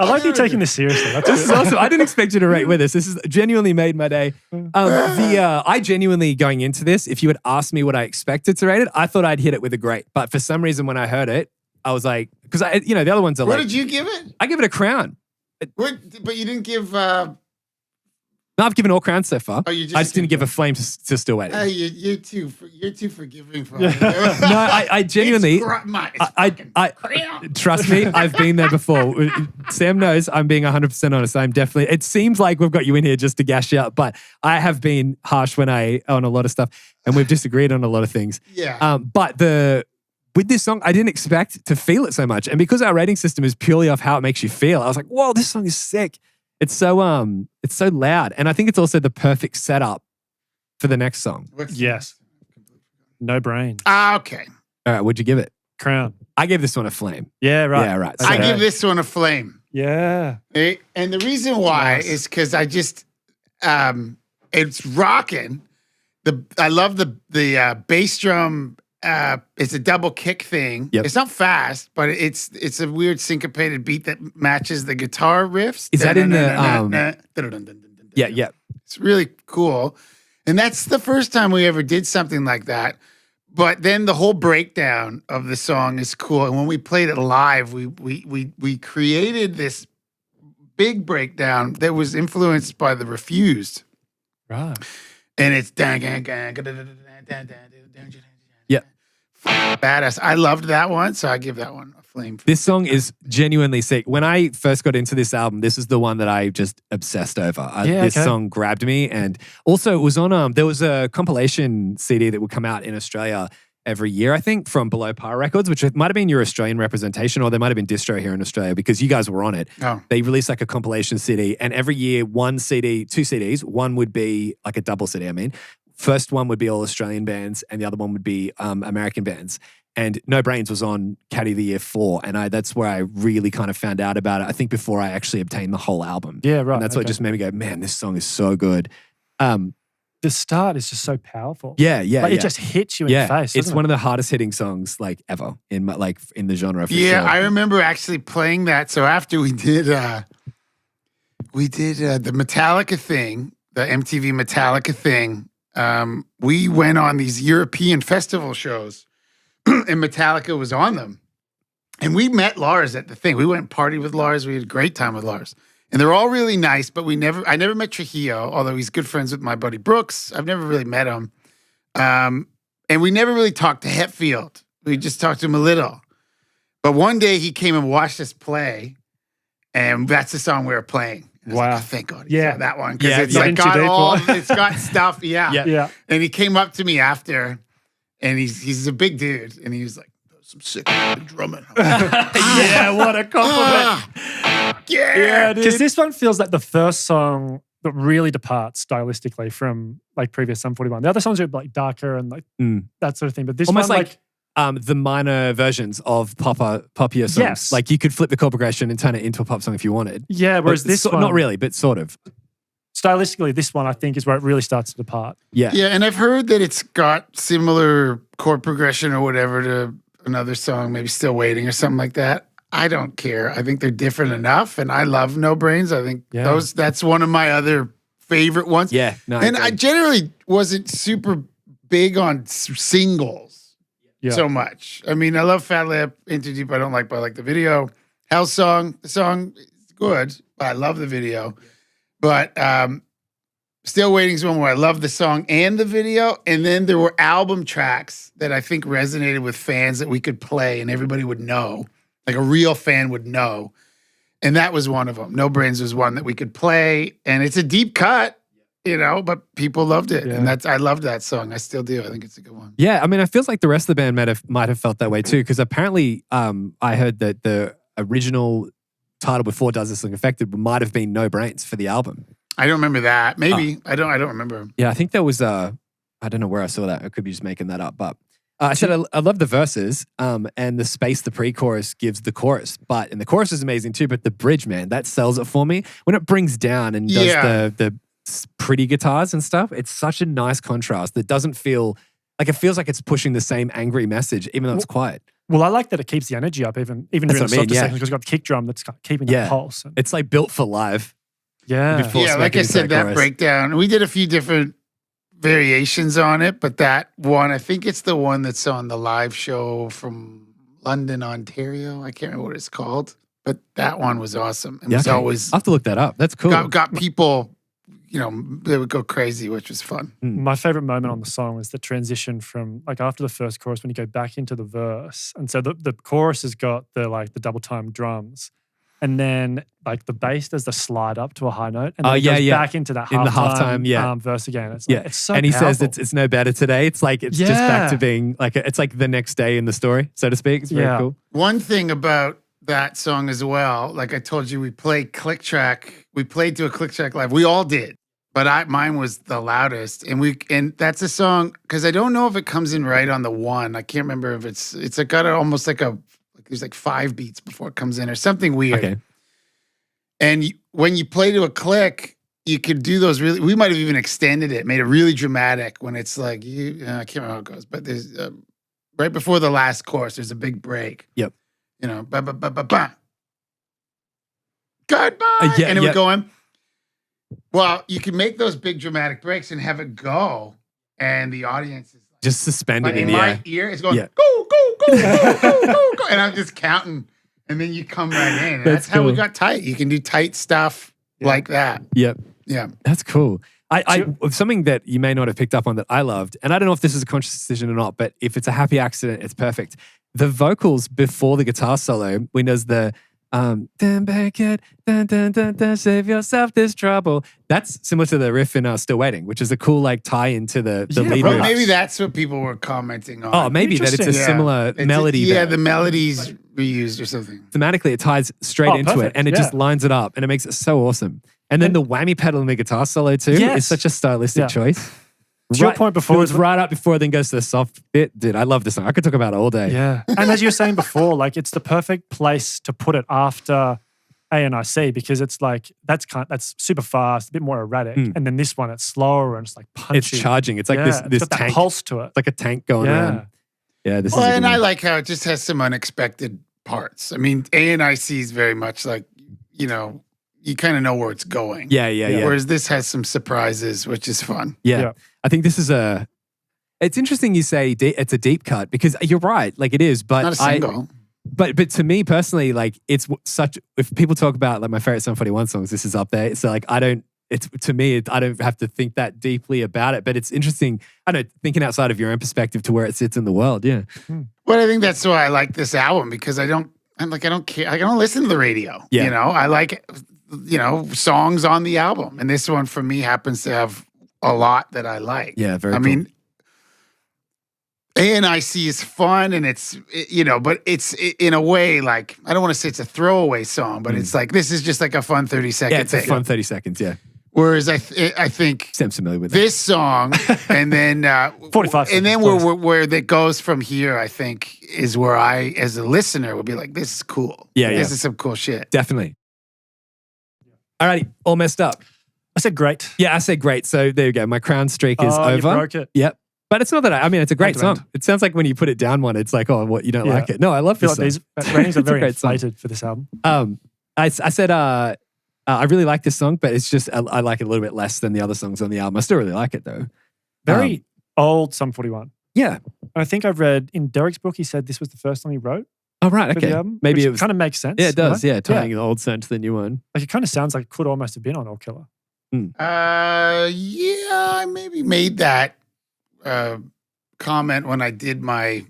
I like you taking this seriously. That's This is good. awesome. I didn't expect you to rate with us. This has genuinely made my day. I genuinely, going into this, if you had asked me what I expected to rate it, I thought I'd hit it with a great. But for some reason, when I heard it, I was like, because the other ones are What like, did you give it? I give it a crown. But you didn't give. No, I've given all crowns so far. Oh, you I just didn't give a flame to Still Waiting. You're too forgiving for No, I genuinely, I trust me, I've been there before. Sam knows I'm being 100% honest. I'm definitely, it seems like we've got you in here just to gash you up, but I have been harsh on a lot of stuff and we've disagreed on a lot of things. Yeah. But with this song, I didn't expect to feel it so much. And because our rating system is purely off how it makes you feel, I was like, whoa, this song is sick. It's so loud. And I think it's also the perfect setup for the next song. Yes. No brain. Okay. All right, what'd you give it? Crown. I gave this one a flame. Yeah, right. Yeah, right. I Okay. give this one a flame. Yeah. And the reason why Nice. is because I just it's rocking. I love the bass drum. It's a double kick thing. Yep. It's not fast, but it's a weird syncopated beat that matches the guitar riffs. Is that in the, Yeah. It's really cool. And that's the first time we ever did something like that. But then the whole breakdown of the song is cool. And when we played it live, we created this big breakdown that was influenced by the Refused. Right. And it's Yeah. badass. I loved that one, so I give that one a flame. This song is genuinely sick. When I first got into this album, this is the one that I just obsessed over. This song grabbed me. And also it was on, there was a compilation CD that would come out in Australia every year, I think, from Below Par Records, which might have been your Australian representation, or there might have been Distro here in Australia because you guys were on it. Oh. They released like a compilation CD, and every year, one CD, two CDs, one would be like a double CD, I mean. First one would be all Australian bands, and the other one would be American bands. And No Brains was on Caddy of the Year 4, and that's where I really kind of found out about it, I think before I actually obtained the whole album. Yeah, right. And that's what just made me go, man, this song is so good. The start is just so powerful. Yeah. Like it just hits you in the face. It's one of the hardest hitting songs like ever in the genre. For Yeah, sure. I remember actually playing that. So after we did the Metallica thing, the MTV Metallica thing, we went on these European festival shows and Metallica was on them. And we met Lars at the thing. We went and partied with Lars. We had a great time with Lars. And they're all really nice, but I never met Trujillo, although he's good friends with my buddy Brooks. I've never really met him. And we never really talked to Hetfield. We just talked to him a little. But one day he came and watched us play, and that's the song we were playing. And I was like, Wow. oh, thank God. Yeah. That one. Because Yeah, it's yeah. like Not got too deep. it's got stuff. Yeah. Yeah. Yeah. And he came up to me after, and he's a big dude. And he was like, some sick drumming. Yeah, what a compliment. Yeah. Because this one feels like the first song that really departs stylistically from like previous Sum 41. The other songs are like darker and like that sort of thing. But this Almost one, like the minor versions of poppier songs. Yes. Like you could flip the chord progression and turn it into a pop song if you wanted. yeah, whereas But this one, not really, but sort of. stylistically, this one I think is where it really starts to depart. Yeah. Yeah, and I've heard that it's got similar chord progression or whatever to another song, maybe Still Waiting or something like that. I don't care. I think they're different enough, and I love No Brains. I think that's one of my other favorite ones. Yeah. No, And agree. I generally wasn't super big on singles so much. I mean, I love Fat Lip, Into Deep I don't like, but I like the video. Hell Song, the song is good, but I love the video. But Still Waiting is one where I love the song and the video. And then there were album tracks that I think resonated with fans that we could play and everybody would know. Like a real fan would know. And that was one of them. No Brains was one that we could play. And it's a deep cut. but people loved it. Yeah. And I loved that song. I still do. I think it's a good one. Yeah, I mean, it feels like the rest of the band might have felt that way too, because apparently I heard that the original title before Does This Look Affected might have been No Brains for the album. I don't remember that. Maybe. I don't remember. Yeah, I think there was I don't know where I saw that. I could be just making that up. But I said I love the verses and the space the pre-chorus gives the chorus. But and the chorus is amazing too, but the bridge, man, that sells it for me. When it brings down and does the pretty guitars and stuff, it's such a nice contrast that doesn't feel like it feels like it's pushing the same angry message, even though it's quiet. Well, I like that it keeps the energy up even during the softer sections because you've got the kick drum that's keeping the pulse. It's like built for live. Yeah. Yeah, like I said, that breakdown. We did a few different variations on it, but that one, I think it's the one that's on the live show from London, Ontario. I can't remember what it's called, but that one was awesome. It was always... I'll have to look that up. That's cool. Got people... they would go crazy, which was fun. My favorite moment on the song was the transition from like after the first chorus when you go back into the verse. And so the chorus has got the double time drums. And then like the bass does the slide up to a high note. And then it goes back into that halftime verse again. It's like, it's so And he powerful. says it's no better today. It's like it's just back to being like it's like the next day in the story, so to speak. It's very cool. One thing about that song as well, like I told you, we played click track. We played to a click track live. We all did. But mine was the loudest, and that's a song because I don't know if it comes in right on the one. I can't remember if it's got almost like there's like 5 beats before it comes in or something weird. Okay. And when you play to a click, you could do those really. We might have even extended it, made it really dramatic when it's like I can't remember how it goes, but there's right before the last chorus, there's a big break. Yep. Ba ba ba ba ba. Goodbye, and it would go in. Well, you can make those big dramatic breaks and have it go, and the audience is like, just suspended in my ear. It's going go, go, go, go, go, go, go, and I'm just counting, and then you come right in. And that's how we got tight. You can do tight stuff like that. Yep. Yeah. That's cool. I something that you may not have picked up on that I loved, and I don't know if this is a conscious decision or not, but if it's a happy accident, it's perfect. The vocals before the guitar solo, when there's the then back it, dun, dun, dun, dun, save yourself this trouble. That's similar to the riff in Still Waiting, which is a cool like tie into the lead riff. Maybe that's what people were commenting on. Oh, maybe that it's a similar melody. The melody's reused or something. Thematically, it ties straight into it, and it just lines it up, and it makes it so awesome. And then the whammy pedal in the guitar solo too is such a stylistic choice. To your point before, it was right up before, then goes to the soft bit. Dude, I love this song. I could talk about it all day. Yeah. And as you were saying before, like it's the perfect place to put it after A.N.I.C. because it's like that's super fast, a bit more erratic. And then this one, it's slower and it's like punchy. It's charging. It's like this got tank. That pulse to it. It's like a tank going around. Yeah, this is a good and one. I like how it just has some unexpected parts. I mean, A.N.I.C. is very much like, you kind of know where it's going. Yeah. Whereas this has some surprises, which is fun. Yeah. I think this is it's interesting you say it's a deep cut because you're right, like it is, but not a single. But to me personally, like it's such, if people talk about like my favorite Sum 41 songs, this is up there. So like I don't have to think that deeply about it, but it's interesting. I don't know, thinking outside of your own perspective to where it sits in the world. Yeah. Well, I think that's why I like this album because I don't care. I don't listen to the radio. Yeah. I like, songs on the album. And this one for me happens to have a lot that I like. Yeah, very cool. I mean, A.N.I.C. is fun and it's, but it's in a way like, I don't want to say it's a throwaway song, but it's like, this is just like a fun 30-second it's a fun 30 seconds, yeah. Whereas I think I'm familiar with this song and then 45 and then where that goes from here, I think is where I, as a listener, would be like, this is cool. Yeah, This is some cool shit. Definitely. Alrighty, all messed up. I said great. Yeah, I said great. So there you go. My crown streak is over. You broke it. Yep. But it's not that it's a great song. It sounds like when you put it down one, it's like, oh, what, you don't like it. No, I love this song. These ratings are very inflated for this album. I said I really like this song, but it's just I like it a little bit less than the other songs on the album. I still really like it though. Very old Sum 41. Yeah. I think I've read in Derek's book, he said this was the first song he wrote. Oh, right. Okay. Maybe it kind of makes sense. Yeah, it does. Right? Yeah. Tying the old song to the new one. Like it kind of sounds like it could almost have been on All Killer. I maybe made that comment when I did my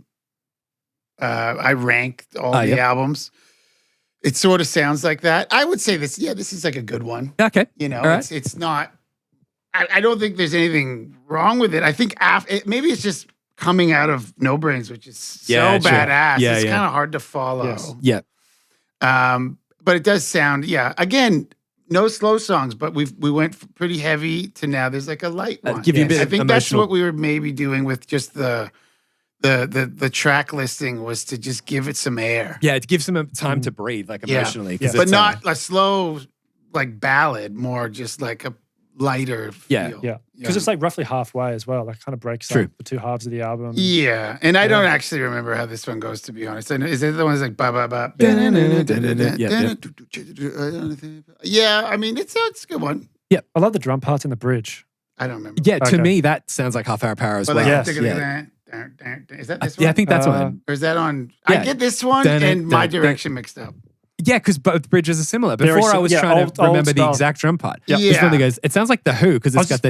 I ranked all the albums. It sort of sounds like that. I would say this is like a good one. Okay. It's not I don't think there's anything wrong with it. I think maybe it's just coming out of No Brains, which is so badass. Yeah, it's kind of hard to follow. Yes. Yeah. But it does sound, again, no slow songs, but we went pretty heavy to now there's like a light one. Give you a bit I of think that's emotional- what we were maybe doing with just the track listing, was to just give it some air. Yeah, it gives them time to breathe, like emotionally. 'Cause But it's, not a slow like ballad, more just like a lighter feel. Yeah. Because it's like roughly halfway as well. That kind of breaks True. up the two halves of the album. Yeah, and I don't actually remember how this one goes, to be honest. I know, is it the one that's like ba ba ba? Yeah, I mean it's a good one. I love the drum parts in the bridge. I don't remember. Yeah, to Okay. me, that sounds like Half Hour Power as But well. like, Yes. is that this one? Yeah, I think that's one. Or is that on? Yeah. I get this one and My Direction mixed up. Yeah, because both bridges are similar. Very Before I was trying to old remember the style. exact drum part. Yeah. This one that goes, it sounds like The Who because it's got the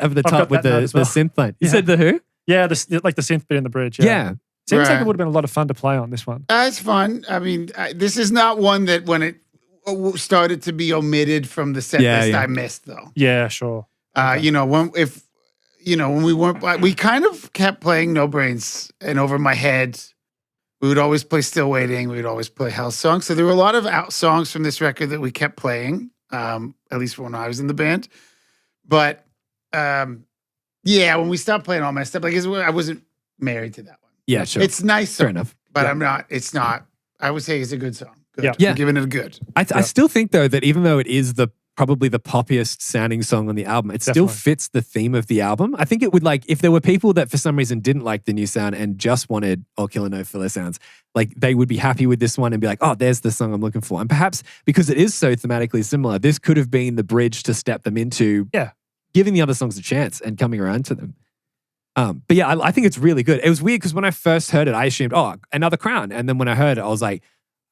over the I've top got with that note the as well. synth line. You Yeah. said The Who? Yeah, like the synth bit in the bridge. Yeah. Seems like Right. it would have been a lot of fun to play on this one. It's fun. I mean, this is not one that when it started to be omitted from the set list, I missed though. Yeah, sure. You know, when we weren't, we kind of kept playing No Brains, and over my head, we would always play Still Waiting. We would always play House songs. So there were a lot of out songs from this record that we kept playing, at least when I was in the band. But when we stopped playing All Messed Up, like I wasn't married to that one. Yeah, sure. It's nice, Fair song, enough. but I'm not. It's not. I would say it's a good song. Good. Yeah. Yeah. I'm giving it a good. I still think though that even though it is probably the poppiest sounding song on the album, it still Definitely. fits the theme of the album. I think it would like if there were people that for some reason didn't like the new sound and just wanted All Killer No Filler sounds, like they would be happy with this one and be like, oh, there's the song I'm looking for. And perhaps because it is so thematically similar, this could have been the bridge to step them into giving the other songs a chance and coming around to them. But yeah, I think it's really good. It was weird because when I first heard it, I assumed, oh, another Crown. And then when I heard it, I was like,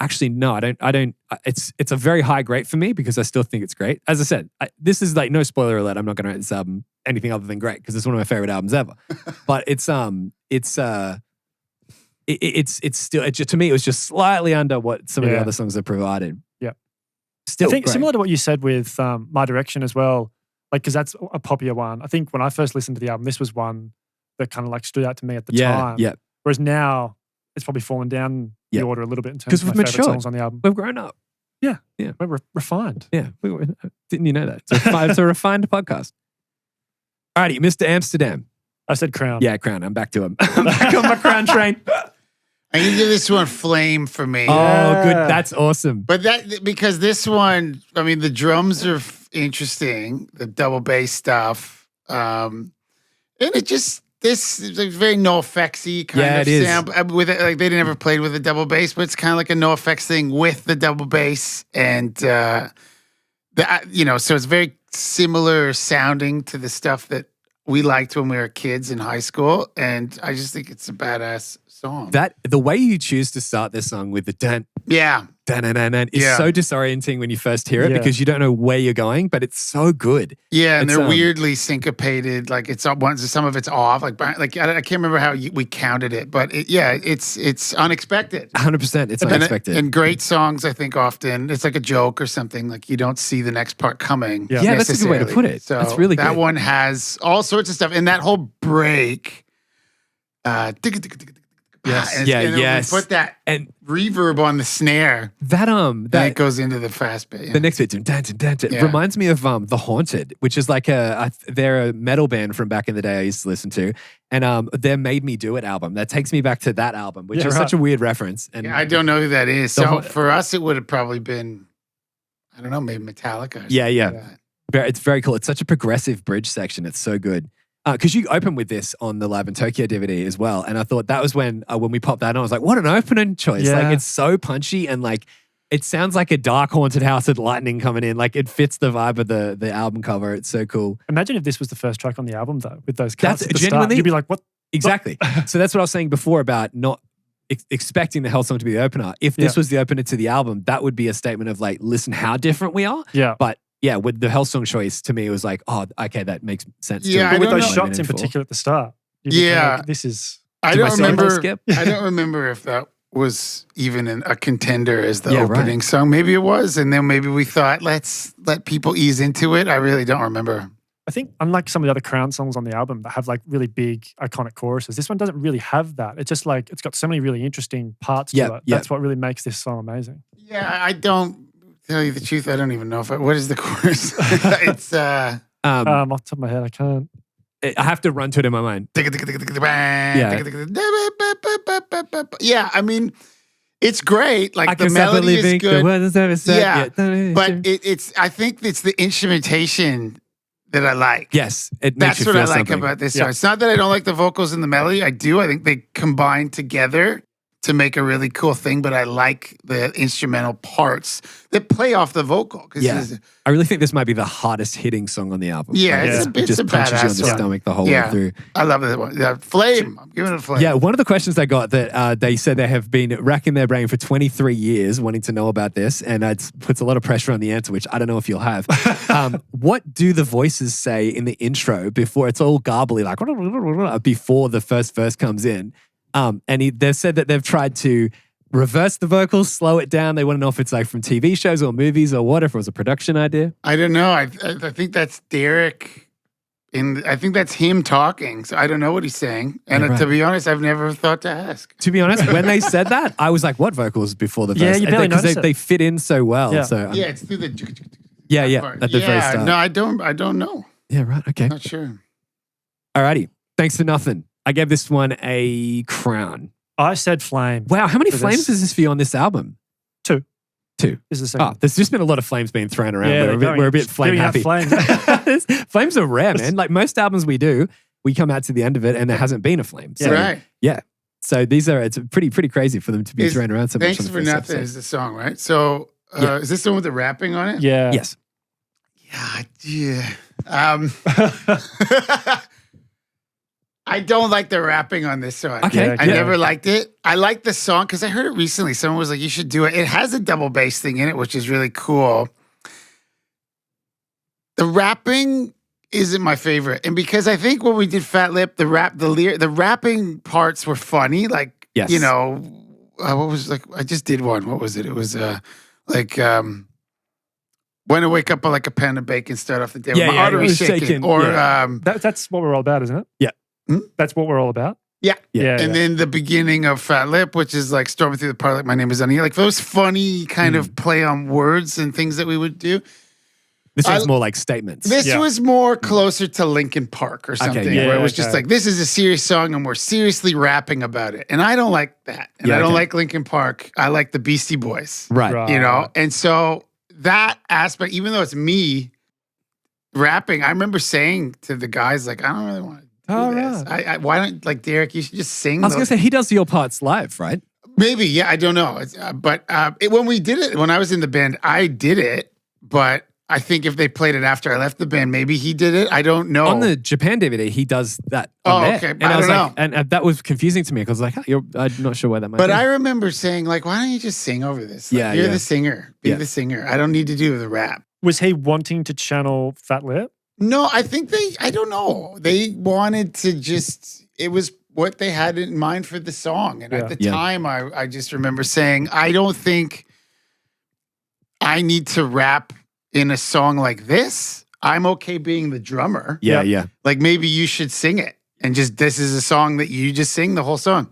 actually, no, I don't. It's a very high grade for me because I still think it's great. As I said, this is like no spoiler alert. I'm not going to rate this album anything other than great because it's one of my favorite albums ever. But it's still to me it was just slightly under what some of the other songs have provided. Yeah, still I think great. similar to what you said with My Direction as well. Like because that's a poppier one. I think when I first listened to the album, this was one that kind of like stood out to me at the time. Yeah, Whereas now it's probably fallen down the order a little bit in terms 'Cause of my we've favorite matured. songs on the album. we've grown up. Yeah. Yeah. We're refined. Yeah, didn't you know that? It's a refined podcast. Alrighty, Mr. Amsterdam. I said Crown. Yeah, Crown. I'm back to him. I'm back on my Crown train. I can give this one Flame for me. Oh, good. That's awesome. But because this one, I mean, the drums are interesting, the double bass stuff, and it just this is a very no effectsy kind of it is. sound with it. Like they never played with a double bass, but it's kind of like a no effects thing with the double bass, and so it's very similar sounding to the stuff that we liked when we were kids in high school, and I just think it's a badass song. The way you choose to start this song with the dun yeah. dun is so disorienting when you first hear it Yeah. because you don't know where you're going, but it's so good. Yeah, and It's, they're weirdly syncopated. Like some of it's off. Like I can't remember how we counted it, but it's unexpected. 100%. It's unexpected. And great songs, I think often it's like a joke or something. Like you don't see the next part coming. Yeah. Yeah, that's a good way to necessarily. put it. So That's really that good. one has all sorts of stuff, and that whole break. Yes. And Yeah, then yes. we put that And reverb on the snare. that Then it goes into the fast bit. Yeah. the next bit dun, dun, dun, dun, Yeah. reminds me of The Haunted, which is like they're a metal band from back in the day I used to listen to, and their Made Me Do It album that takes me back to that album, which Yeah, is right. such a weird reference. And Yeah, I don't know who that is. The So whole- for us, it would have probably been, I don't know, maybe Metallica. Or something Yeah, yeah. like that. It's very cool. It's such a progressive bridge section. It's so good. Because you open with this on the Live in Tokyo DVD as well, and I thought that was when we popped that on, I was like, what an opening choice! Yeah. Like it's so punchy and like it sounds like a dark haunted house with lightning coming in. Like it fits the vibe of the album cover. It's so cool. Imagine if this was the first track on the album though, with those cuts That's at the start. genuinely- You'd be like, what? Exactly. So that's what I was saying before about not expecting the Hell song to be the opener. If this Yeah. was the opener to the album, that would be a statement of like, listen how different we are. Yeah. But yeah, with the Hell song choice, to me, it was like, oh, okay, that makes sense. Yeah, to I But with don't those know. shots in particular at the start. you'd be kinda Yeah. like, this is... I Did my don't sound remember. skip? I don't remember if that was even a contender as the Yeah, opening right. song. Maybe it was, and then maybe we thought, let's let people ease into it. I really don't remember. I think unlike some of the other Crown songs on the album that have like really big iconic choruses, this one doesn't really have that. It's just like it's got so many really interesting parts to it. That's what really makes this song amazing. Yeah, I don't tell you the truth. I don't even know what is the chorus. It's Off the top of my head, I can't. I have to run to it in my mind. Yeah, I mean, it's great. Like I the can stop melody is believing the good. word is never said Yeah, yet. but it's. I think it's the instrumentation that I like. Yes, it makes That's you what feel I like something. about this song. It's not that I don't like the vocals and the melody. I do. I think they combine together to make a really cool thing, but I like the instrumental parts that play off the vocal. Yeah. I really think this might be the hardest hitting song on the album. Yeah, Like, it's it just a punches you in badass the song. stomach the whole way Yeah. through. I love that one. Yeah, Flame. I'm giving it a flame. Yeah, one of the questions I got that they said they have been racking their brain for 23 years wanting to know about this, and it puts a lot of pressure on the answer, which I don't know if you'll have. What do the voices say in the intro before it's all garbly, like before the first verse comes in? And they've said that they've tried to reverse the vocals, slow it down. They want to know if it's like from TV shows or movies or what, if it was a production idea. I don't know. I think that's Derek. I think that's him talking. So I don't know what he's saying. And Yeah, right. to be honest, I've never thought to ask. To be honest, when they said that, I was like, what vocals before the verse? Yeah, you barely Because notice it. they fit in so well. Yeah. So Yeah, it's through the yeah, part. at the very start. No, I don't know. Yeah, right. Okay. Not sure. Alrighty. Thanks for nothing. I gave this one a crown. I said Flame. Wow, how many For flames this. is this for you on this album? Two. Two. Is the second. Oh, there's just been a lot of flames being thrown around. Yeah, We're a bit flame giving out happy. flames. Flames are rare, man. Like most albums we do, we come out to the end of it and there hasn't been a flame. So, Right. Yeah. So it's pretty crazy for them to be thrown around so much. Thanks on the for first nothing episode. is the song, right? So Yeah. is this the one with the rapping on it? Yeah. Yes. Yeah. I don't like the rapping on this song. Okay. Yeah, I yeah. never liked it. I like the song because I heard it recently. Someone was like, you should do it. It has a double bass thing in it, which is really cool. The rapping isn't my favorite. And because I think when we did Fat Lip, the rapping parts were funny. Like, Yes. you know, what was like, I just did one. What was it? It was when I wake up like a pan of bacon, start off the day with my arteries shaking. Or, That's what we're all about, isn't it? Yeah. That's what we're all about. yeah. Yeah. And then the beginning of Fat Lip, which is like storming through the park like my name is Annie. Like those funny kind of play on words and things that we would do. This one's more like statements. This was more closer to Linkin Park or something, yeah, where it was just like, this is a serious song and we're seriously rapping about it. And I don't like that. And Yeah, I don't okay. like Linkin Park. I like the Beastie Boys, Right. you know? And so that aspect, even though it's me rapping, I remember saying to the guys, like, I don't really want to do this. right. Why don't, like, Derek, you should just sing I was going to say, he does your parts live, right? Maybe, yeah, I don't know. When we did it, when I was in the band, I did it, but I think if they played it after I left the band, maybe he did it. I don't know. On the Japan DVD, he does that. On there. Okay. And I was don't like, know. and that was confusing to me because like, I'm not sure why that might But be. I remember saying, like, why don't you just sing over this? Like, Yeah, you're yeah. the singer. Be Yeah. the singer. I don't need to do the rap. Was he wanting to channel Fat Lip? No, I think I don't know. They wanted to just, it was what they had in mind for the song. And at the Yeah. time, I just remember saying, I don't think I need to rap in a song like this. I'm okay being the drummer. Yeah, yeah. Like maybe you should sing it and just, this is a song that you just sing the whole song.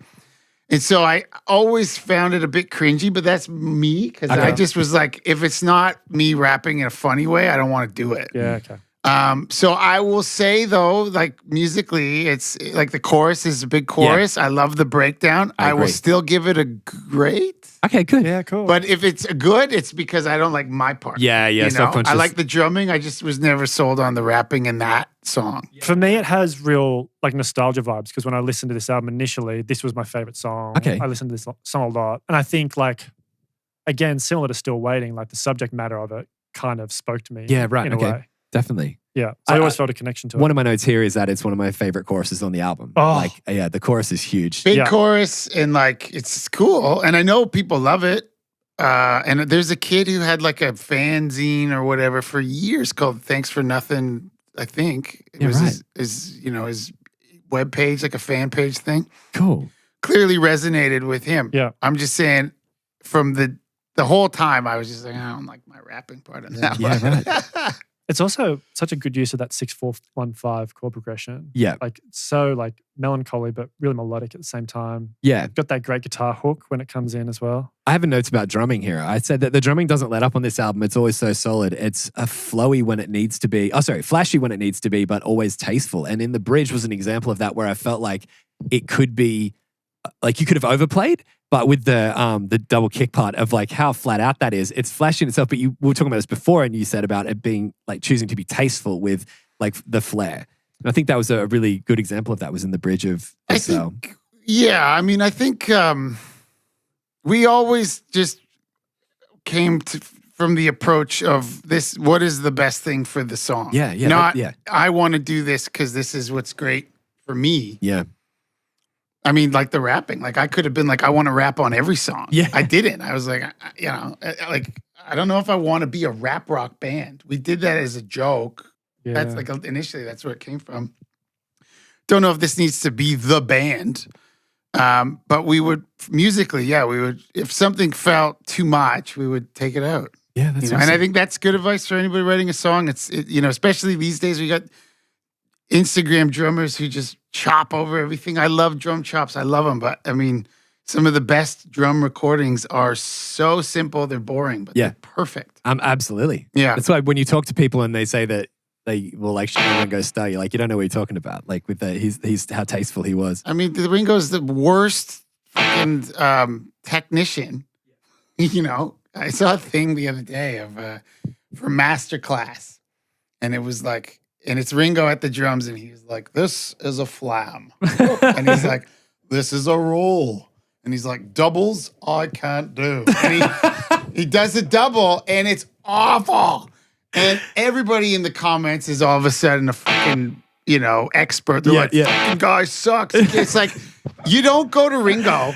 And so I always found it a bit cringy, but that's me because I Okay. just was like, if it's not me rapping in a funny way, I don't want to do it. Yeah, okay. So I will say though, like musically, it's like the chorus is a big chorus. I love the breakdown. I will agree. still give it a great. Okay, good. Yeah, cool. But if it's good, it's because I don't like my part. Yeah, yeah, You know? self-conscious. I like the drumming. I just was never sold on the rapping in that song. For me, it has real like nostalgia vibes because when I listened to this album initially, this was my favorite song. Okay. I listened to this song a lot. And I think like, again, similar to Still Waiting, like the subject matter of it kind of spoke to me. Yeah, right, In okay. a way. Definitely. Yeah. So I always felt a connection to it. One of my notes here is that it's one of my favorite choruses on the album. Oh. Like, yeah, the chorus is huge. Big Yeah. chorus and like it's cool. And I know people love it. And there's a kid who had like a fanzine or whatever for years called Thanks for Nothing, I think. It Yeah, was right. his web page, like a fan page thing. Cool. clearly resonated with him. Yeah. I'm just saying from the whole time I was just like, I don't like my rapping part of that. Yeah, It's also such a good use of that 6/4-1/5 chord progression. Yeah. Like so like melancholy, but really melodic at the same time. Yeah. Got that great guitar hook when it comes in as well. I have a note about drumming here. I said that the drumming doesn't let up on this album. It's always so solid. It's a flowy when it needs to be. Oh, sorry, flashy when it needs to be, but always tasteful. And in the bridge was an example of that where I felt like it could be, like you could have overplayed, but with the double kick part of like how flat out that is, it's flashy in itself. But we were talking about this before, and you said about it being like choosing to be tasteful with like the flair. And I think that was a really good example of that. Was in the bridge of this album. Yeah, I mean, I think we always just came from the approach of this. What is the best thing for the song? Yeah, yeah, Not yeah. I want to do this because this is what's great for me. Yeah. I mean, like the rapping. Like I could have been like, I want to rap on every song. Yeah. I didn't. I was like, like I don't know if I want to be a rap rock band. We did that as a joke. Yeah. That's like initially that's where it came from. Don't know if this needs to be the band. But we would musically, we would, if something felt too much, we would take it out. Yeah, that's And I think that's good advice for anybody writing a song. Especially these days, we got Instagram drummers who just chop over everything. I love drum chops. I love them. But I mean, some of the best drum recordings are so simple, they're boring, but they're perfect. Absolutely. Yeah. That's why when you talk to people and they say that they will like Ringo Starr, you're like, you don't know what you're talking about. Like with he's how tasteful he was. I mean, Ringo's the worst fucking technician. I saw a thing the other day of for Masterclass, and it was like, and it's Ringo at the drums, and he's like, "This is a flam," and he's like, "This is a roll," and he's like, "Doubles I can't do," and he does a double, and it's awful. And everybody in the comments is all of a sudden a fucking, expert. They're like, fucking guy sucks. It's like, you don't go to Ringo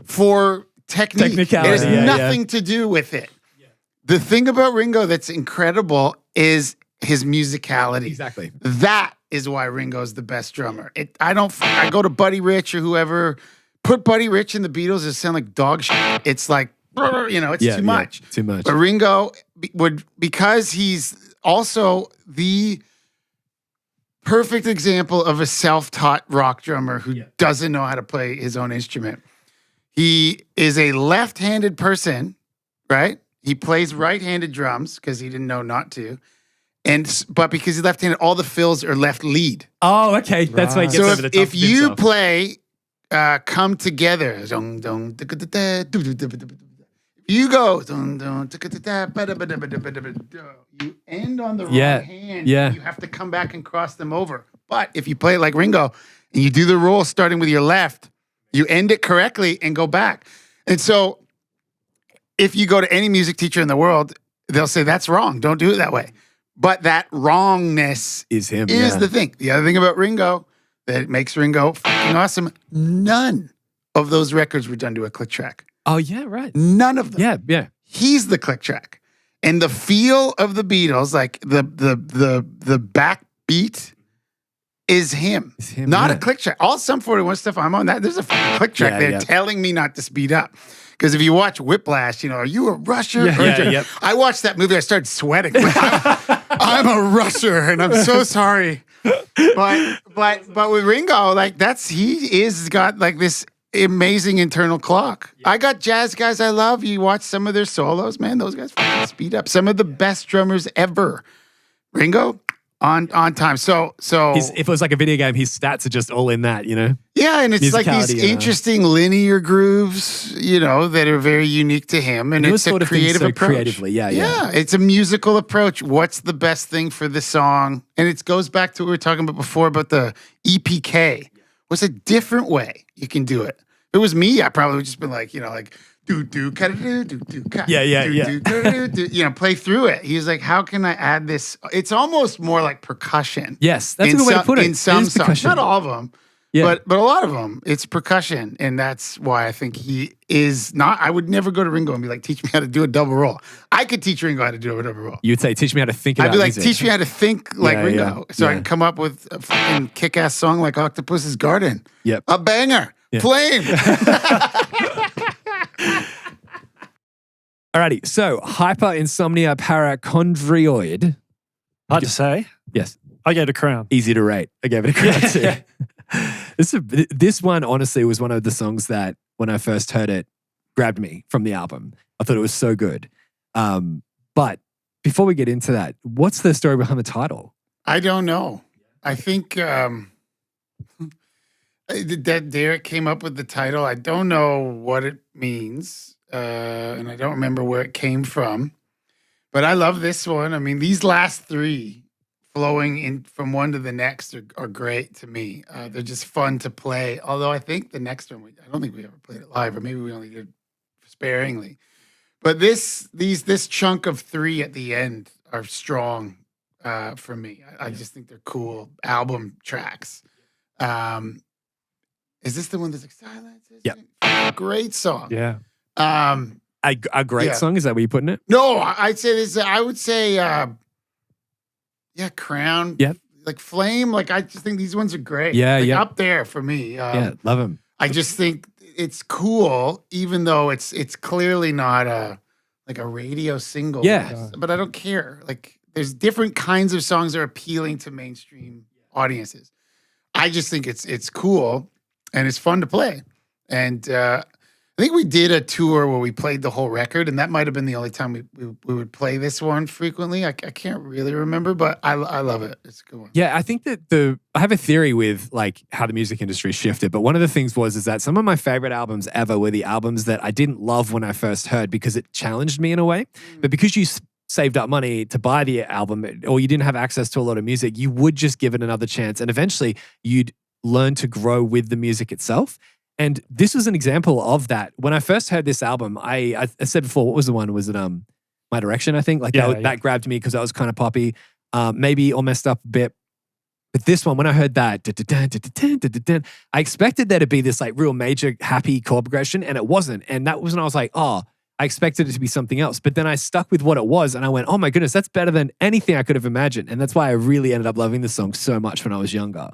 for technique. Technicality. It has nothing to do with it. Yeah. The thing about Ringo that's incredible is his musicality. Exactly. That is why Ringo's the best drummer. I go to Buddy Rich or whoever, put Buddy Rich in the Beatles, it sound like dog shit. It's like, it's too much. Too much. But Ringo would, because he's also the perfect example of a self-taught rock drummer who doesn't know how to play his own instrument. He is a left-handed person, right? He plays right-handed drums because he didn't know not to. But because he's left-handed, all the fills are left lead. Oh, okay. That's why he gets over the top. If you play Come Together, you go, you end on the wrong hand. Yeah. You have to come back and cross them over. But if you play it like Ringo and you do the roll starting with your left, you end it correctly and go back. And so if you go to any music teacher in the world, they'll say, that's wrong. Don't do it that way. But that wrongness is him. Is the thing. The other thing about Ringo that makes Ringo fucking awesome, none of those records were done to a click track. Oh, yeah, right. None of them. Yeah, yeah. He's the click track. And the feel of the Beatles, like the backbeat is him. It's him, not a click track. All Sum 41 stuff I'm on, there's a fucking click track there telling me not to speed up. Because if you watch Whiplash, are you a rusher? I watched that movie, I started sweating. I'm a rusher, and I'm so sorry. But with Ringo, like he is got like this amazing internal clock. Yeah. I got jazz guys I love. You watch some of their solos, man. Those guys fucking speed up. Some of the best drummers ever. Ringo on time. So if it was like a video game, his stats are just all in that, Yeah, and it's like these interesting linear grooves, that are very unique to him, and it's a creative approach. Creatively, yeah. It's a musical approach. What's the best thing for the song? And it goes back to what we were talking about before about the EPK. What's a different way you can do it? If it was me, I probably would just been like, do play through it. He was like, how can I add this? It's almost more like percussion. Yes, that's a good way to put it. In some songs, not all of them, but a lot of them, it's percussion, and that's why I think he is not. I would never go to Ringo and be like, teach me how to do a double roll. I could teach Ringo how to do a double roll. You'd say, teach me how to think about I'd be like, music. teach me how to think like Ringo, so I can come up with a fucking kick-ass song like Octopus's Garden. Yep, a banger. Yeah. Flame. Alrighty, so Hyper-Insomnia-Para-Condrioid. Hard to say. Yes. I gave it a crown. Easy to rate. I gave it a crown too. This one, honestly, was one of the songs that, when I first heard it, grabbed me from the album. I thought it was so good. But before we get into that, what's the story behind the title? I don't know. I think that Derek came up with the title. I don't know what it means, and I don't remember where it came from. But I love this one. I mean, these last three flowing in from one to the next are great to me. They're just fun to play. Although I think the next one, I don't think we ever played it live, or maybe we only did sparingly. But this chunk of three at the end are strong for me. I just think they're cool album tracks. Is this the one that's like silence? Yeah. Great song. Yeah. A great song? Is that what you're putting it? No, I'd say this. I would say, Crown. Yeah. Like Flame. Like, I just think these ones are great. Yeah, like, yeah. Up there for me. Yeah, love them. I just think it's cool, even though it's clearly not a radio single. Yeah. But I don't care. Like, there's different kinds of songs that are appealing to mainstream audiences. I just think it's cool and it's fun to play. And I think we did a tour where we played the whole record, and that might have been the only time we would play this one frequently. I can't really remember, but I love it. It's a good one. Yeah, I think that I have a theory with like how the music industry shifted, but one of the things is that some of my favorite albums ever were the albums that I didn't love when I first heard because it challenged me in a way. But because you saved up money to buy the album, or you didn't have access to a lot of music, you would just give it another chance, and eventually you'd learn to grow with the music itself. And this was an example of that. When I first heard this album, I said before, what was the one? Was it My Direction, I think? Like that grabbed me because that was kind of poppy. Maybe all messed up a bit. But this one, when I heard that, I expected there to be this like real major happy chord progression, and it wasn't. And that was when I was like, oh, I expected it to be something else. But then I stuck with what it was, and I went, oh my goodness, that's better than anything I could have imagined. And that's why I really ended up loving this song so much when I was younger.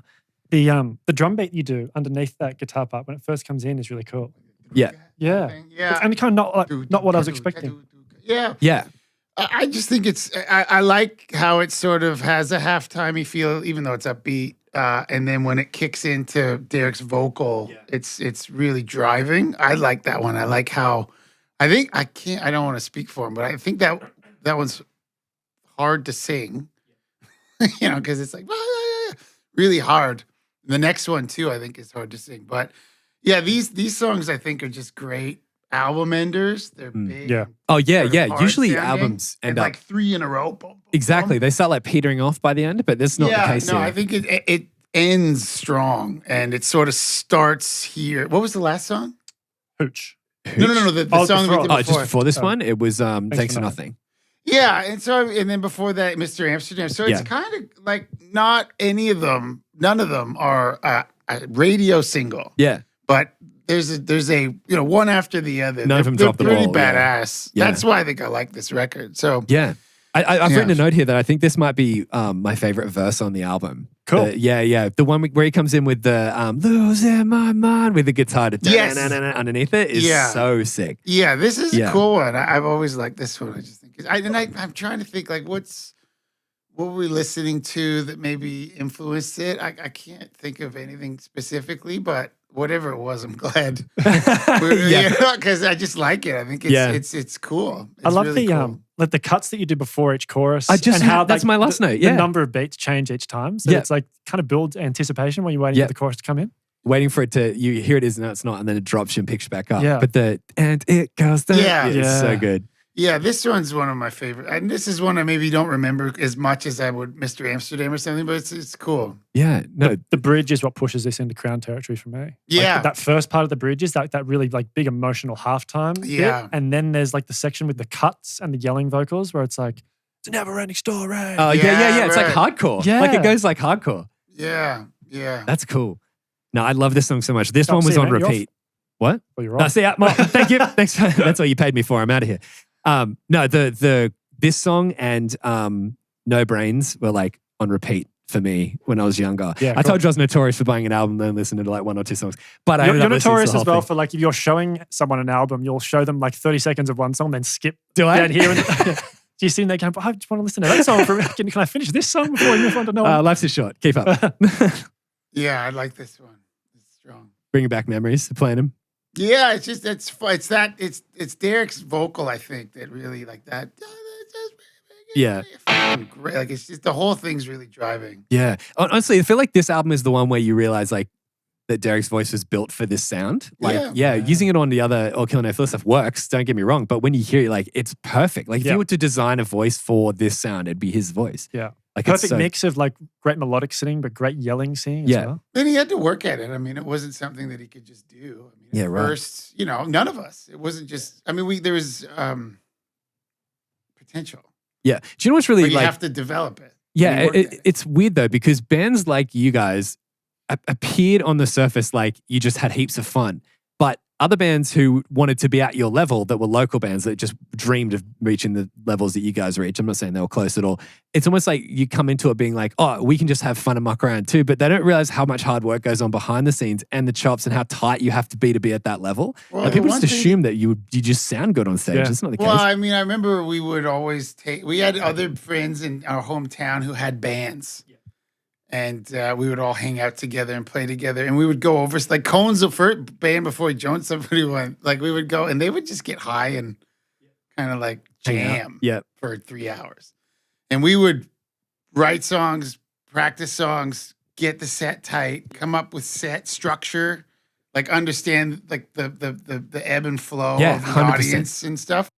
The drum beat you do underneath that guitar part when it first comes in is really cool. Yeah. Yeah. Yeah. It's kind of not what I was expecting. Yeah. Yeah. I just think I like how it sort of has a halftime-y feel, even though it's upbeat. And then when it kicks into Derek's vocal, it's really driving. I like that one. I like how, I don't want to speak for him, but I think that one's hard to sing, because it's like, really hard. The next one too, I think, is hard to sing. But yeah, these songs I think are just great album enders. They're big. Yeah. Oh yeah, yeah. hard Usually sounding, albums end and up like 3 in a row. Boom, boom, exactly. boom. They start like petering off by the end, but that's not the case here. I think it ends strong and it sort of starts here. What was the last song? Hooch. No. The song we did before. Just before this one, it was Thanks for Nothing. Yeah, and then before that, Mr. Amsterdam. So it's kind of like not any of them. None of them are a radio single. Yeah, but there's a one after the other. None of them drop the pretty ball. badass. Yeah. That's why I think I like this record. So yeah. I've written a note here that I think this might be my favorite verse on the album. Cool. Yeah. The one where he comes in with the losing my mind with the guitar underneath it is so sick. Yeah, this is a cool one. I've always liked this one. I just think I'm trying to think like what were we listening to that maybe influenced it? I can't think of anything specifically, but whatever it was, I'm glad. Because I just like it. I think it's cool. It's I love really cool. Like the cuts that you do before each chorus. That's my last note. Yeah, the number of beats change each time, so it's like kind of builds anticipation when you're waiting for the chorus to come in. Waiting for it to, you hear it is, no, it's not, and then it drops you and picks back up. Yeah. But and it goes down. It's so good. Yeah, this one's one of my favorite. And this is one I maybe don't remember as much as I would Mr. Amsterdam or something, but it's cool. Yeah, no. The bridge is what pushes this into Crown territory for me. Yeah. Like, that first part of the bridge is that really like big emotional halftime bit. And then there's like the section with the cuts and the yelling vocals where it's like, it's a never-ending story. Oh, yeah. It's like hardcore. Yeah. Like it goes like hardcore. Yeah. That's cool. No, I love this song so much. This one was on repeat. What? Well, you're right. Thank you. Thanks. That's all you paid me for. I'm out of here. No, this song and No Brains were like on repeat for me when I was younger. Yeah, I cool. told you I was notorious for buying an album and then listening to like 1 or 2 songs. But I You're ended up listening to notorious the as whole well thing. for like if you're showing someone an album, you'll show them like 30 seconds of one song, then skip Do I? down here. And, do you see there going, I just want to listen to that song for a minute. Can I finish this song before we move on to no one? Life's too short. Keep up. Yeah, I like this one. It's strong. Bringing back memories, playing them. Yeah, it's just it's Derek's vocal, I think, that really like that. Yeah. Fucking great. Like it's just the whole thing's really driving. Yeah. Honestly, I feel like this album is the one where you realize like that Derek's voice was built for this sound. Like, yeah, using it on the other All Killer No Filler stuff works, don't get me wrong. But when you hear it, like, it's perfect. Like, if you were to design a voice for this sound, it'd be his voice. Yeah. Like, perfect mix of like great melodic singing, but great yelling singing as well. And he had to work at it. I mean, it wasn't something that he could just do. I mean, first, you know, none of us. It wasn't just, I mean, there was potential. Yeah. Do you know what's really but you like, have to develop it. Yeah, it's weird though, because bands like you guys appeared on the surface like you just had heaps of fun. But other bands who wanted to be at your level that were local bands that just dreamed of reaching the levels that you guys reach. I'm not saying they were close at all. It's almost like you come into it being like, oh, we can just have fun and muck around too. But they don't realize how much hard work goes on behind the scenes and the chops and how tight you have to be at that level. Well, like people just assume that you just sound good on stage. It's not the case. Well, I mean, I remember we would always we had other friends in our hometown who had bands. And we would all hang out together and play together. And we would go over, like Cohen's the first band before he joined somebody went. Like we would go and they would just get high and kind of like jam for 3 hours. And we would write songs, practice songs, get the set tight, come up with set structure, like understand like the ebb and flow of the 100%. audience and stuff.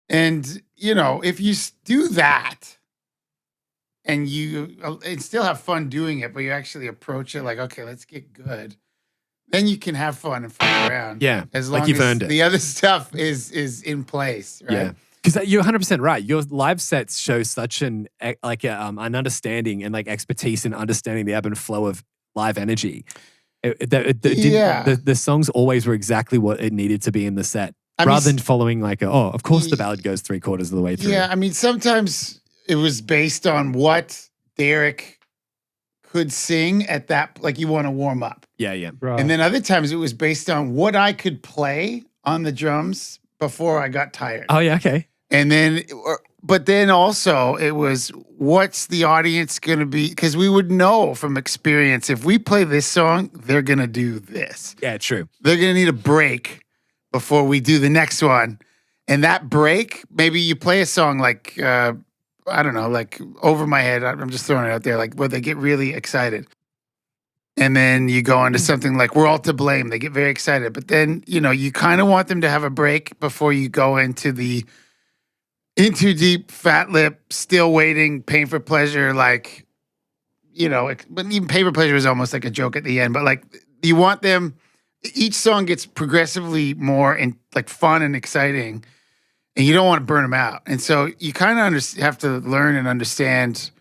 And, you know, if you do that, and you still have fun doing it, but you actually approach it like, okay, let's get good. Then you can have fun and fuck around. Yeah, as long like you've as earned it. The other stuff is in place, right? Yeah, because you're 100% right. Your live sets show such an understanding and like expertise in understanding the ebb and flow of live energy. The songs always were exactly what it needed to be in the set, rather than following like, of course the ballad goes 3/4 of the way through. Yeah, I mean, sometimes it was based on what Derek could sing at that, like you want to warm up. Yeah. Right. And then other times it was based on what I could play on the drums before I got tired. Oh, yeah, okay. And then, but then also it was what's the audience going to be? Because we would know from experience, if we play this song, they're going to do this. Yeah, true. They're going to need a break before we do the next one. And that break, maybe you play a song like, I don't know, like Over My Head. I'm just throwing it out there, like where they get really excited. And then you go into something like We're All to Blame. They get very excited. But then, you know, you kind of want them to have a break before you go into the Into Deep, Fat Lip, Still Waiting, Pain for Pleasure. Like, you know, but even Pain for Pleasure is almost like a joke at the end. But like, you want them, each song gets progressively more and like fun and exciting. And you don't want to burn them out. And so you kind of have to learn and understand,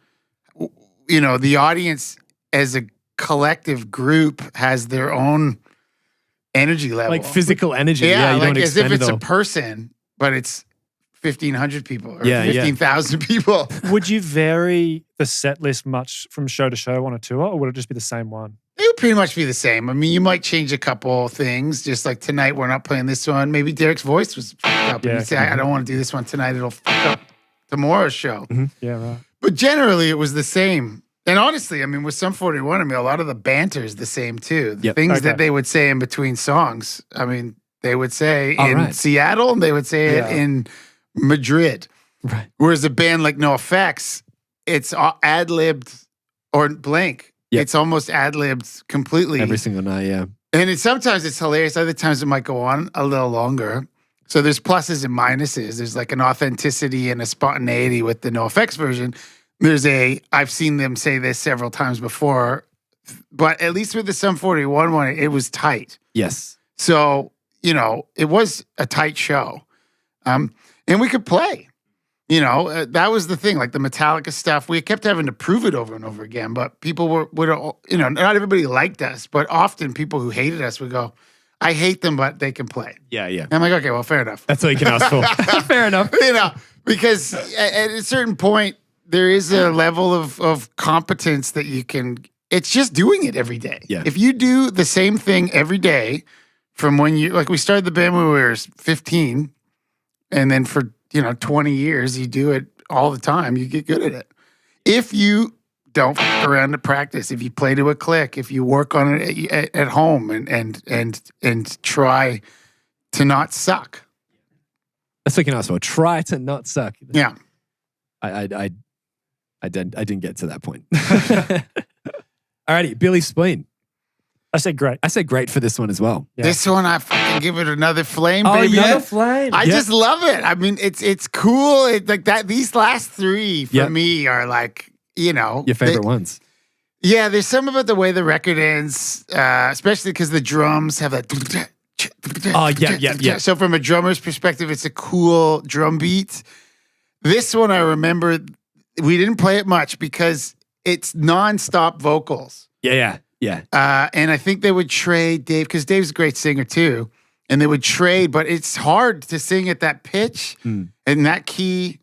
you know, the audience as a collective group has their own energy level. Like physical energy. Yeah, you like don't as if expend it's it all. a person, but it's 1,500 people or Yeah, 15,000 people. Would you vary the set list much from show to show on a tour, or would it just be the same one? It would pretty much be the same. I mean, you might change a couple things. Just like tonight, we're not playing this one. Maybe Derek's voice was fucked up. Yeah, And you say, I don't want to do this one tonight. It'll fuck up tomorrow's show. Yeah, right. But generally, it was the same. And honestly, I mean, with Sum 41, I mean, a lot of the banter is the same too. The things that they would say in between songs, I mean, they would say in Seattle and they would say it in Madrid. Right. Whereas a band like No Effects, it's ad-libbed or blank. Yep. It's almost ad-libbed completely. Every single night, yeah. And sometimes it's hilarious. Other times it might go on a little longer. So there's pluses and minuses. There's like an authenticity and a spontaneity with the No Effects version. I've seen them say this several times before, but at least with the Sum 41 one, it was tight. Yes. So, you know, it was a tight show. And we could play. You know, that was the thing. Like the Metallica stuff, we kept having to prove it over and over again. But people would, you know, not everybody liked us, but often people who hated us would go, I hate them, but they can play. Yeah. And I'm like, okay, well, fair enough. That's all you can ask for. Fair enough. You know, because at a certain point, there is a level of competence that you can. It's just doing it every day. Yeah. If you do the same thing every day from when you, like we started the band when we were 15, and then for 20 years you do it all the time, you get good at it. If you don't f around to practice, if you play to a click, if you work on it at home and try to not suck. That's what you can ask for. Try to not suck. Yeah. I didn't get to that point. Alrighty, Billy Spleen. I said great. I said great for this one as well. Yeah. This one, I fucking give it another flame, Oh, baby. yeah? Another flame. I just love it. I mean, it's cool. Like that. These last three for Yep. me are like, Your favorite ones. Yeah, there's some about the way the record ends, especially because the drums have that. Oh, yeah. So from a drummer's perspective, it's a cool drum beat. This one I remember, we didn't play it much because it's nonstop vocals. Yeah. And I think they would trade Dave, because Dave's a great singer too. And they would trade, but it's hard to sing at that pitch and that key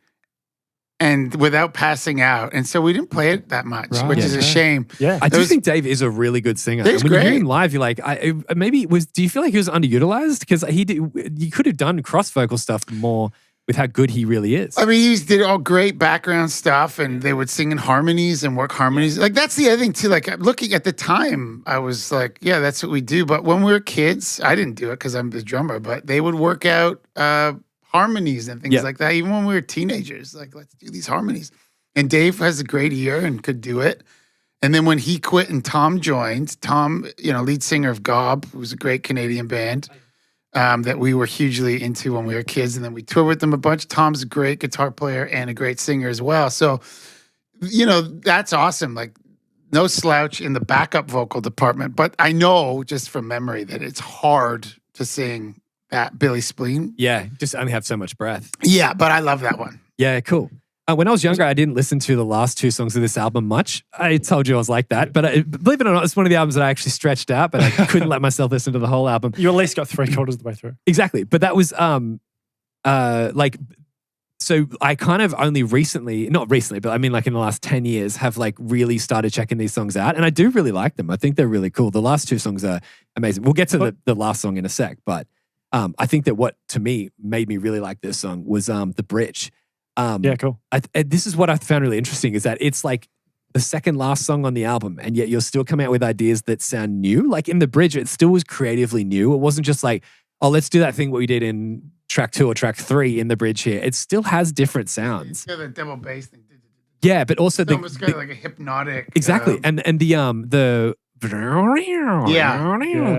and without passing out. And so we didn't play it that much, Right. which Yeah, is a yeah. shame. Yeah. I do think Dave is a really good singer. Dave's And when you hear great. him live, you're like, do you feel like he was underutilized? Because you could have done cross vocal stuff more with how good he really is. I mean, he did all great background stuff, and they would sing in harmonies and work harmonies. Like, that's the other thing, too. Like, looking at the time, I was like, yeah, that's what we do. But when we were kids, I didn't do it because I'm the drummer, but they would work out harmonies and things like that. Even when we were teenagers, like, let's do these harmonies. And Dave has a great ear and could do it. And then when he quit and Tom joined, lead singer of Gob, who was a great Canadian band, that we were hugely into when we were kids. And then we toured with them a bunch. Tom's a great guitar player and a great singer as well. So, that's awesome. Like, no slouch in the backup vocal department. But I know just from memory that it's hard to sing that Billy Spleen. Yeah, just only have so much breath. Yeah, but I love that one. Yeah, cool. When I was younger, I didn't listen to the last two songs of this album much. I told you I was like that. But believe it or not, it's one of the albums that I actually stretched out, but I couldn't let myself listen to the whole album. You at least got 3/4 of the way through. Exactly. But that was so I kind of only recently, not recently, but I mean like in the last 10 years have like really started checking these songs out. And I do really like them. I think they're really cool. The last two songs are amazing. We'll get to the last song in a sec. But I think that what to me made me really like this song was the bridge. Yeah, cool. This is what I found really interesting is that it's like the second last song on the album, and yet you're still coming out with ideas that sound new. Like in the bridge, it still was creatively new. It wasn't just like, oh, let's do that thing what we did in track 2 or track 3 in the bridge here. It still has different sounds. It's got that double bass thing. Yeah, but also It's almost kind of like a hypnotic. exactly, and the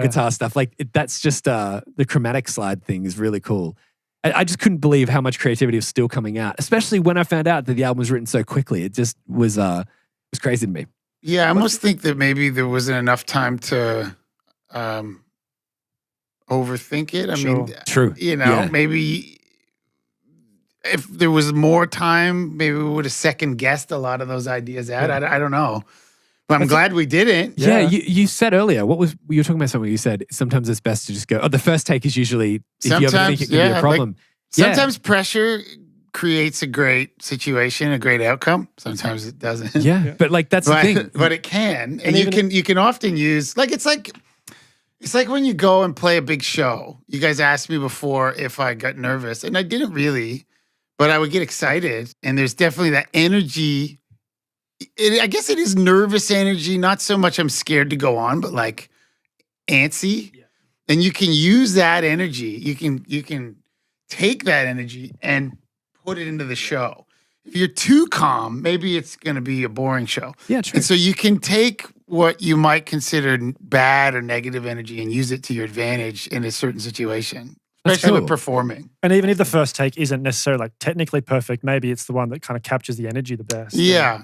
guitar stuff, like that's just the chromatic slide thing is really cool. I just couldn't believe how much creativity was still coming out, especially when I found out that the album was written so quickly. It just was crazy to me. Yeah, I almost think that maybe there wasn't enough time to overthink it. I mean, True. Maybe if there was more time, maybe we would have second guessed a lot of those ideas out. I don't know. But I'm glad we didn't. Yeah, you said earlier, you were talking about something you said, sometimes it's best to just go, the first take is usually, if you ever think it could be a problem. Sometimes pressure creates a great situation, a great outcome. Sometimes it doesn't. Yeah, but like that's the thing. But it can. And you can often use, like, it's like when you go and play a big show. You guys asked me before if I got nervous, and I didn't really, but I would get excited. And there's definitely that energy. I guess it is nervous energy, not so much I'm scared to go on, but like antsy. Yeah. And you can use that energy. You can take that energy and put it into the show. If you're too calm, maybe it's going to be a boring show. Yeah, true. And so you can take what you might consider bad or negative energy and use it to your advantage in a certain situation. Especially with performing. And even if the first take isn't necessarily like technically perfect, maybe it's the one that kind of captures the energy the best. Yeah.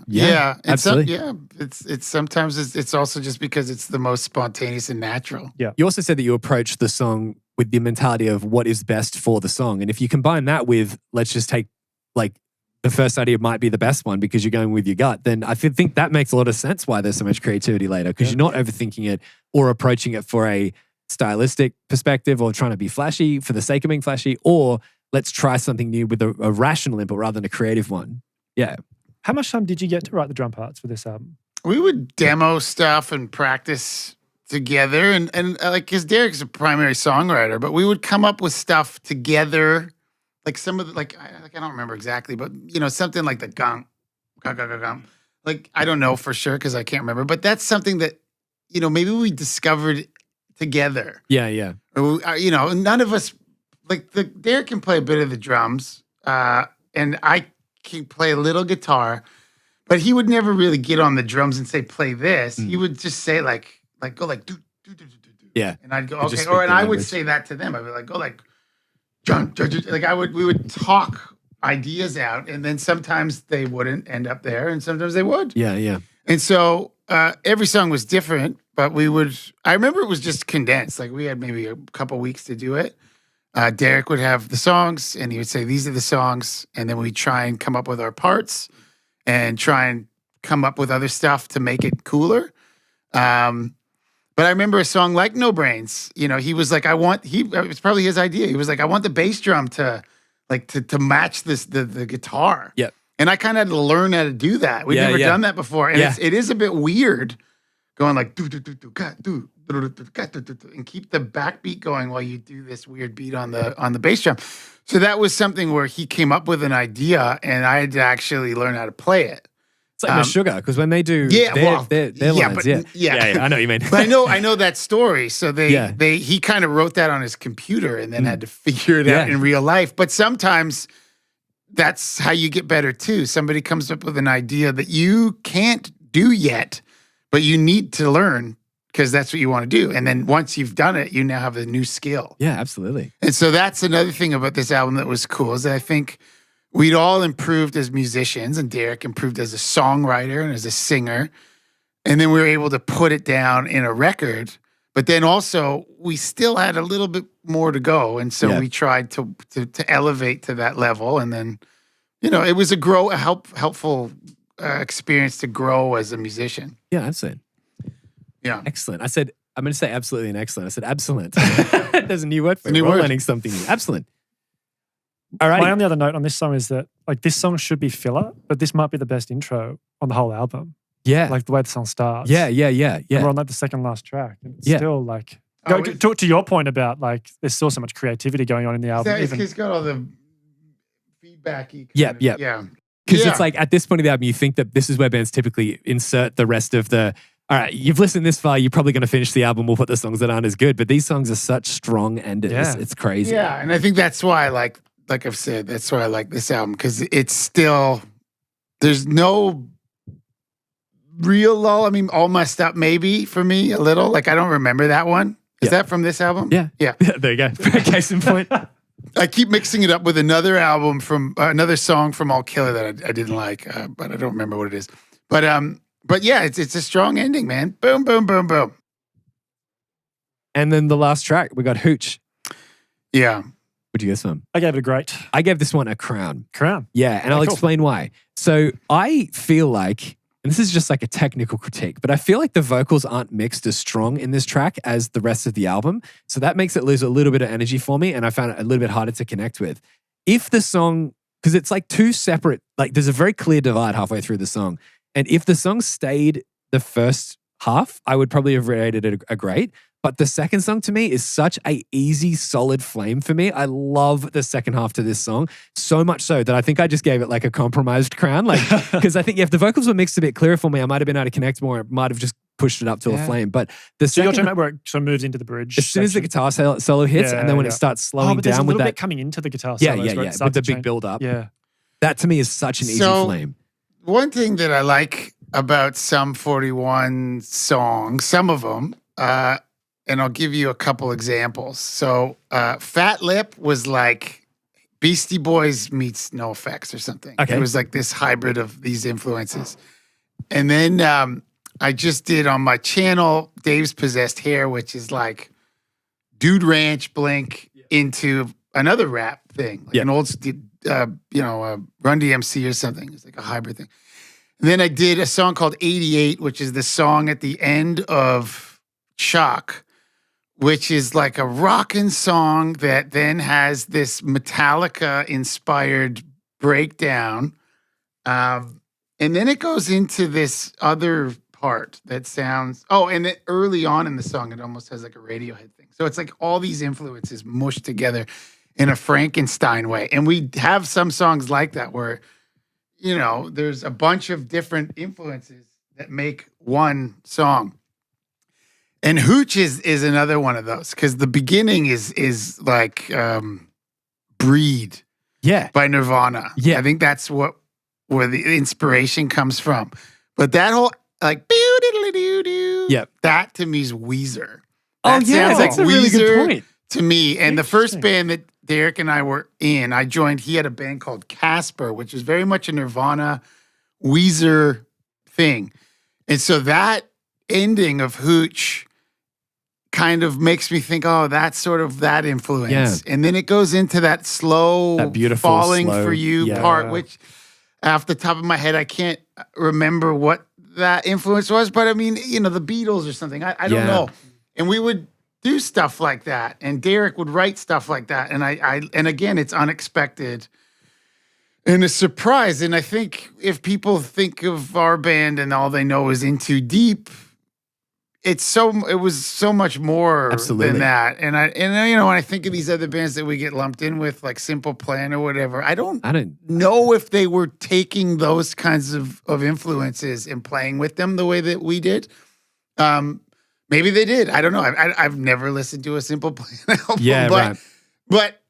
Absolutely. It's sometimes it's also just because it's the most spontaneous and natural. Yeah. You also said that you approach the song with the mentality of what is best for the song. And if you combine that with, let's just take like the first idea might be the best one because you're going with your gut, then I think that makes a lot of sense why there's so much creativity later, because you're not overthinking it or approaching it for a stylistic perspective or trying to be flashy for the sake of being flashy, or let's try something new with a rational input rather than a creative one. Yeah. How much time did you get to write the drum parts for this album? We would demo stuff and practice together, and like, because Derek's a primary songwriter, but we would come up with stuff together, like some of the, like I don't remember exactly, but something like the gum, like I don't know for sure because I can't remember, but that's something that maybe we discovered together. Yeah. Or, none of us Derek can play a bit of the drums, and I can play a little guitar, but he would never really get on the drums and say play this. He would just say like go like do. Yeah. And I'd go, okay. And I would say that to them. I'd be like, go like John. Like we would talk ideas out, and then sometimes they wouldn't end up there, and sometimes they would. Yeah. And so every song was different, but I remember it was just condensed. Like we had maybe a couple weeks to do it. Derek would have the songs, and he would say, these are the songs, and then we'd try and come up with our parts and try and come up with other stuff to make it cooler. But I remember a song like No Brains. He was like, it was probably his idea. He was like, I want the bass drum to match the guitar. Yep. And I kind of had to learn how to do that. We've never done that before. And it is a bit weird going like, do, and keep the backbeat going while you do this weird beat on the bass drum. So that was something where he came up with an idea, and I had to actually learn how to play it. It's like Sugar, because when they do their lines, I know what you mean. But I know that story. So he kind of wrote that on his computer and then had to figure it out in real life. But sometimes that's how you get better too. Somebody comes up with an idea that you can't do yet, but you need to learn because that's what you want to do. And then once you've done it, you now have a new skill. Yeah, absolutely. And so that's another thing about this album that was cool, is that I think we'd all improved as musicians, and Derek improved as a songwriter and as a singer. And then we were able to put it down in a record. But then also we still had a little bit more to go. And so we tried to elevate to that level. And then, it was a helpful experience to grow as a musician. Yeah, absolutely. Yeah. Excellent. I'm going to say absolutely and excellent. I said absolute. There's a new word for it. New We're word. learning something new. Absolute. All right. My only other note on this song is that this song should be filler, but this might be the best intro on the whole album. Yeah. Like the way the song starts. Yeah. We're on the second last track. And it's still like, talk to your point about there's still so much creativity going on in the album. It's got all the feedbacky. Yeah. Because it's like at this point of the album, you think that this is where bands typically insert the rest of the, all right, you've listened this far, you're probably going to finish the album, we'll put the songs that aren't as good. But these songs are such strong enders. Yeah. It's crazy. Yeah, and I think that's why, like I've said, that's why I like this album, because it's still, there's no real lull. I mean, All Messed Up maybe for me a little. Like I don't remember that one. Is that from this album? Yeah. There you go. Case in point. I keep mixing it up with another album from another song from All Killer that I didn't like, but I don't remember what it is. But yeah, it's a strong ending, man. Boom, boom, boom, boom. And then the last track, we got Hooch. Yeah. What'd you guess from? I gave it a great. I gave this one a crown. Yeah, and I'll explain why. So I feel like, and this is just like a technical critique, but I feel like the vocals aren't mixed as strong in this track as the rest of the album. So that makes it lose a little bit of energy for me, and I found it a little bit harder to connect with. If the song, because it's like two separate, like there's a very clear divide halfway through the song. And if the song stayed the first half, I would probably have rated it a great. But the second song to me is such a easy, solid flame for me. I love the second half to this song, so much so that I think I just gave it like a compromised crown. Like, because I think if the vocals were mixed a bit clearer for me, I might have been able to connect more. It might have just pushed it up to a flame. But the so you're second, talking about where it sort of moves into the bridge. as soon as the guitar solo hits, and then when it starts slowing but there's down a with little that, bit coming into the guitar yeah, solos, with the big build up. Yeah, that to me is such an easy flame. One thing that I like about some 41 songs, some of them, and I'll give you a couple examples. So Fat Lip was like Beastie Boys meets No Effects or something. Okay. It was like this hybrid of these influences. And then I just did on my channel Dave's Possessed Hair, which is like Dude Ranch Blink into another rap thing, like an old, Run DMC or something. It's like a hybrid thing. And then I did a song called 88, which is the song at the end of Shock, which is like a rockin' song that then has this Metallica-inspired breakdown. And then it goes into this other part that sounds, and then early on in the song, it almost has like a Radiohead thing. So it's like all these influences mushed together in a Frankenstein way. And we have some songs like that where, there's a bunch of different influences that make one song. And Hooch is another one of those, because the beginning is like Breed by Nirvana. Yeah. I think that's where the inspiration comes from. But that whole like that to me is Weezer. That sounds like that's a really good Weezer point. to me. And the first band that Derek and I were in, I joined, he had a band called Casper, which is very much a Nirvana Weezer thing. And so that ending of Hooch kind of makes me think, that's sort of that influence. Yeah. And then it goes into that slow, that beautiful falling slow, for you part, which off the top of my head, I can't remember what that influence was. But I mean, the Beatles or something. I don't know. And we would do stuff like that. And Derek would write stuff like that. And and again, it's unexpected and a surprise. And I think if people think of our band and all they know is In Too Deep, it was so much more than that. And when I think of these other bands that we get lumped in with, like Simple Plan or whatever, I don't know if they were taking those kinds of influences and playing with them the way that we did. Maybe they did. I don't know. I've never listened to a Simple Plan album. Yeah, right. But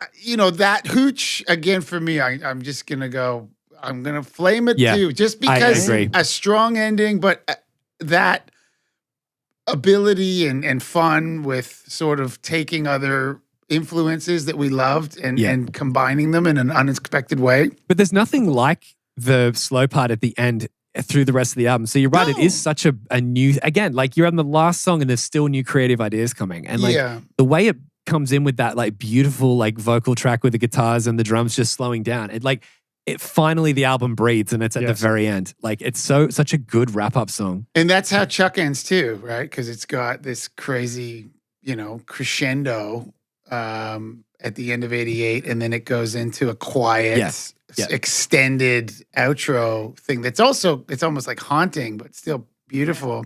that Hooch, again, for me, I'm just going to go, I'm going to flame it too. Just because a strong ending, but that ability and fun with sort of taking other influences that we loved and combining them in an unexpected way. But there's nothing like the slow part at the end through the rest of the album. So you're right, it is such a new, again, like you're on the last song and there's still new creative ideas coming. And like the way it comes in with that like beautiful like vocal track with the guitars and the drums just slowing down, it finally, the album breathes and it's at the very end. Like it's such a good wrap-up song. And that's how Chuck ends too, right? Because it's got this crazy, crescendo at the end of 88, and then it goes into a quiet, extended outro thing that's also, it's almost like haunting, but still beautiful.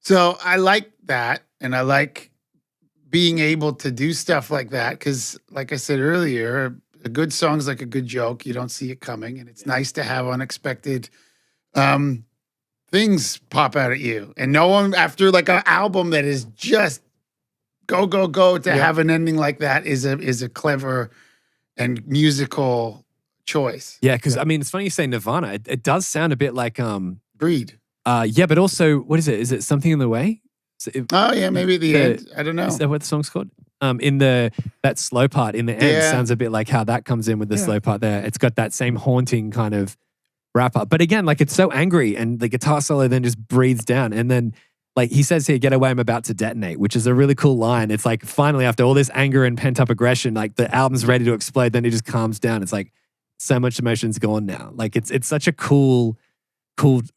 So I like that, and I like being able to do stuff like that because, like I said earlier, a good song's like a good joke. You don't see it coming, and it's nice to have unexpected things pop out at you. And no one, after like an album that is just go, go, go, to have an ending like that is a clever and musical choice. Yeah, because I mean, it's funny you say Nirvana. It does sound a bit like Breed. Yeah, but also, what is it? Is it Something in the Way? Maybe the end. I don't know. Is that what the song's called? In that slow part in the end sounds a bit like how that comes in with the slow part there. It's got that same haunting kind of wrap up. But again, like it's so angry and the guitar solo then just breathes down. And then like he says here, "Get away, I'm about to detonate," which is a really cool line. It's like finally after all this anger and pent up aggression, like the album's ready to explode. Then it just calms down. It's like so much emotion's gone now. Like it's such a cool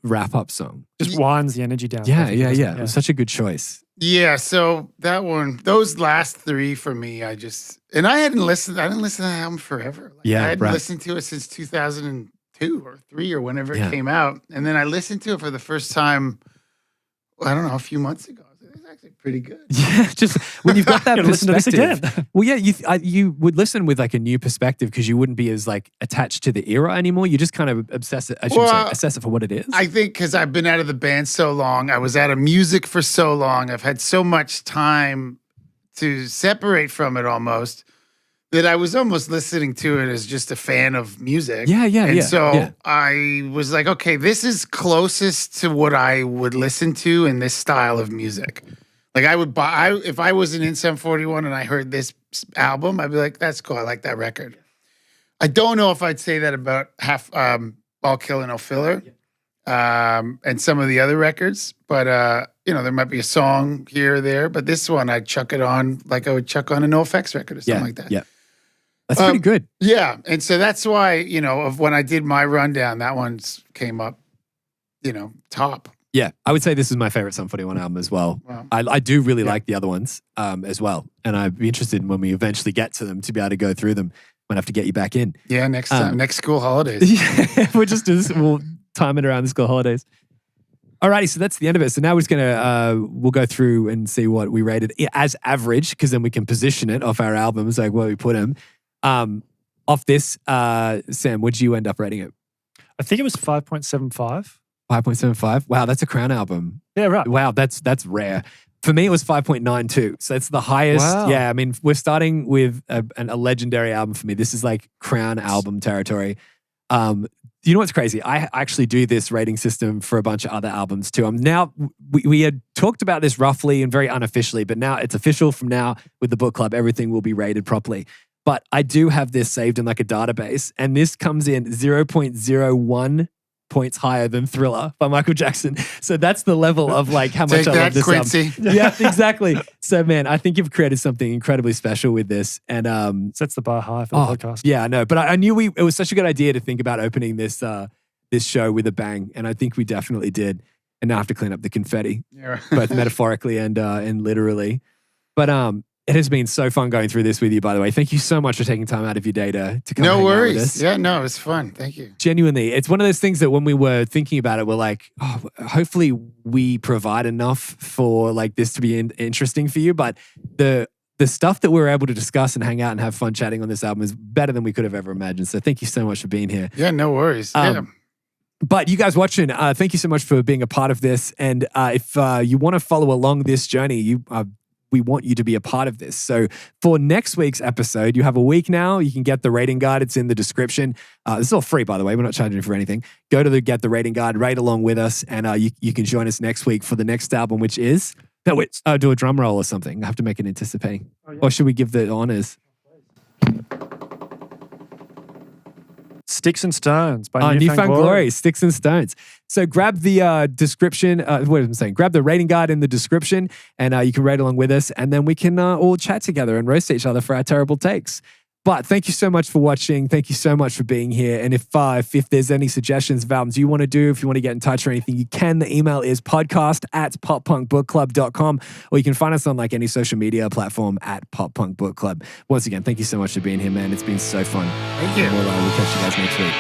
wrap up song. Just winds the energy down. Yeah. It was such a good choice. Yeah, so that one, those last three for me, I didn't listen to that album forever. Like, I hadn't listened to it since 2002 or 3 or whenever it came out. And then I listened to it for the first time, I don't know, a few months ago. It's actually pretty good. Yeah, just when you've got that listen to this perspective. again. Well, yeah, you would listen with like a new perspective because you wouldn't be as like attached to the era anymore. You just kind of assess it for what it is. I think because I've been out of the band so long, I was out of music for so long, I've had so much time to separate from it almost, that I was almost listening to it as just a fan of music. And so I was like, okay, this is closest to what I would listen to in this style of music. Like I would buy, if I was an In-Some-41 and I heard this album, I'd be like, that's cool. I like that record. I don't know if I'd say that about All Killer No Filler and some of the other records, but there might be a song here or there, but this one I'd chuck it on like I would chuck on a NoFX record or something like that. Yeah. That's pretty good. Yeah. And so that's why, of when I did my rundown, that one's came up, top. Yeah. I would say this is my favorite Sum 41 album as well. Wow. I do really like the other ones as well. And I'd be interested in when we eventually get to them to be able to go through them. Might have to get you back in. Yeah, next time. Next school holidays. Yeah, we'll time it around the school holidays. Alrighty, so that's the end of it. So now we're just gonna we'll go through and see what we rated it as average, because then we can position it off our albums, like where we put them. Off this, Sam, would you end up rating it? I think it was 5.75. 5.75. Wow, that's a Crown album. Yeah, right. Wow, that's rare. For me, it was 5.92. So it's the highest. Wow. Yeah, I mean, we're starting with a legendary album for me. This is like Crown album territory. You know what's crazy? I actually do this rating system for a bunch of other albums too. Now, we had talked about this roughly and very unofficially, but now it's official. From now with the book club, everything will be rated properly. But I do have this saved in like a database, and this comes in 0.01 points higher than Thriller by Michael Jackson. So that's the level of like how much I love this Quincy. album. Yeah, exactly. So man, I think you've created something incredibly special with this, and Sets the bar high for the podcast. Yeah, I know. But I knew it was such a good idea to think about opening this this show with a bang, and I think we definitely did. And now I have to clean up the confetti, both metaphorically and literally. But it has been so fun going through this with you, by the way. Thank you so much for taking time out of your day to come hang out with us. Yeah, no, it was fun. Thank you. Genuinely, it's one of those things that when we were thinking about it, we're like, oh, hopefully we provide enough for like this to be interesting for you. But the stuff that we were able to discuss and hang out and have fun chatting on this album is better than we could have ever imagined. So thank you so much for being here. Yeah, no worries. But you guys watching, thank you so much for being a part of this. And if you want to follow along this journey, we want you to be a part of this. So for next week's episode, you have a week now. You can get the rating guide. It's in the description. This is all free, by the way. We're not charging you for anything. Go to get the rating guide, rate along with us, and you can join us next week for the next album, which is... No, wait, do a drum roll or something. I have to make it anticipating. Oh, yeah. Or should we give the honors? Sticks and Stones by Newfound Glory. Sticks and Stones. So grab the description. What am I saying? Grab the rating guide in the description, and you can rate along with us, and then we can all chat together and roast each other for our terrible takes. But thank you so much for watching. Thank you so much for being here. And if there's any suggestions of albums you want to do, if you want to get in touch or anything, you can. The email is podcast@poppunkbookclub.com, or you can find us on like any social media platform at Pop Punk Book Club. Once again, thank you so much for being here, man. It's been so fun. Thank you. We'll catch you guys next week.